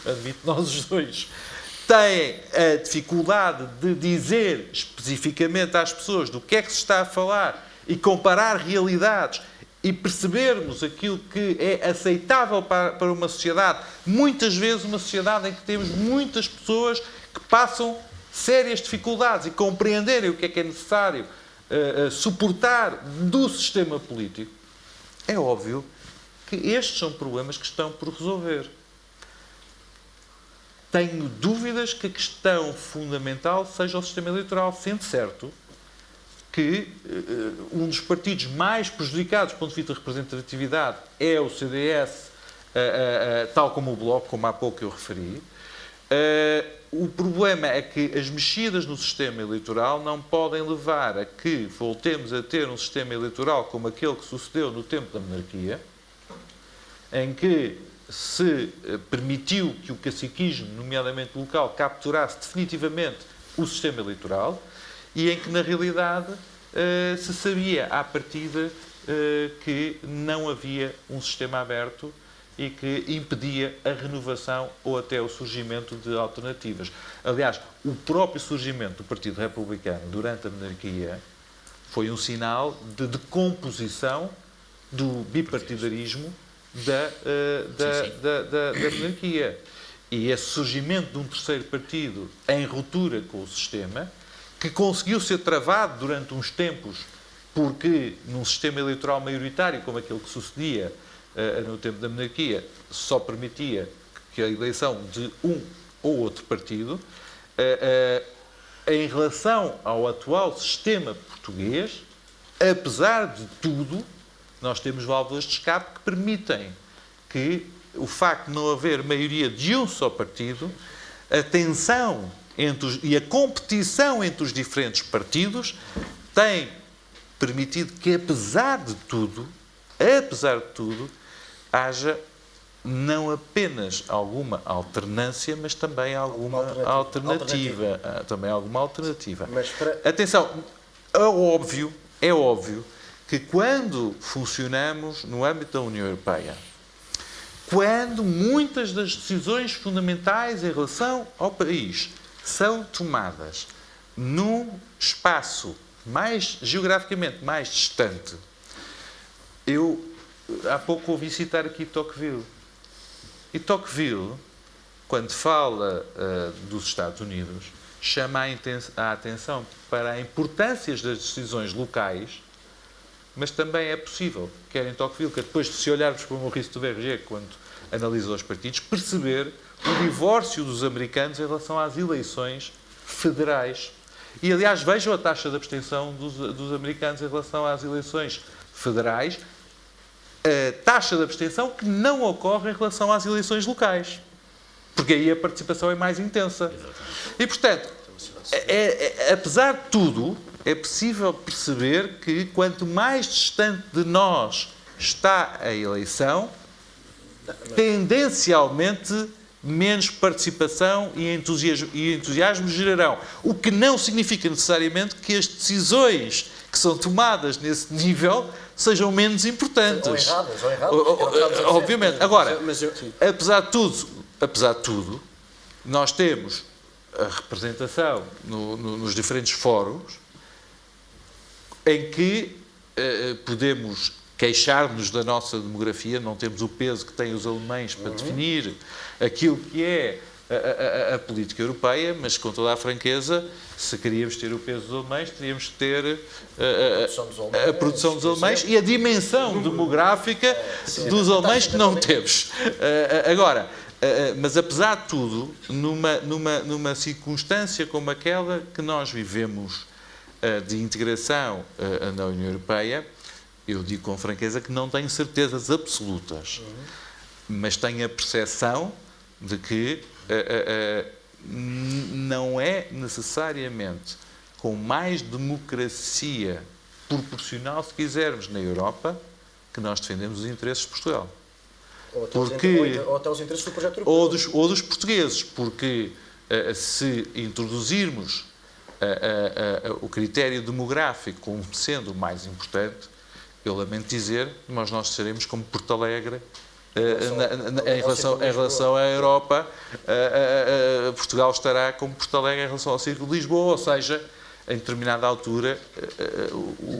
admito nós os dois, têm a dificuldade de dizer especificamente às pessoas do que é que se está a falar e comparar realidades e percebermos aquilo que é aceitável para uma sociedade, muitas vezes uma sociedade em que temos muitas pessoas que passam sérias dificuldades e compreenderem o que é necessário suportar do sistema político, é óbvio que estes são problemas que estão por resolver. Tenho dúvidas que a questão fundamental seja o sistema eleitoral, sendo certo que um dos partidos mais prejudicados do ponto de vista de representatividade é o CDS, tal como o Bloco, como há pouco eu referi. O problema é que as mexidas no sistema eleitoral não podem levar a que voltemos a ter um sistema eleitoral como aquele que sucedeu no tempo da monarquia, em que se permitiu que o caciquismo, nomeadamente local, capturasse definitivamente o sistema eleitoral e em que, na realidade, se sabia à partida que não havia um sistema aberto e que impedia a renovação ou até o surgimento de alternativas. Aliás, o próprio surgimento do Partido Republicano durante a monarquia foi um sinal de decomposição do bipartidarismo da monarquia. E esse surgimento de um terceiro partido em ruptura com o sistema, que conseguiu ser travado durante uns tempos, porque num sistema eleitoral maioritário, como aquele que sucedia no tempo da monarquia, só permitia que a eleição de um ou outro partido, em relação ao atual sistema português, apesar de tudo, nós temos válvulas de escape que permitem que o facto de não haver maioria de um só partido, a tensão e a competição entre os diferentes partidos tem permitido que, apesar de tudo, haja não apenas alguma alternância, mas também alguma alternativa. Também alguma alternativa. Atenção, é óbvio que quando funcionamos no âmbito da União Europeia, quando muitas das decisões fundamentais em relação ao país são tomadas num espaço geograficamente mais distante, eu há pouco ouvi citar aqui Tocqueville. E Tocqueville, quando fala dos Estados Unidos, chama a atenção para a importância das decisões locais, mas também é possível, quer em Tocqueville, que depois de se olharmos para o Maurice Duverger, quando analisa os partidos, perceber o divórcio dos americanos em relação às eleições federais. E, aliás, vejam a taxa de abstenção dos americanos em relação às eleições federais, a taxa de abstenção que não ocorre em relação às eleições locais. Porque aí a participação é mais intensa. E, portanto, apesar de tudo, é possível perceber que quanto mais distante de nós está a eleição, tendencialmente menos participação e entusiasmo gerarão. O que não significa necessariamente que as decisões que são tomadas nesse nível sejam menos importantes. Ou erradas. Obviamente. Agora, apesar de tudo, nós temos a representação nos diferentes fóruns em que podemos queixar-nos da nossa demografia, não temos o peso que têm os alemães para definir aquilo que é a política europeia, mas com toda a franqueza, se queríamos ter o peso dos alemães, teríamos que ter a produção dos alemães e a dimensão demográfica dos alemães que não temos. Agora, mas apesar de tudo, numa circunstância como aquela que nós vivemos de integração na União Europeia, eu digo com franqueza que não tenho certezas absolutas, mas tenho a percepção de que não é necessariamente com mais democracia proporcional, se quisermos, na Europa, que nós defendemos os interesses de Portugal. Ou até os interesses do projeto europeu. Ou dos portugueses, porque se introduzirmos o critério demográfico como sendo o mais importante, eu lamento dizer, mas nós seremos como Porto Alegre em relação à Europa. Portugal estará como Porto Alegre em relação ao Círculo de Lisboa, ou seja, em determinada altura,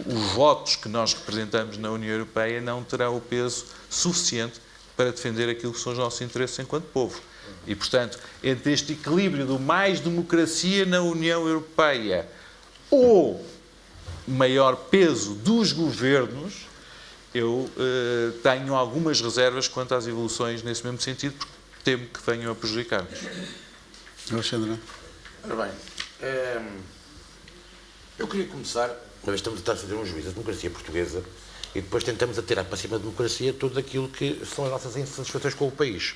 os votos que nós representamos na União Europeia não terão o peso suficiente para defender aquilo que são os nossos interesses enquanto povo. E, portanto, entre este equilíbrio do mais democracia na União Europeia ou maior peso dos governos, eu tenho algumas reservas quanto às evoluções nesse mesmo sentido, porque temo que venham a prejudicar-nos. Alexandre. Ora bem, eu queria começar, uma vez estamos a fazer um juízo da democracia portuguesa e depois tentamos atirar para cima da democracia tudo aquilo que são as nossas insatisfações com o país.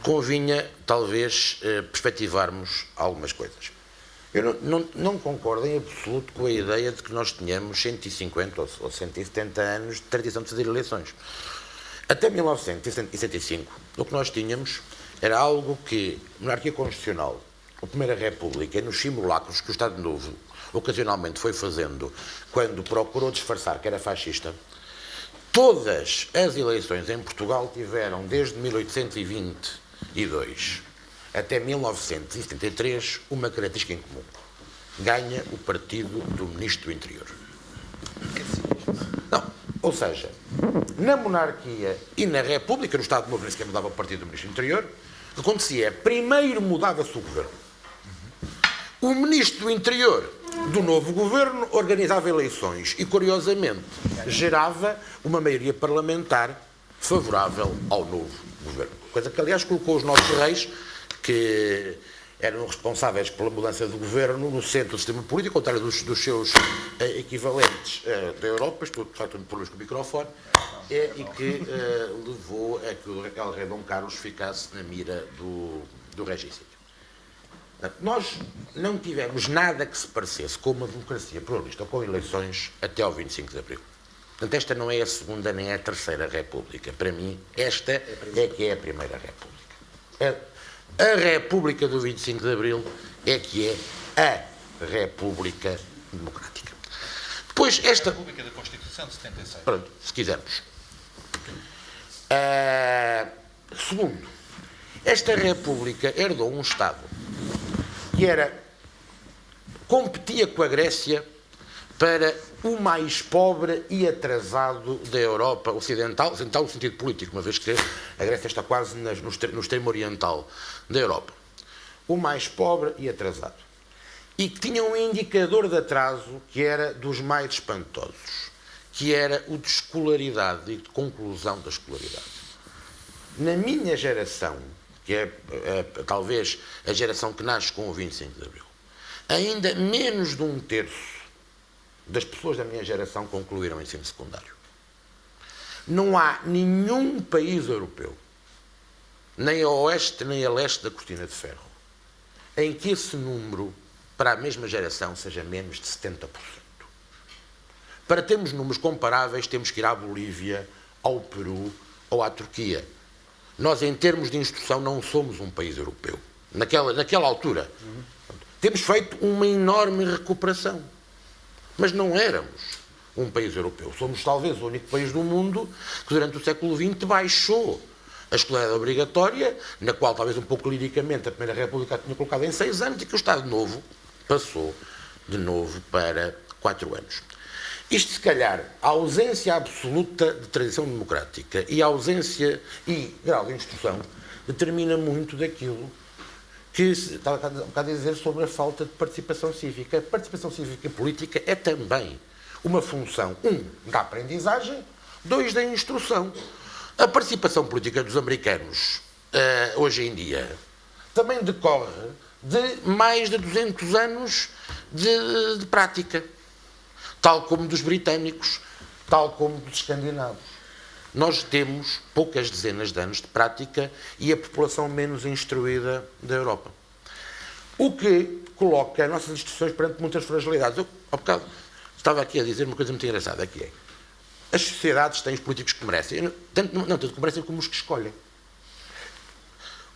Convinha, talvez, perspectivarmos algumas coisas. Eu não concordo em absoluto com a ideia de que nós tenhamos 150 ou 170 anos de tradição de fazer eleições. Até 1965, o que nós tínhamos era algo que a monarquia constitucional, a Primeira República, nos simulacros que o Estado Novo ocasionalmente foi fazendo, quando procurou disfarçar que era fascista, todas as eleições em Portugal tiveram, desde 1822 até 1973, uma característica em comum. Ganha o partido do Ministro do Interior. Não, ou seja, na monarquia e na República, no Estado Novo nem sequer mudava o partido do Ministro do Interior, o que acontecia é, primeiro mudava-se o governo. O Ministro do Interior do novo governo organizava eleições e, curiosamente, gerava uma maioria parlamentar favorável ao novo governo. Coisa que, aliás, colocou os nossos reis, que eram responsáveis pela mudança do governo, no centro do sistema político, ao contrário dos seus equivalentes da Europa. Estou de facto problemas com o microfone, e que levou a que o rei Dom Carlos ficasse na mira do regicídio. Nós não tivemos nada que se parecesse com uma democracia pluralista ou com eleições até ao 25 de Abril. Portanto, esta não é a segunda nem é a terceira República. Para mim, esta é que é a Primeira República. A República do 25 de Abril é que é a República Democrática. Depois, esta... A República da Constituição de 76. Pronto, se quisermos. Segundo, esta República herdou um Estado que competia com a Grécia para o mais pobre e atrasado da Europa ocidental no sentido político, uma vez que a Grécia está quase no extremo oriental da Europa. O mais pobre e atrasado. E que tinha um indicador de atraso que era dos mais espantosos, que era o de escolaridade e de conclusão da escolaridade. Na minha geração, que é talvez a geração que nasce com o 25 de Abril, ainda menos de um terço das pessoas da minha geração concluíram o ensino secundário. Não há nenhum país europeu, nem a oeste nem a leste da cortina de ferro, em que esse número, para a mesma geração, seja menos de 70%. Para termos números comparáveis, temos que ir à Bolívia, ao Peru ou à Turquia. Nós, em termos de instrução, não somos um país europeu. Naquela altura. Temos feito uma enorme recuperação. Mas não éramos um país europeu. Somos talvez o único país do mundo que durante o século XX baixou a escolaridade obrigatória, na qual talvez um pouco liricamente a Primeira República tinha colocado em 6 anos e que o Estado Novo passou de novo para 4 anos. Isto, se calhar, a ausência absoluta de tradição democrática e a ausência e grau de instrução determina muito daquilo que estava um bocado a dizer sobre a falta de participação cívica. A participação cívica e política é também uma função, 1, da aprendizagem, 2, da instrução. A participação política dos americanos, hoje em dia, também decorre de mais de 200 anos de prática, tal como dos britânicos, tal como dos escandinavos. Nós temos poucas dezenas de anos de prática e a população menos instruída da Europa. O que coloca as nossas instituições perante muitas fragilidades. Eu, há bocado, estava aqui a dizer uma coisa muito engraçada, que é: as sociedades têm os políticos que merecem, não tanto que merecem como os que escolhem.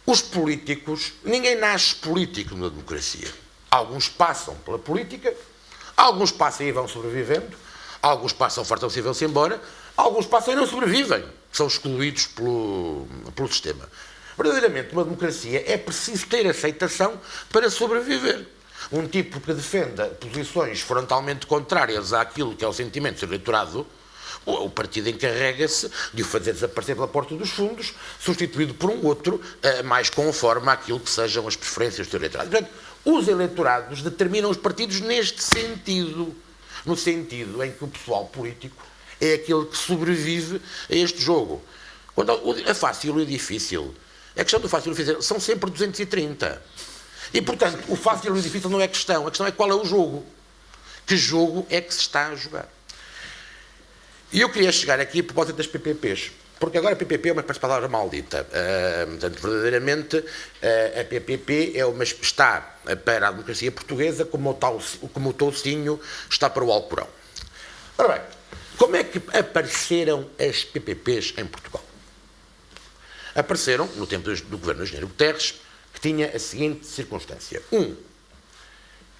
Os políticos, ninguém nasce político na democracia. Alguns passam pela política, alguns passam e vão sobrevivendo, alguns passam, fartam-se e vão-se embora, alguns passam e não sobrevivem, são excluídos pelo sistema. Verdadeiramente, uma democracia é preciso ter aceitação para sobreviver. Um tipo que defenda posições frontalmente contrárias àquilo que é o sentimento do seu eleitorado, o partido encarrega-se de o fazer desaparecer pela porta dos fundos, substituído por um outro mais conforme àquilo que sejam as preferências do seu eleitorado. Portanto, os eleitorados determinam os partidos neste sentido, no sentido em que o pessoal político é aquele que sobrevive a este jogo. Quando é fácil e difícil, a questão do fácil e difícil são sempre 230. E, portanto, o fácil e o difícil não é a questão é qual é o jogo. Que jogo é que se está a jogar? E eu queria chegar aqui a propósito das PPPs, porque agora a PPP é uma palavra maldita. Portanto, verdadeiramente, a PPP está para a democracia portuguesa como o toucinho está para o Alcorão. Ora bem, como é que apareceram as PPPs em Portugal? Apareceram no tempo do governo do Engenheiro Guterres, que tinha a seguinte circunstância. 1.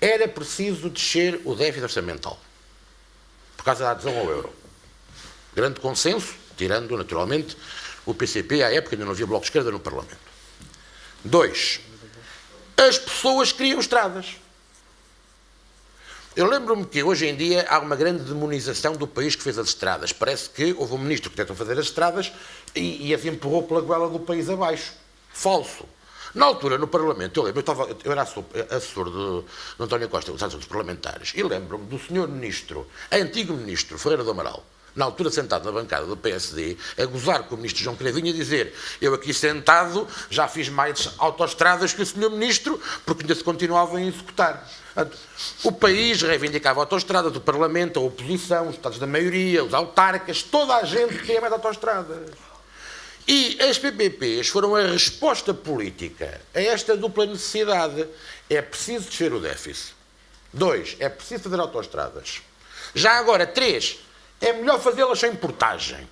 Era preciso descer o déficit orçamental, por causa da adesão ao euro. Grande consenso, tirando, naturalmente, o PCP, à época ainda não havia Bloco de Esquerda no Parlamento. 2. As pessoas queriam estradas. Eu lembro-me que hoje em dia há uma grande demonização do país que fez as estradas. Parece que houve um ministro que tentou fazer as estradas e as empurrou pela goela do país abaixo. Falso. Na altura, no Parlamento, eu era assessor do António Costa, dos assuntos parlamentares, e lembro-me do senhor ministro, antigo ministro, Ferreira do Amaral, na altura sentado na bancada do PSD, a gozar com o ministro João Cravinho e a dizer: eu aqui sentado já fiz mais autoestradas que o senhor ministro, porque ainda se continuavam a executar. O país reivindicava autoestradas, o Parlamento, a oposição, os Estados da maioria, os autarcas, toda a gente queria mais autoestradas. E as PPPs foram a resposta política a esta dupla necessidade. É preciso descer o déficit. 2. É preciso fazer autoestradas. Já agora, 3. É melhor fazê-las sem portagem.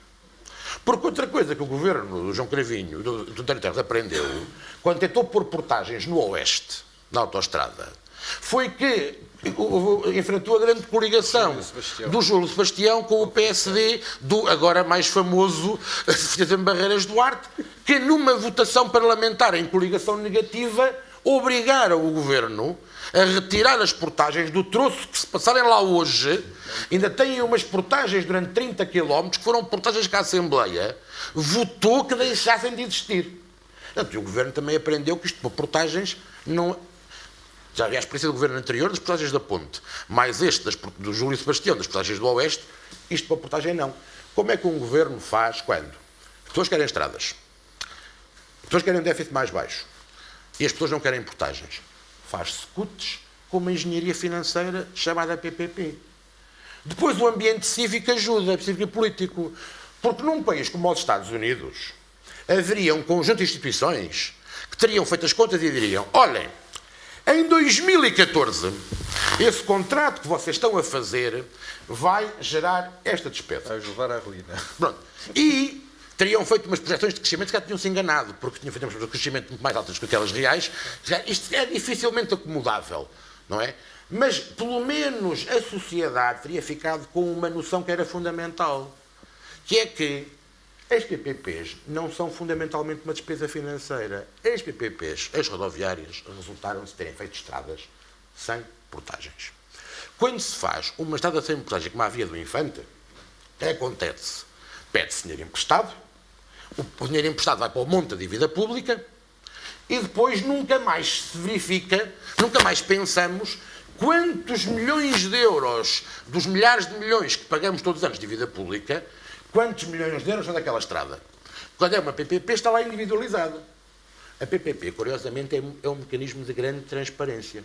Porque outra coisa que o governo do João Cravinho, do António Terres, aprendeu, quando tentou pôr portagens no Oeste, na autoestrada, foi que enfrentou a grande coligação do Júlio Sebastião com o PSD do agora mais famoso Filipe Barreiras Duarte, que numa votação parlamentar em coligação negativa obrigaram o governo a retirar as portagens do troço que, se passarem lá hoje, ainda têm umas portagens durante 30 km, que foram portagens que a Assembleia votou que deixassem de existir. Portanto, e o governo também aprendeu que isto por portagens não... Já havia a experiência do governo anterior das portagens da Ponte, mais este do Júlio Sebastião, das portagens do Oeste, isto para portagem não. Como é que um governo faz quando? As pessoas querem estradas, as pessoas querem um déficit mais baixo e as pessoas não querem portagens. Faz-se CUTs com uma engenharia financeira chamada PPP. Depois o ambiente cívico ajuda, cívico e político, porque num país como os Estados Unidos haveria um conjunto de instituições que teriam feito as contas e diriam: olhem, em 2014, esse contrato que vocês estão a fazer vai gerar esta despesa. Vai levar à ruína. Pronto. E teriam feito umas projeções de crescimento que já tinham-se enganado, porque tinham feito umas projeções de crescimento muito mais altas que aquelas reais. Isto é dificilmente acomodável, não é? Mas, pelo menos, a sociedade teria ficado com uma noção que era fundamental, que é que as PPPs não são fundamentalmente uma despesa financeira. As PPPs, as rodoviárias, resultaram de terem feito estradas sem portagens. Quando se faz uma estrada sem portagem, como a Via do Infante, acontece, pede-se dinheiro emprestado, o dinheiro emprestado vai para o monte da dívida pública e depois nunca mais se verifica, nunca mais pensamos quantos milhões de euros dos milhares de milhões que pagamos todos os anos de dívida pública, quantos milhões de euros são daquela estrada. Quando é uma PPP, está lá individualizada. A PPP, curiosamente, é um mecanismo de grande transparência.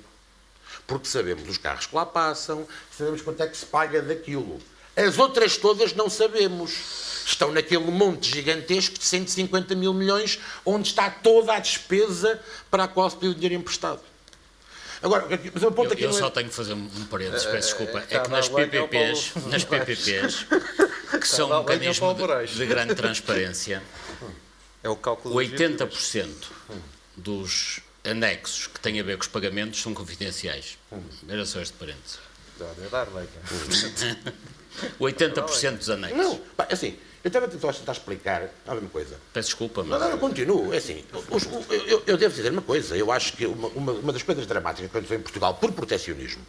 Porque sabemos os carros que lá passam, sabemos quanto é que se paga daquilo. As outras todas não sabemos. Estão naquele monte gigantesco de 150 mil milhões, onde está toda a despesa para a qual se pediu dinheiro emprestado. Agora, mas o ponto aqui eu só tenho que fazer um parênteses, peço desculpa. É que nas PPPs, que são um mecanismo de grande transparência, É o cálculo 80% dos anexos que têm a ver com os pagamentos são confidenciais. Era só este parênteses. 80% dos anexos. Não, assim, eu estava a tentar explicar a mesma coisa. Peço desculpa, mas... Não, continuo. É assim, eu devo dizer uma coisa. Eu acho que uma das coisas dramáticas que aconteceu em Portugal, por proteccionismo,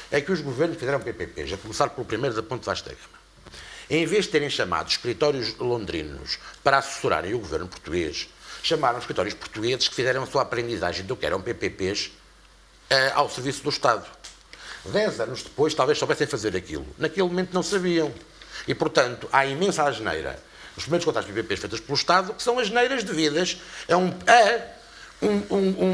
é que os governos fizeram PPPs, a começar pelo primeiro da Ponte Vasta Gama. Em vez de terem chamado escritórios londrinos para assessorarem o governo português, chamaram escritórios portugueses que fizeram a sua aprendizagem do que eram PPPs ao serviço do Estado. 10 anos depois, talvez soubessem fazer aquilo. Naquele momento não sabiam. E, portanto, há imensa asneira nos primeiros contratos de PPPs feitas pelo Estado, que são asneiras devidas a um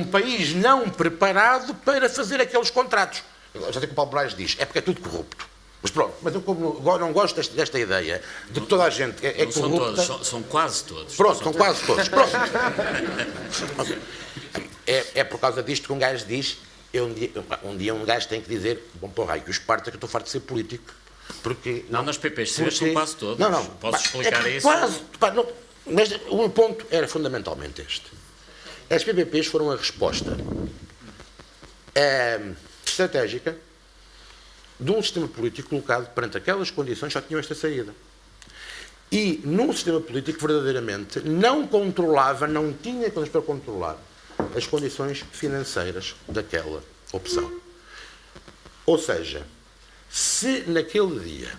país não preparado para fazer aqueles contratos. Já sei que o Paulo Moraes diz, é porque é tudo corrupto. Mas pronto, mas eu como não gosto desta ideia de que toda a gente é corrupta... São todos, são quase todos. Pronto, são quase todos. Pronto. É por causa disto que um gajo diz... Um dia um gajo tem que dizer, bom, porra, que o Esparta que eu estou farto de ser político. Porque, não, nas PPs são quase todos. Não. Posso explicar isso? Quase, não, mas o ponto era fundamentalmente este. As PPPs foram a resposta estratégica de um sistema político colocado perante aquelas condições que já tinham esta saída. E num sistema político verdadeiramente não controlava, não tinha coisas para controlar as condições financeiras daquela opção. Ou seja, se naquele dia,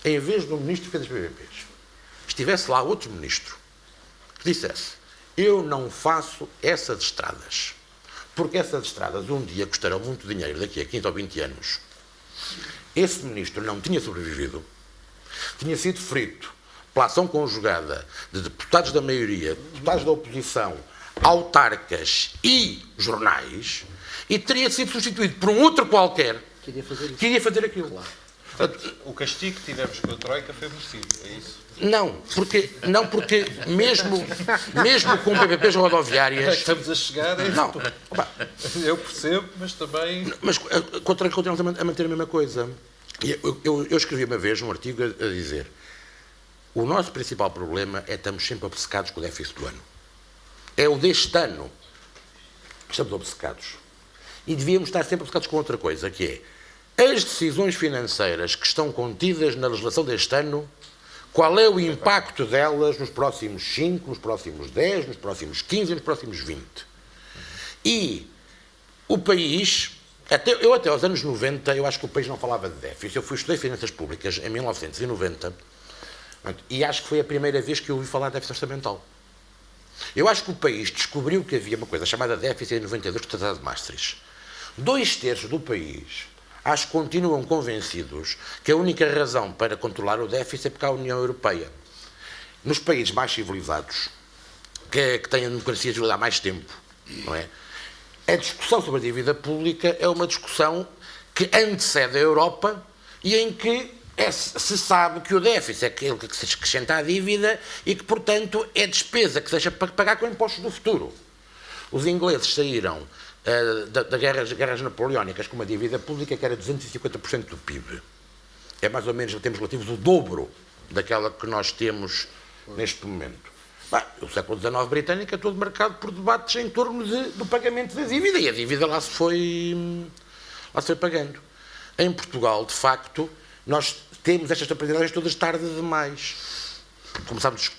em vez do ministro que fez as PPPs, estivesse lá outro ministro que dissesse, eu não faço essas estradas, porque essas estradas um dia custarão muito dinheiro daqui a 15 ou 20 anos, esse ministro não tinha sobrevivido, tinha sido frito pela ação conjugada de deputados da maioria, deputados da oposição, autarcas e jornais, e teria sido substituído por um outro qualquer que iria fazer aquilo. Claro. Portanto, o castigo que tivemos com a Troika foi merecido, é isso? Não, porque mesmo com PPPs rodoviárias... Estamos a chegar a isso. Não, eu percebo, mas também... Mas com a Troika continuamos a manter a mesma coisa. Eu escrevi uma vez um artigo a dizer o nosso principal problema é que estamos sempre obcecados com o déficit do ano. É o deste ano. Estamos obcecados. E devíamos estar sempre obcecados com outra coisa, que é as decisões financeiras que estão contidas na legislação deste ano, qual é o impacto delas nos próximos 5, nos próximos 10, nos próximos 15 e nos próximos 20. E o país, eu até aos anos 90, eu acho que o país não falava de déficit. Eu estudei finanças públicas em 1990 e acho que foi a primeira vez que eu ouvi falar de déficit orçamental. Eu acho que o país descobriu que havia uma coisa chamada déficit em 92 do Tratado de Maastricht. 2/3 do país, acho que continuam convencidos que a única razão para controlar o déficit é porque há a União Europeia. Nos países mais civilizados, que têm a democracia há mais tempo, não é? A discussão sobre a dívida pública é uma discussão que antecede a Europa e em que se sabe que o déficit é aquele que se acrescenta à dívida e que, portanto, é despesa que se deixa para pagar com impostos do futuro. Os ingleses saíram das guerras napoleónicas com uma dívida pública que era 250% do PIB. É mais ou menos, em termos relativos, o dobro daquela que nós temos neste momento. O século XIX britânico é todo marcado por debates em torno do pagamento da dívida, e a dívida lá se foi pagando. Em Portugal, de facto, nós temos estas aprendizagens todas tarde demais. Começámos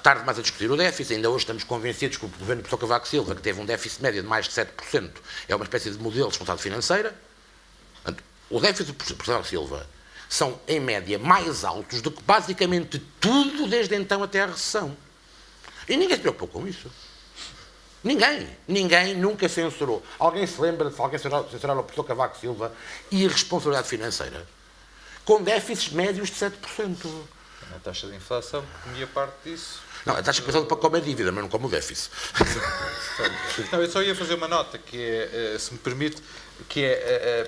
tarde demais a discutir o déficit, ainda hoje estamos convencidos que o governo de Cavaco Silva, que teve um déficit médio de mais de 7%, é uma espécie de modelo de responsabilidade financeira. O déficit de Cavaco Silva são, em média, mais altos do que basicamente tudo desde então até à recessão. E ninguém se preocupou com isso. Ninguém nunca censurou. Alguém se lembra de alguém censurar o professor Cavaco Silva e a responsabilidade financeira? Com déficits médios de 7%. A taxa de inflação comia parte disso. Não, a taxa de inflação como a dívida, mas não como o déficit. Não, eu só ia fazer uma nota, que é, se me permite, que é,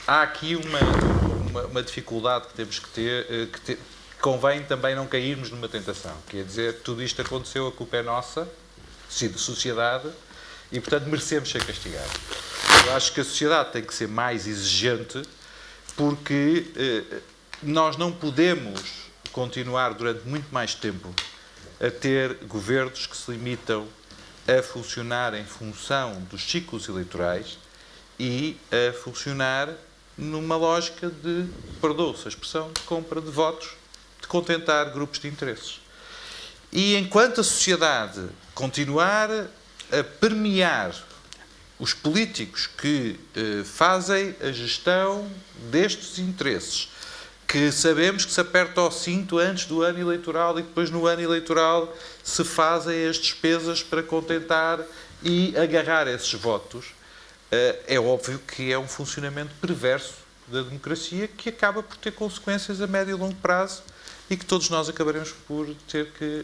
há aqui uma dificuldade que temos que ter, convém também não cairmos numa tentação, quer dizer, tudo isto aconteceu, a culpa é nossa, da sociedade, e portanto merecemos ser castigados. Eu acho que a sociedade tem que ser mais exigente, porque nós não podemos continuar durante muito mais tempo a ter governos que se limitam a funcionar em função dos ciclos eleitorais e a funcionar numa lógica de, perdoa-se a expressão, de compra de votos, de contentar grupos de interesses. E enquanto a sociedade continuar a permear os políticos que fazem a gestão destes interesses, que sabemos que se aperta ao cinto antes do ano eleitoral e depois no ano eleitoral se fazem as despesas para contentar e agarrar esses votos, é óbvio que é um funcionamento perverso da democracia que acaba por ter consequências a médio e longo prazo e que todos nós acabaremos por ter que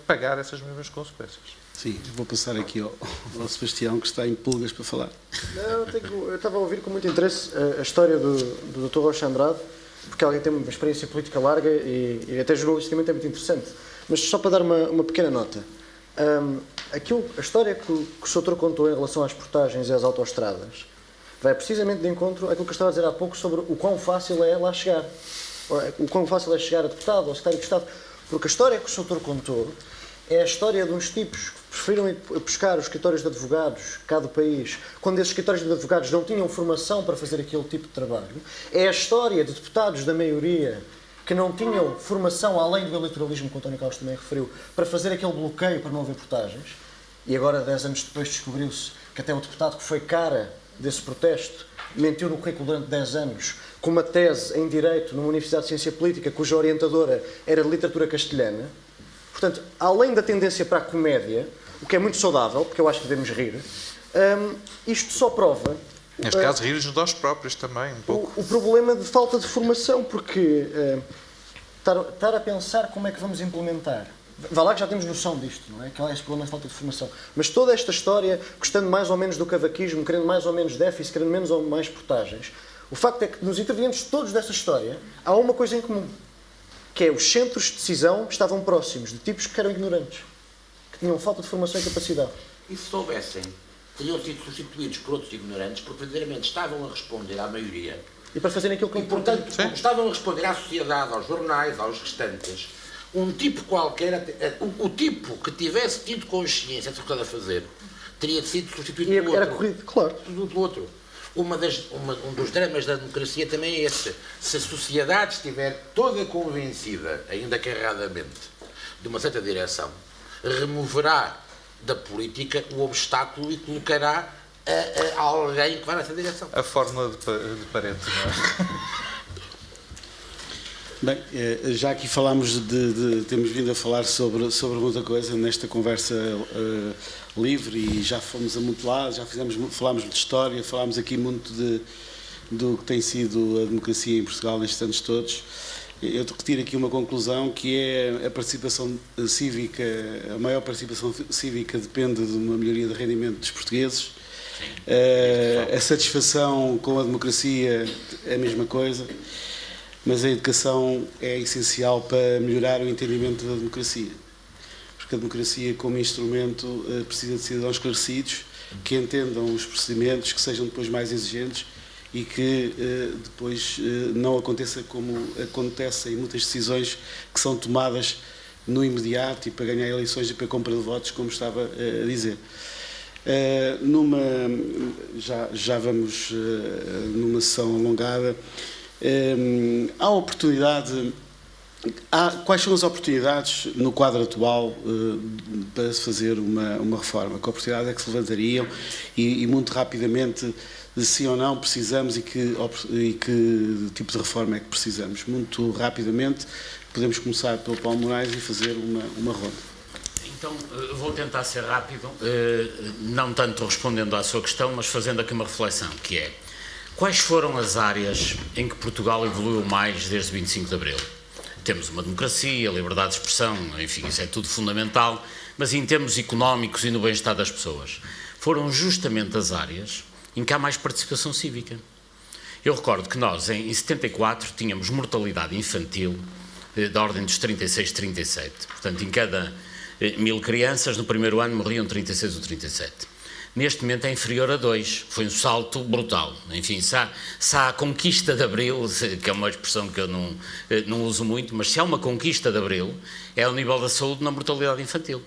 pagar essas mesmas consequências. Sim, vou passar aqui ao Sebastião, que está em pulgas para falar. Não, eu estava a ouvir com muito interesse a história do Dr. Rocha Andrade, porque alguém tem uma experiência política larga e até jornalisticamente é muito interessante. Mas só para dar uma pequena nota. A história que o Sr. contou em relação às portagens e às autoestradas vai precisamente de encontro àquilo que eu estava a dizer há pouco sobre o quão fácil é lá chegar. O quão fácil é chegar a deputado ou secretário de Estado. Porque a história que o Sr. contou é a história de uns tipos que preferiram ir buscar os escritórios de advogados cá do país, quando esses escritórios de advogados não tinham formação para fazer aquele tipo de trabalho. É a história de deputados da maioria que não tinham formação, além do eleitoralismo que o António Carlos também referiu, para fazer aquele bloqueio para não haver portagens. E agora, 10 anos depois, descobriu-se que até o deputado que foi cara desse protesto mentiu no currículo durante 10 anos com uma tese em Direito numa Universidade de Ciência Política cuja orientadora era de literatura castelhana. Portanto, além da tendência para a comédia, o que é muito saudável, porque eu acho que devemos rir, isto só prova... Neste caso, rir-nos de nós próprios também, um pouco. O problema de falta de formação, porque estar a pensar como é que vamos implementar. Vá lá que já temos noção disto, não é? Que é esse problema de falta de formação. Mas toda esta história, gostando mais ou menos do cavaquismo, querendo mais ou menos déficit, querendo menos ou mais portagens, o facto é que nos intervenientes todos dessa história há uma coisa em comum, que é os centros de decisão estavam próximos de tipos que eram ignorantes, que tinham falta de formação e capacidade. E se soubessem, teriam sido substituídos por outros ignorantes, porque verdadeiramente estavam a responder à maioria. E para fazerem aquilo que... E, portanto, como estavam a responder à sociedade, aos jornais, aos restantes, um tipo qualquer, o tipo que tivesse tido consciência do que estava a fazer, teria sido substituído pelo outro. Era corrido, claro. Pelo outro. Um dos dramas da democracia também é esse. Se a sociedade estiver toda convencida, ainda que erradamente, de uma certa direção, removerá da política o obstáculo e colocará a alguém que vai nessa direção. A fórmula de Pareto, não é? Bem, já aqui falámos temos vindo a falar sobre muita coisa nesta conversa livre e já fomos a muito lado, falámos de história, falámos aqui muito do que tem sido a democracia em Portugal nestes anos todos. Eu retiro aqui uma conclusão que é a participação cívica, a maior participação cívica depende de uma melhoria de rendimento dos portugueses. A satisfação com a democracia é a mesma coisa. Mas a educação é essencial para melhorar o entendimento da democracia. Porque a democracia, como instrumento, precisa de cidadãos esclarecidos, que entendam os procedimentos, que sejam depois mais exigentes e que depois não aconteça como acontece em muitas decisões que são tomadas no imediato e para ganhar eleições e para compra de votos, como estava a dizer. Já vamos numa sessão alongada. Há oportunidade. Quais são as oportunidades no quadro atual para se fazer uma reforma? Que oportunidades é que se levantariam e muito rapidamente, de sim ou não precisamos e que tipo de reforma é que precisamos? Muito rapidamente, podemos começar pelo Paulo Moraes e fazer uma ronda. Então, vou tentar ser rápido, não tanto respondendo à sua questão, mas fazendo aqui uma reflexão, que é: quais foram as áreas em que Portugal evoluiu mais desde 25 de Abril? Temos uma democracia, liberdade de expressão, enfim, isso é tudo fundamental, mas em termos económicos e no bem-estar das pessoas, foram justamente as áreas em que há mais participação cívica. Eu recordo que nós, em 74, tínhamos mortalidade infantil da ordem dos 36, 37. Portanto, em cada 1000 crianças, no primeiro ano morriam 36 ou 37. Neste momento é inferior a 2, foi um salto brutal. Enfim, se há a conquista de Abril, que é uma expressão que eu não uso muito, mas se há uma conquista de Abril, é o nível da saúde na mortalidade infantil.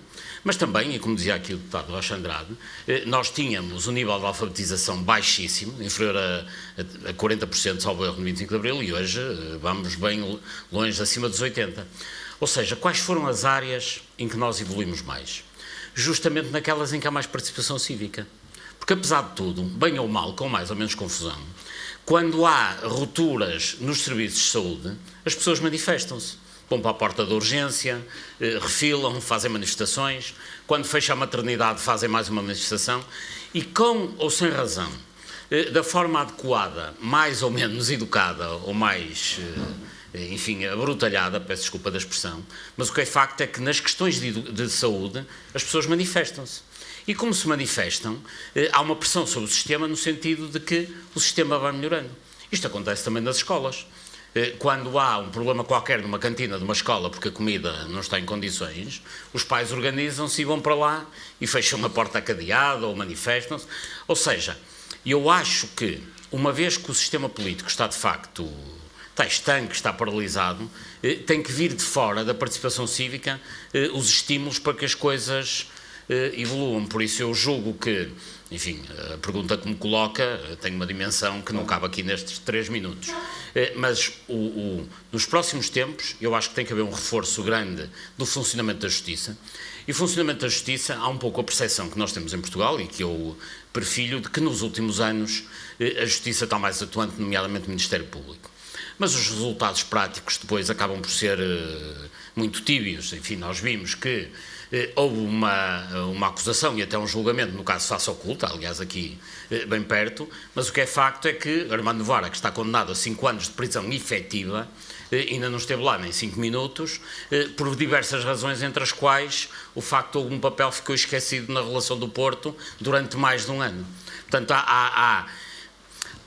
Mas também, e como dizia aqui o deputado Rocha Andrade, nós tínhamos um nível de alfabetização baixíssimo, inferior a 40%, salvo erro, no 25 de Abril, e hoje vamos bem longe, acima dos 80%. Ou seja, quais foram as áreas em que nós evoluímos mais? Justamente naquelas em que há mais participação cívica. Porque, apesar de tudo, bem ou mal, com mais ou menos confusão, quando há rupturas nos serviços de saúde, as pessoas manifestam-se. Vão para a porta da urgência, refilam, fazem manifestações. Quando fecha a maternidade, fazem mais uma manifestação. E com ou sem razão, da forma adequada, mais ou menos educada, ou mais... enfim, abrutalhada, peço desculpa da expressão, mas o que é facto é que nas questões de saúde as pessoas manifestam-se. E como se manifestam, há uma pressão sobre o sistema no sentido de que o sistema vai melhorando. Isto acontece também nas escolas. Quando há um problema qualquer numa cantina de uma escola porque a comida não está em condições, os pais organizam-se e vão para lá e fecham a porta cadeada ou manifestam-se. Ou seja, eu acho que, uma vez que o sistema político está de facto... está estanque, está paralisado, tem que vir de fora da participação cívica os estímulos para que as coisas evoluam. Por isso eu julgo que, enfim, a pergunta que me coloca tem uma dimensão que não cabe aqui nestes 3 minutos. Mas nos próximos tempos eu acho que tem que haver um reforço grande do funcionamento da Justiça. E o funcionamento da Justiça, há um pouco a percepção que nós temos em Portugal e que eu perfilho de que nos últimos anos a Justiça está mais atuante, nomeadamente o Ministério Público. Mas os resultados práticos depois acabam por ser muito tíbios. Enfim, nós vimos que houve uma acusação e até um julgamento, no caso Face Oculta, aliás aqui bem perto, mas o que é facto é que Armando Vara, que está condenado a 5 anos de prisão efetiva, ainda não esteve lá nem 5 minutos, por diversas razões, entre as quais o facto de algum papel ficou esquecido na relação do Porto durante mais de um ano. Portanto, há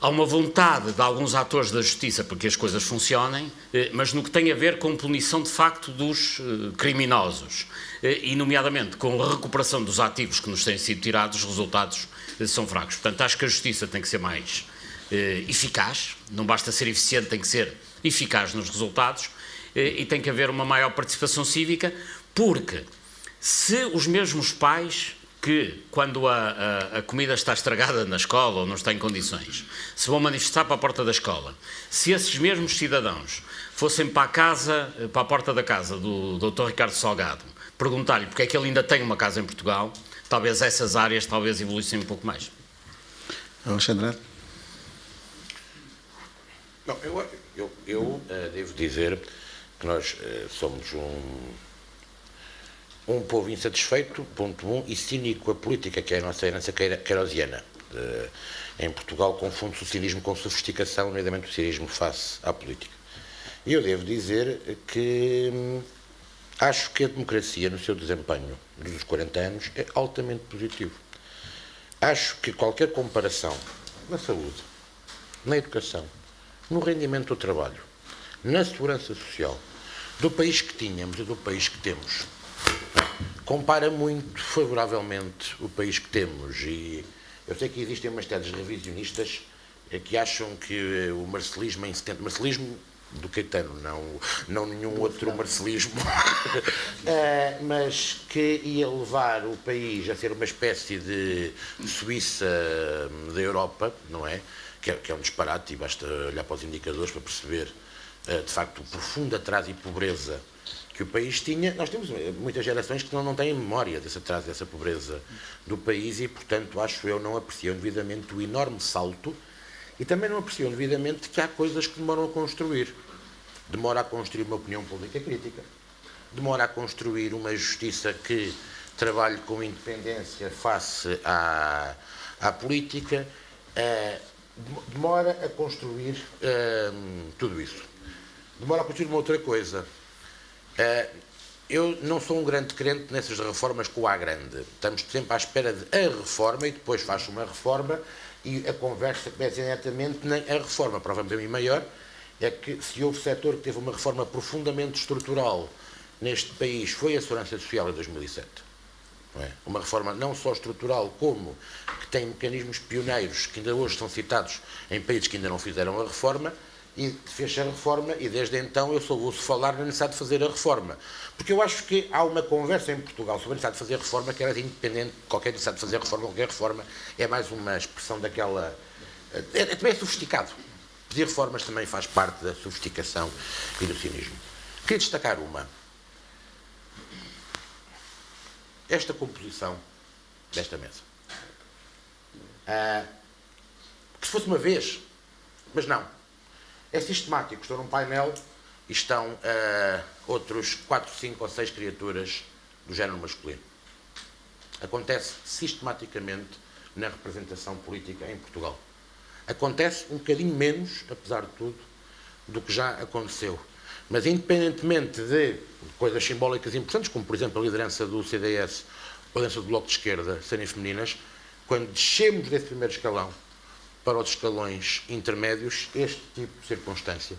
uma vontade de alguns atores da Justiça para que as coisas funcionem, mas no que tem a ver com punição de facto dos criminosos e nomeadamente com a recuperação dos ativos que nos têm sido tirados, os resultados são fracos. Portanto, acho que a Justiça tem que ser mais eficaz, não basta ser eficiente, tem que ser eficaz nos resultados e tem que haver uma maior participação cívica, porque se os mesmos pais que, quando a comida está estragada na escola ou não está em condições, se vão manifestar para a porta da escola, se esses mesmos cidadãos fossem para a porta da casa do Dr. Ricardo Salgado, perguntar-lhe porque é que ele ainda tem uma casa em Portugal, talvez essas áreas evoluíssem um pouco mais. Alexandre? Não, eu devo dizer que nós somos um povo insatisfeito, ponto 1, e cínico a política, que é a nossa herança queirosiana. Em Portugal confunde-se o cinismo com sofisticação, nomeadamente o cinismo face à política. E eu devo dizer que acho que a democracia, no seu desempenho dos 40 anos, é altamente positivo. Acho que qualquer comparação na saúde, na educação, no rendimento do trabalho, na segurança social, do país que tínhamos e do país que temos, compara muito favoravelmente o país que temos. E eu sei que existem umas teses revisionistas que acham que o marcelismo em 70... Marcelismo do Caetano, não nenhum outro marcelismo, mas que ia levar o país a ser uma espécie de Suíça da Europa, não é? Que é um disparate, e basta olhar para os indicadores para perceber, de facto, o profundo atraso e pobreza que o país tinha. Nós temos muitas gerações que não têm memória desse atraso, dessa pobreza do país e, portanto, acho eu, não apreciam devidamente o enorme salto e também não apreciam devidamente que há coisas que demoram a construir. Demora a construir uma opinião pública crítica, demora a construir uma justiça que trabalhe com independência face à política, demora a construir tudo isso. Demora a construir uma outra coisa. Eu não sou um grande crente nessas reformas com o A grande. Estamos sempre à espera de a reforma e depois faz uma reforma e a conversa começa diretamente na reforma. Prova bem maior é que se houve setor que teve uma reforma profundamente estrutural neste país foi a Segurança Social em 2007. Não é? Uma reforma não só estrutural como que tem mecanismos pioneiros que ainda hoje são citados em países que ainda não fizeram a reforma e fez a reforma e desde então eu só ouço falar na necessidade de fazer a reforma. Porque eu acho que há uma conversa em Portugal sobre a necessidade de fazer reforma que era independente de qualquer necessidade de fazer reforma, qualquer reforma é mais uma expressão daquela... também é sofisticado. Pedir reformas também faz parte da sofisticação e do cinismo. Queria destacar uma. Esta composição desta mesa. Que se fosse uma vez, mas não. É sistemático. Estou num painel e estão outros 4, 5 ou 6 criaturas do género masculino. Acontece sistematicamente na representação política em Portugal. Acontece um bocadinho menos, apesar de tudo, do que já aconteceu. Mas independentemente de coisas simbólicas importantes, como por exemplo a liderança do CDS ou a liderança do Bloco de Esquerda serem femininas, quando descemos desse primeiro escalão para os escalões intermédios, este tipo de circunstância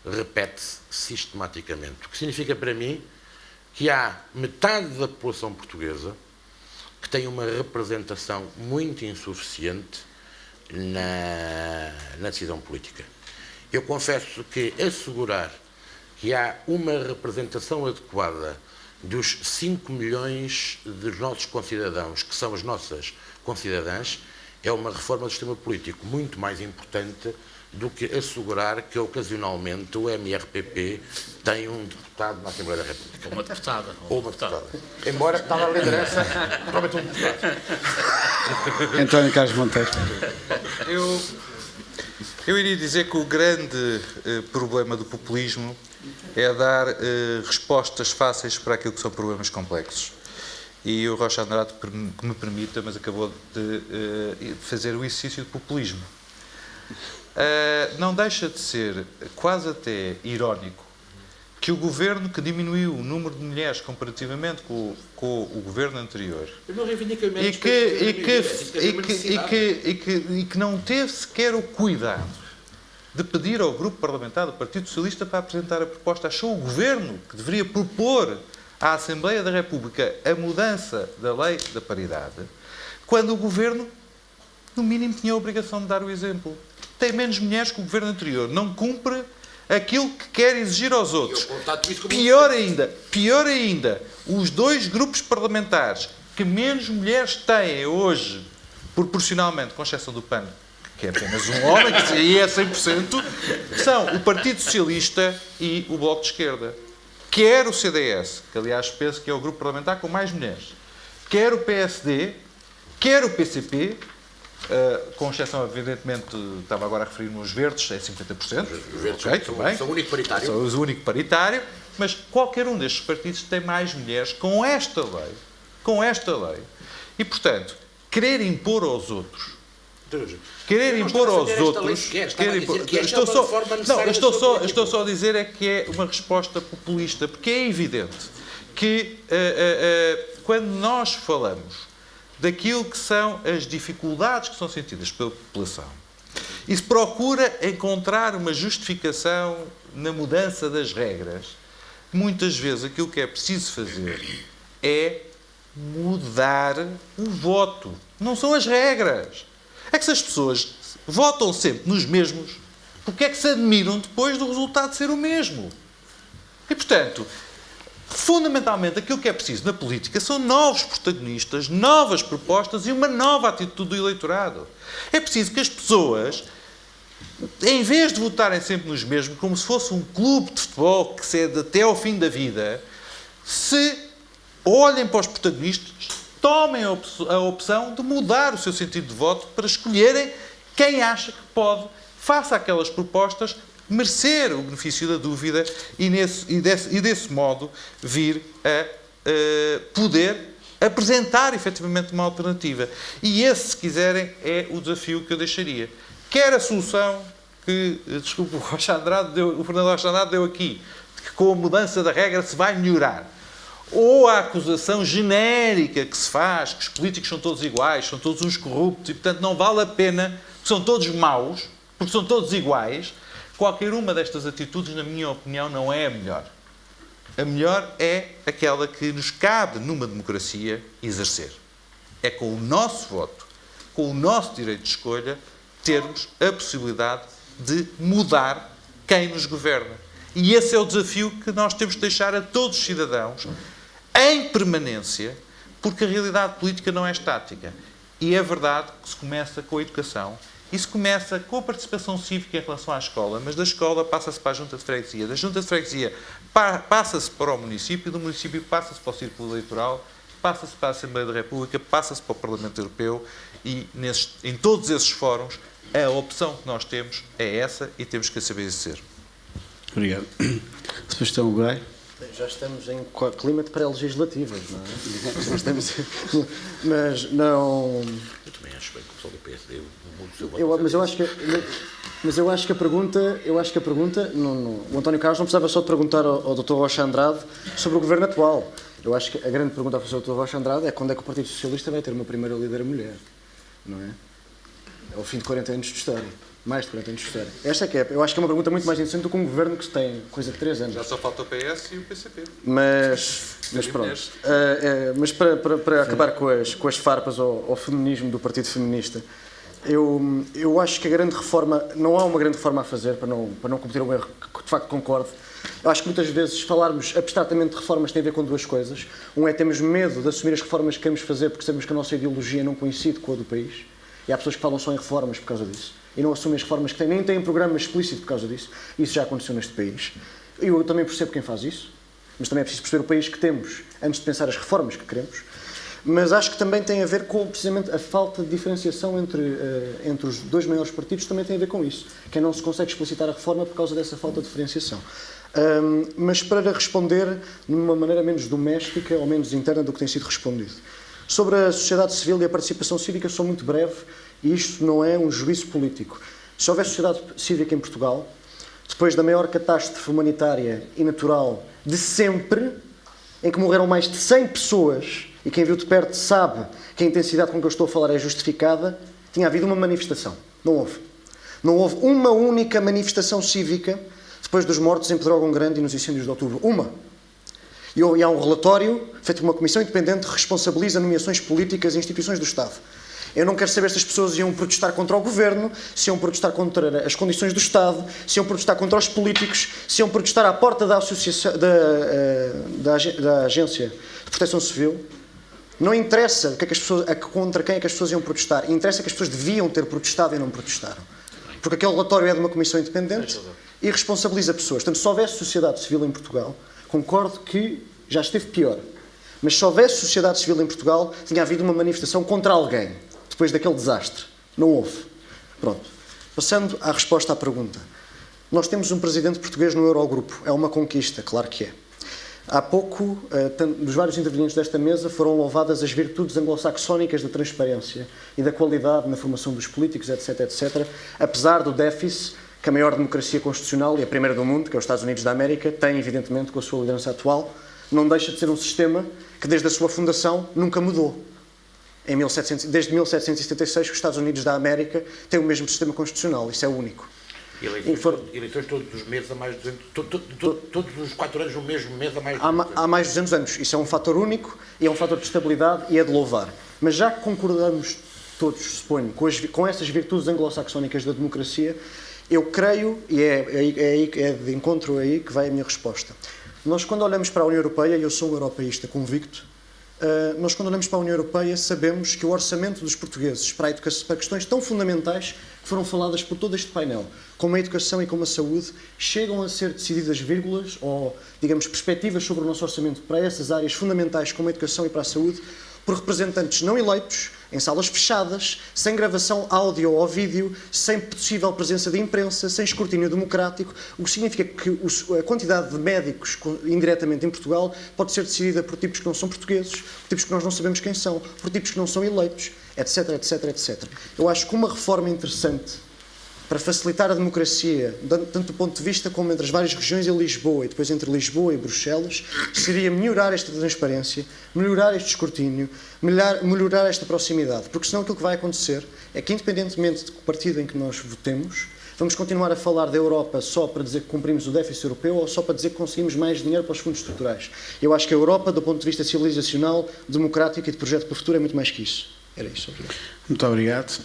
repete-se sistematicamente. O que significa para mim que há metade da população portuguesa que tem uma representação muito insuficiente na decisão política. Eu confesso que assegurar que há uma representação adequada dos 5 milhões dos nossos concidadãos, que são as nossas concidadãs, é uma reforma do sistema político muito mais importante do que assegurar que ocasionalmente o MRPP tem um deputado na Assembleia da República. Ou uma deputada. Ou uma deputada. Embora está na liderança, provavelmente um deputado. António Carlos Monteiro. Eu iria dizer que o grande problema do populismo é dar respostas fáceis para aquilo que são problemas complexos. E o Rocha Andrade, que me permita, mas acabou de fazer o exercício de populismo. Não deixa de ser quase até irónico que o governo que diminuiu o número de mulheres comparativamente com o governo anterior e que não teve sequer o cuidado de pedir ao grupo parlamentar do Partido Socialista para apresentar a proposta, achou o governo que deveria propor à Assembleia da República a mudança da lei da paridade, quando o governo, no mínimo, tinha a obrigação de dar o exemplo. Tem menos mulheres que o governo anterior, não cumpre aquilo que quer exigir aos outros. Pior ainda, os 2 grupos parlamentares que menos mulheres têm hoje, proporcionalmente, com exceção do PAN, que é apenas um homem, que aí é 100%, são o Partido Socialista e o Bloco de Esquerda. Quer o CDS, que aliás penso que é o grupo parlamentar com mais mulheres, quer o PSD, quer o PCP, com exceção, evidentemente, estava agora a referir-me aos verdes, é 50%. Os verdes são o único paritário. São o único paritário, mas qualquer um destes partidos tem mais mulheres com esta lei. E, portanto, querer impor aos outros... Estou só a dizer é que é uma resposta populista, porque é evidente que quando nós falamos daquilo que são as dificuldades que são sentidas pela população e se procura encontrar uma justificação na mudança das regras, muitas vezes aquilo que é preciso fazer é mudar o voto. Não são as regras. É que se as pessoas votam sempre nos mesmos, porque é que se admiram depois do resultado ser o mesmo? E, portanto, fundamentalmente aquilo que é preciso na política são novos protagonistas, novas propostas e uma nova atitude do eleitorado. É preciso que as pessoas, em vez de votarem sempre nos mesmos, como se fosse um clube de futebol que cede até ao fim da vida, se olhem para os protagonistas, tomem a opção de mudar o seu sentido de voto para escolherem quem acha que pode, faça aquelas propostas, merecer o benefício da dúvida e desse modo vir a poder apresentar efetivamente uma alternativa. E esse, se quiserem, é o desafio que eu deixaria. Quer a solução que, desculpe, o Fernando Rocha Andrade deu aqui, que com a mudança da regra se vai melhorar. Ou a acusação genérica que se faz, que os políticos são todos iguais, são todos uns corruptos e, portanto, não vale a pena, são todos maus, porque são todos iguais. Qualquer uma destas atitudes, na minha opinião, não é a melhor. A melhor é aquela que nos cabe, numa democracia, exercer. É com o nosso voto, com o nosso direito de escolha, termos a possibilidade de mudar quem nos governa. E esse é o desafio que nós temos de deixar a todos os cidadãos em permanência, porque a realidade política não é estática. E é verdade que se começa com a educação, e se começa com a participação cívica em relação à escola, mas da escola passa-se para a Junta de Freguesia, da Junta de Freguesia passa-se para o município, do município passa-se para o Círculo Eleitoral, passa-se para a Assembleia da República, passa-se para o Parlamento Europeu e em todos esses fóruns a opção que nós temos é essa e temos que a saber exercer. Obrigado. Sebastião Garay. Já estamos em clima de pré-legislativas, não é? Mas não... Eu também acho bem que o pessoal do PSD... Mas eu acho que a pergunta... o António Carlos não precisava só de perguntar ao Dr. Rocha Andrade sobre o governo atual. Eu acho que a grande pergunta a fazer ao Dr. Rocha Andrade é quando é que o Partido Socialista vai ter uma primeira líder mulher, não é? É o fim de 40 anos de história. Mais de 40 anos de história. Esta é que é. Eu acho que é uma pergunta muito mais interessante do que um governo que tem coisa de 3 anos. Já só falta o PS e o PCP. Mas pronto. Mas para acabar com as farpas ao feminismo do Partido Feminista, eu acho que a grande reforma, não há uma grande reforma a fazer para não cometer um erro que de facto concordo. Eu acho que muitas vezes falarmos abstratamente de reformas tem a ver com duas coisas. Um é termos medo de assumir as reformas que queremos fazer porque sabemos que a nossa ideologia não coincide com a do país. E há pessoas que falam só em reformas por causa disso. E não assumem as reformas que têm, nem têm programa explícito por causa disso. Isso já aconteceu neste país. Eu também percebo quem faz isso, mas também é preciso perceber o país que temos antes de pensar as reformas que queremos. Mas acho que também tem a ver com, precisamente, a falta de diferenciação entre os dois maiores partidos também tem a ver com isso. Que não se consegue explicitar a reforma por causa dessa falta de diferenciação. Mas para responder de uma maneira menos doméstica ou menos interna do que tem sido respondido. Sobre a sociedade civil e a participação cívica, sou muito breve, e isto não é um juízo político. Se houver sociedade cívica em Portugal, depois da maior catástrofe humanitária e natural de sempre, em que morreram mais de 100 pessoas, e quem viu de perto sabe que a intensidade com que eu estou a falar é justificada, tinha havido uma manifestação. Não houve. Não houve uma única manifestação cívica depois dos mortos em Pedrógão Grande e nos incêndios de outubro. Uma. E há um relatório feito por uma comissão independente que responsabiliza nomeações políticas e instituições do Estado. Eu não quero saber se as pessoas iam protestar contra o governo, se iam protestar contra as condições do Estado, se iam protestar contra os políticos, se iam protestar à porta da associação, da Agência de Proteção Civil. Não interessa contra quem é que as pessoas iam protestar. Interessa que as pessoas deviam ter protestado e não protestaram. Porque aquele relatório é de uma comissão independente e responsabiliza pessoas. Portanto, se houvesse sociedade civil em Portugal, concordo que já esteve pior. Mas se houvesse sociedade civil em Portugal, tinha havido uma manifestação contra alguém, depois daquele desastre. Não houve. Pronto. Passando à resposta à pergunta. Nós temos um presidente português no Eurogrupo. É uma conquista, claro que é. Há pouco, dos vários intervenientes desta mesa, foram louvadas as virtudes anglo-saxónicas da transparência e da qualidade na formação dos políticos, etc., etc., apesar do déficit que a maior democracia constitucional e a primeira do mundo, que é os Estados Unidos da América, tem, evidentemente, com a sua liderança atual, não deixa de ser um sistema que, desde a sua fundação, nunca mudou. Desde 1776, os Estados Unidos da América têm o mesmo sistema constitucional. Isso é único. Eleições todos os meses, todos os 4 anos, no mesmo mês, há mais de 200 anos. Há mais de 200 anos. Isso é um fator único, e é um fator de estabilidade, e é de louvar. Mas já que concordamos todos, suponho, com essas virtudes anglo-saxónicas da democracia, Eu creio, e é de encontro aí que vai a minha resposta. Nós, quando olhamos para a União Europeia, e eu sou um europeísta convicto, nós, quando olhamos para a União Europeia, sabemos que o orçamento dos portugueses para questões tão fundamentais que foram faladas por todo este painel, como a educação e como a saúde, chegam a ser decididas vírgulas ou, digamos, perspectivas sobre o nosso orçamento para essas áreas fundamentais como a educação e para a saúde, por representantes não eleitos, em salas fechadas, sem gravação áudio ou vídeo, sem possível presença de imprensa, sem escrutínio democrático, o que significa que a quantidade de médicos indiretamente em Portugal pode ser decidida por tipos que não são portugueses, por tipos que nós não sabemos quem são, por tipos que não são eleitos, etc, etc, etc. Eu acho que uma reforma interessante para facilitar a democracia, tanto do ponto de vista como entre as várias regiões e Lisboa, e depois entre Lisboa e Bruxelas, seria melhorar esta transparência, melhorar este escrutínio, melhorar esta proximidade, porque senão aquilo que vai acontecer é que, independentemente do partido em que nós votemos, vamos continuar a falar da Europa só para dizer que cumprimos o déficit europeu ou só para dizer que conseguimos mais dinheiro para os fundos estruturais. Eu acho que a Europa, do ponto de vista civilizacional, democrático e de projeto para o futuro, é muito mais que isso. Era isso. Obrigado. Muito obrigado.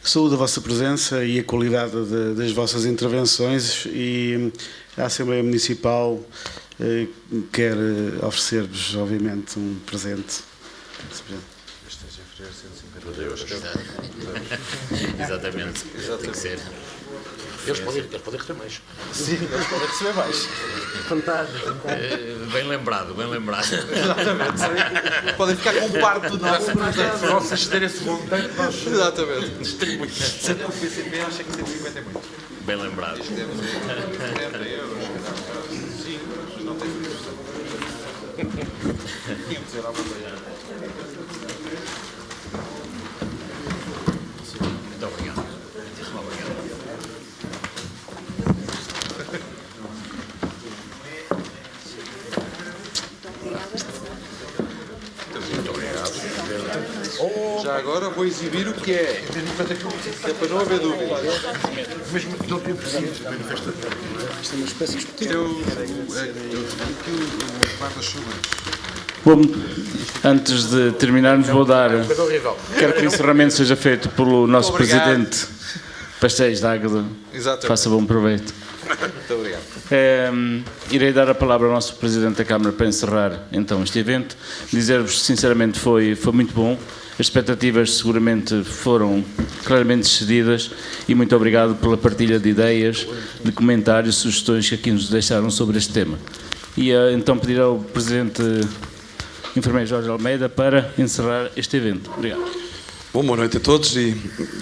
Saúdo a vossa presença e a qualidade das vossas intervenções, e a Assembleia Municipal quer oferecer-vos, obviamente, um presente. Exatamente. Tem que ser. Eles podem receber mais. Sim, eles podem receber mais. Fantástico. Bem lembrado, bem lembrado. Exatamente. Podem ficar com parte do nosso. Se vocês terem esse montante, nós... Exatamente. Tem muito. O PCP acha que 150 é muito. Bem lembrado. Temos 40 euros. Sim, mas não tem solução. Tinha que dizer alguma coisa. Muito obrigado. Obrigado. Muito obrigado. Já agora vou exibir o que é para não haver dúvida. Mesmo que não tenha preciso. Isto é uma espécie de Isto é o guarda-chuva. Bom, antes de terminarmos, vou dar... Quero que o encerramento seja feito pelo nosso Presidente Pastéis da Águeda. Exatamente. Faça bom proveito. Muito obrigado. Irei dar a palavra ao nosso Presidente da Câmara para encerrar então este evento. Dizer-vos sinceramente foi muito bom. As expectativas seguramente foram claramente excedidas e muito obrigado pela partilha de ideias, de comentários, sugestões que aqui nos deixaram sobre este tema. E então pedir ao Presidente Enfermeiro Jorge Almeida para encerrar este evento. Obrigado. Bom, boa noite a todos e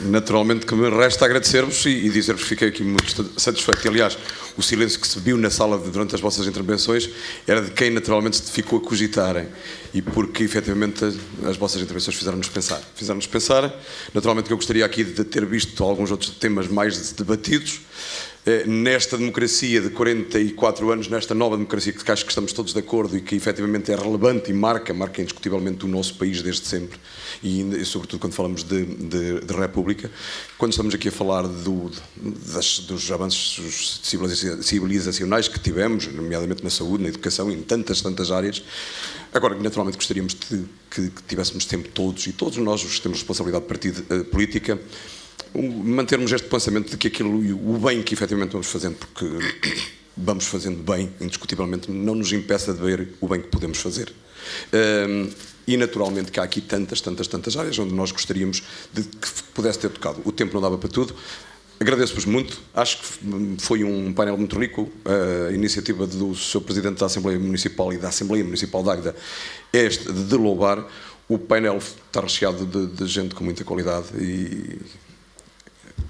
naturalmente que me resta agradecer-vos e dizer-vos que fiquei aqui muito satisfeito. E, aliás, o silêncio que se viu na sala durante as vossas intervenções era de quem naturalmente se ficou a cogitarem, e porque efetivamente as vossas intervenções fizeram-nos pensar. Fizeram-nos pensar, naturalmente que eu gostaria aqui de ter visto alguns outros temas mais debatidos. Nesta democracia de 44 anos, nesta nova democracia que acho que estamos todos de acordo e que efetivamente é relevante e marca indiscutivelmente o nosso país desde sempre, e sobretudo quando falamos de república, quando estamos aqui a falar dos avanços civilizacionais que tivemos, nomeadamente na saúde, na educação e em tantas áreas. Agora, naturalmente gostaríamos que tivéssemos tempo todos, e todos nós os que temos responsabilidade política, mantermos este pensamento de que o bem que efetivamente vamos fazendo, porque vamos fazendo bem, indiscutivelmente, não nos impeça de ver o bem que podemos fazer. E naturalmente que há aqui tantas áreas onde nós gostaríamos de que pudesse ter tocado. O tempo não dava para tudo. Agradeço-vos muito, acho que foi um painel muito rico. A iniciativa do Sr. Presidente da Assembleia Municipal e da Assembleia Municipal de Águeda é de louvar. O painel está recheado de gente com muita qualidade e,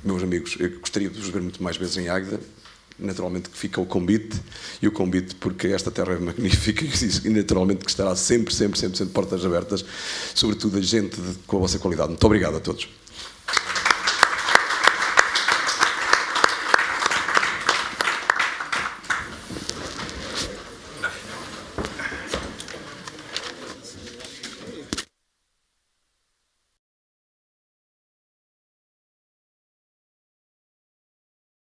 meus amigos, eu gostaria de vos ver muito mais vezes em Águeda. Naturalmente que fica o convite, porque esta terra é magnífica e naturalmente que estará sempre portas abertas, sobretudo a gente com a vossa qualidade. Muito obrigado a todos.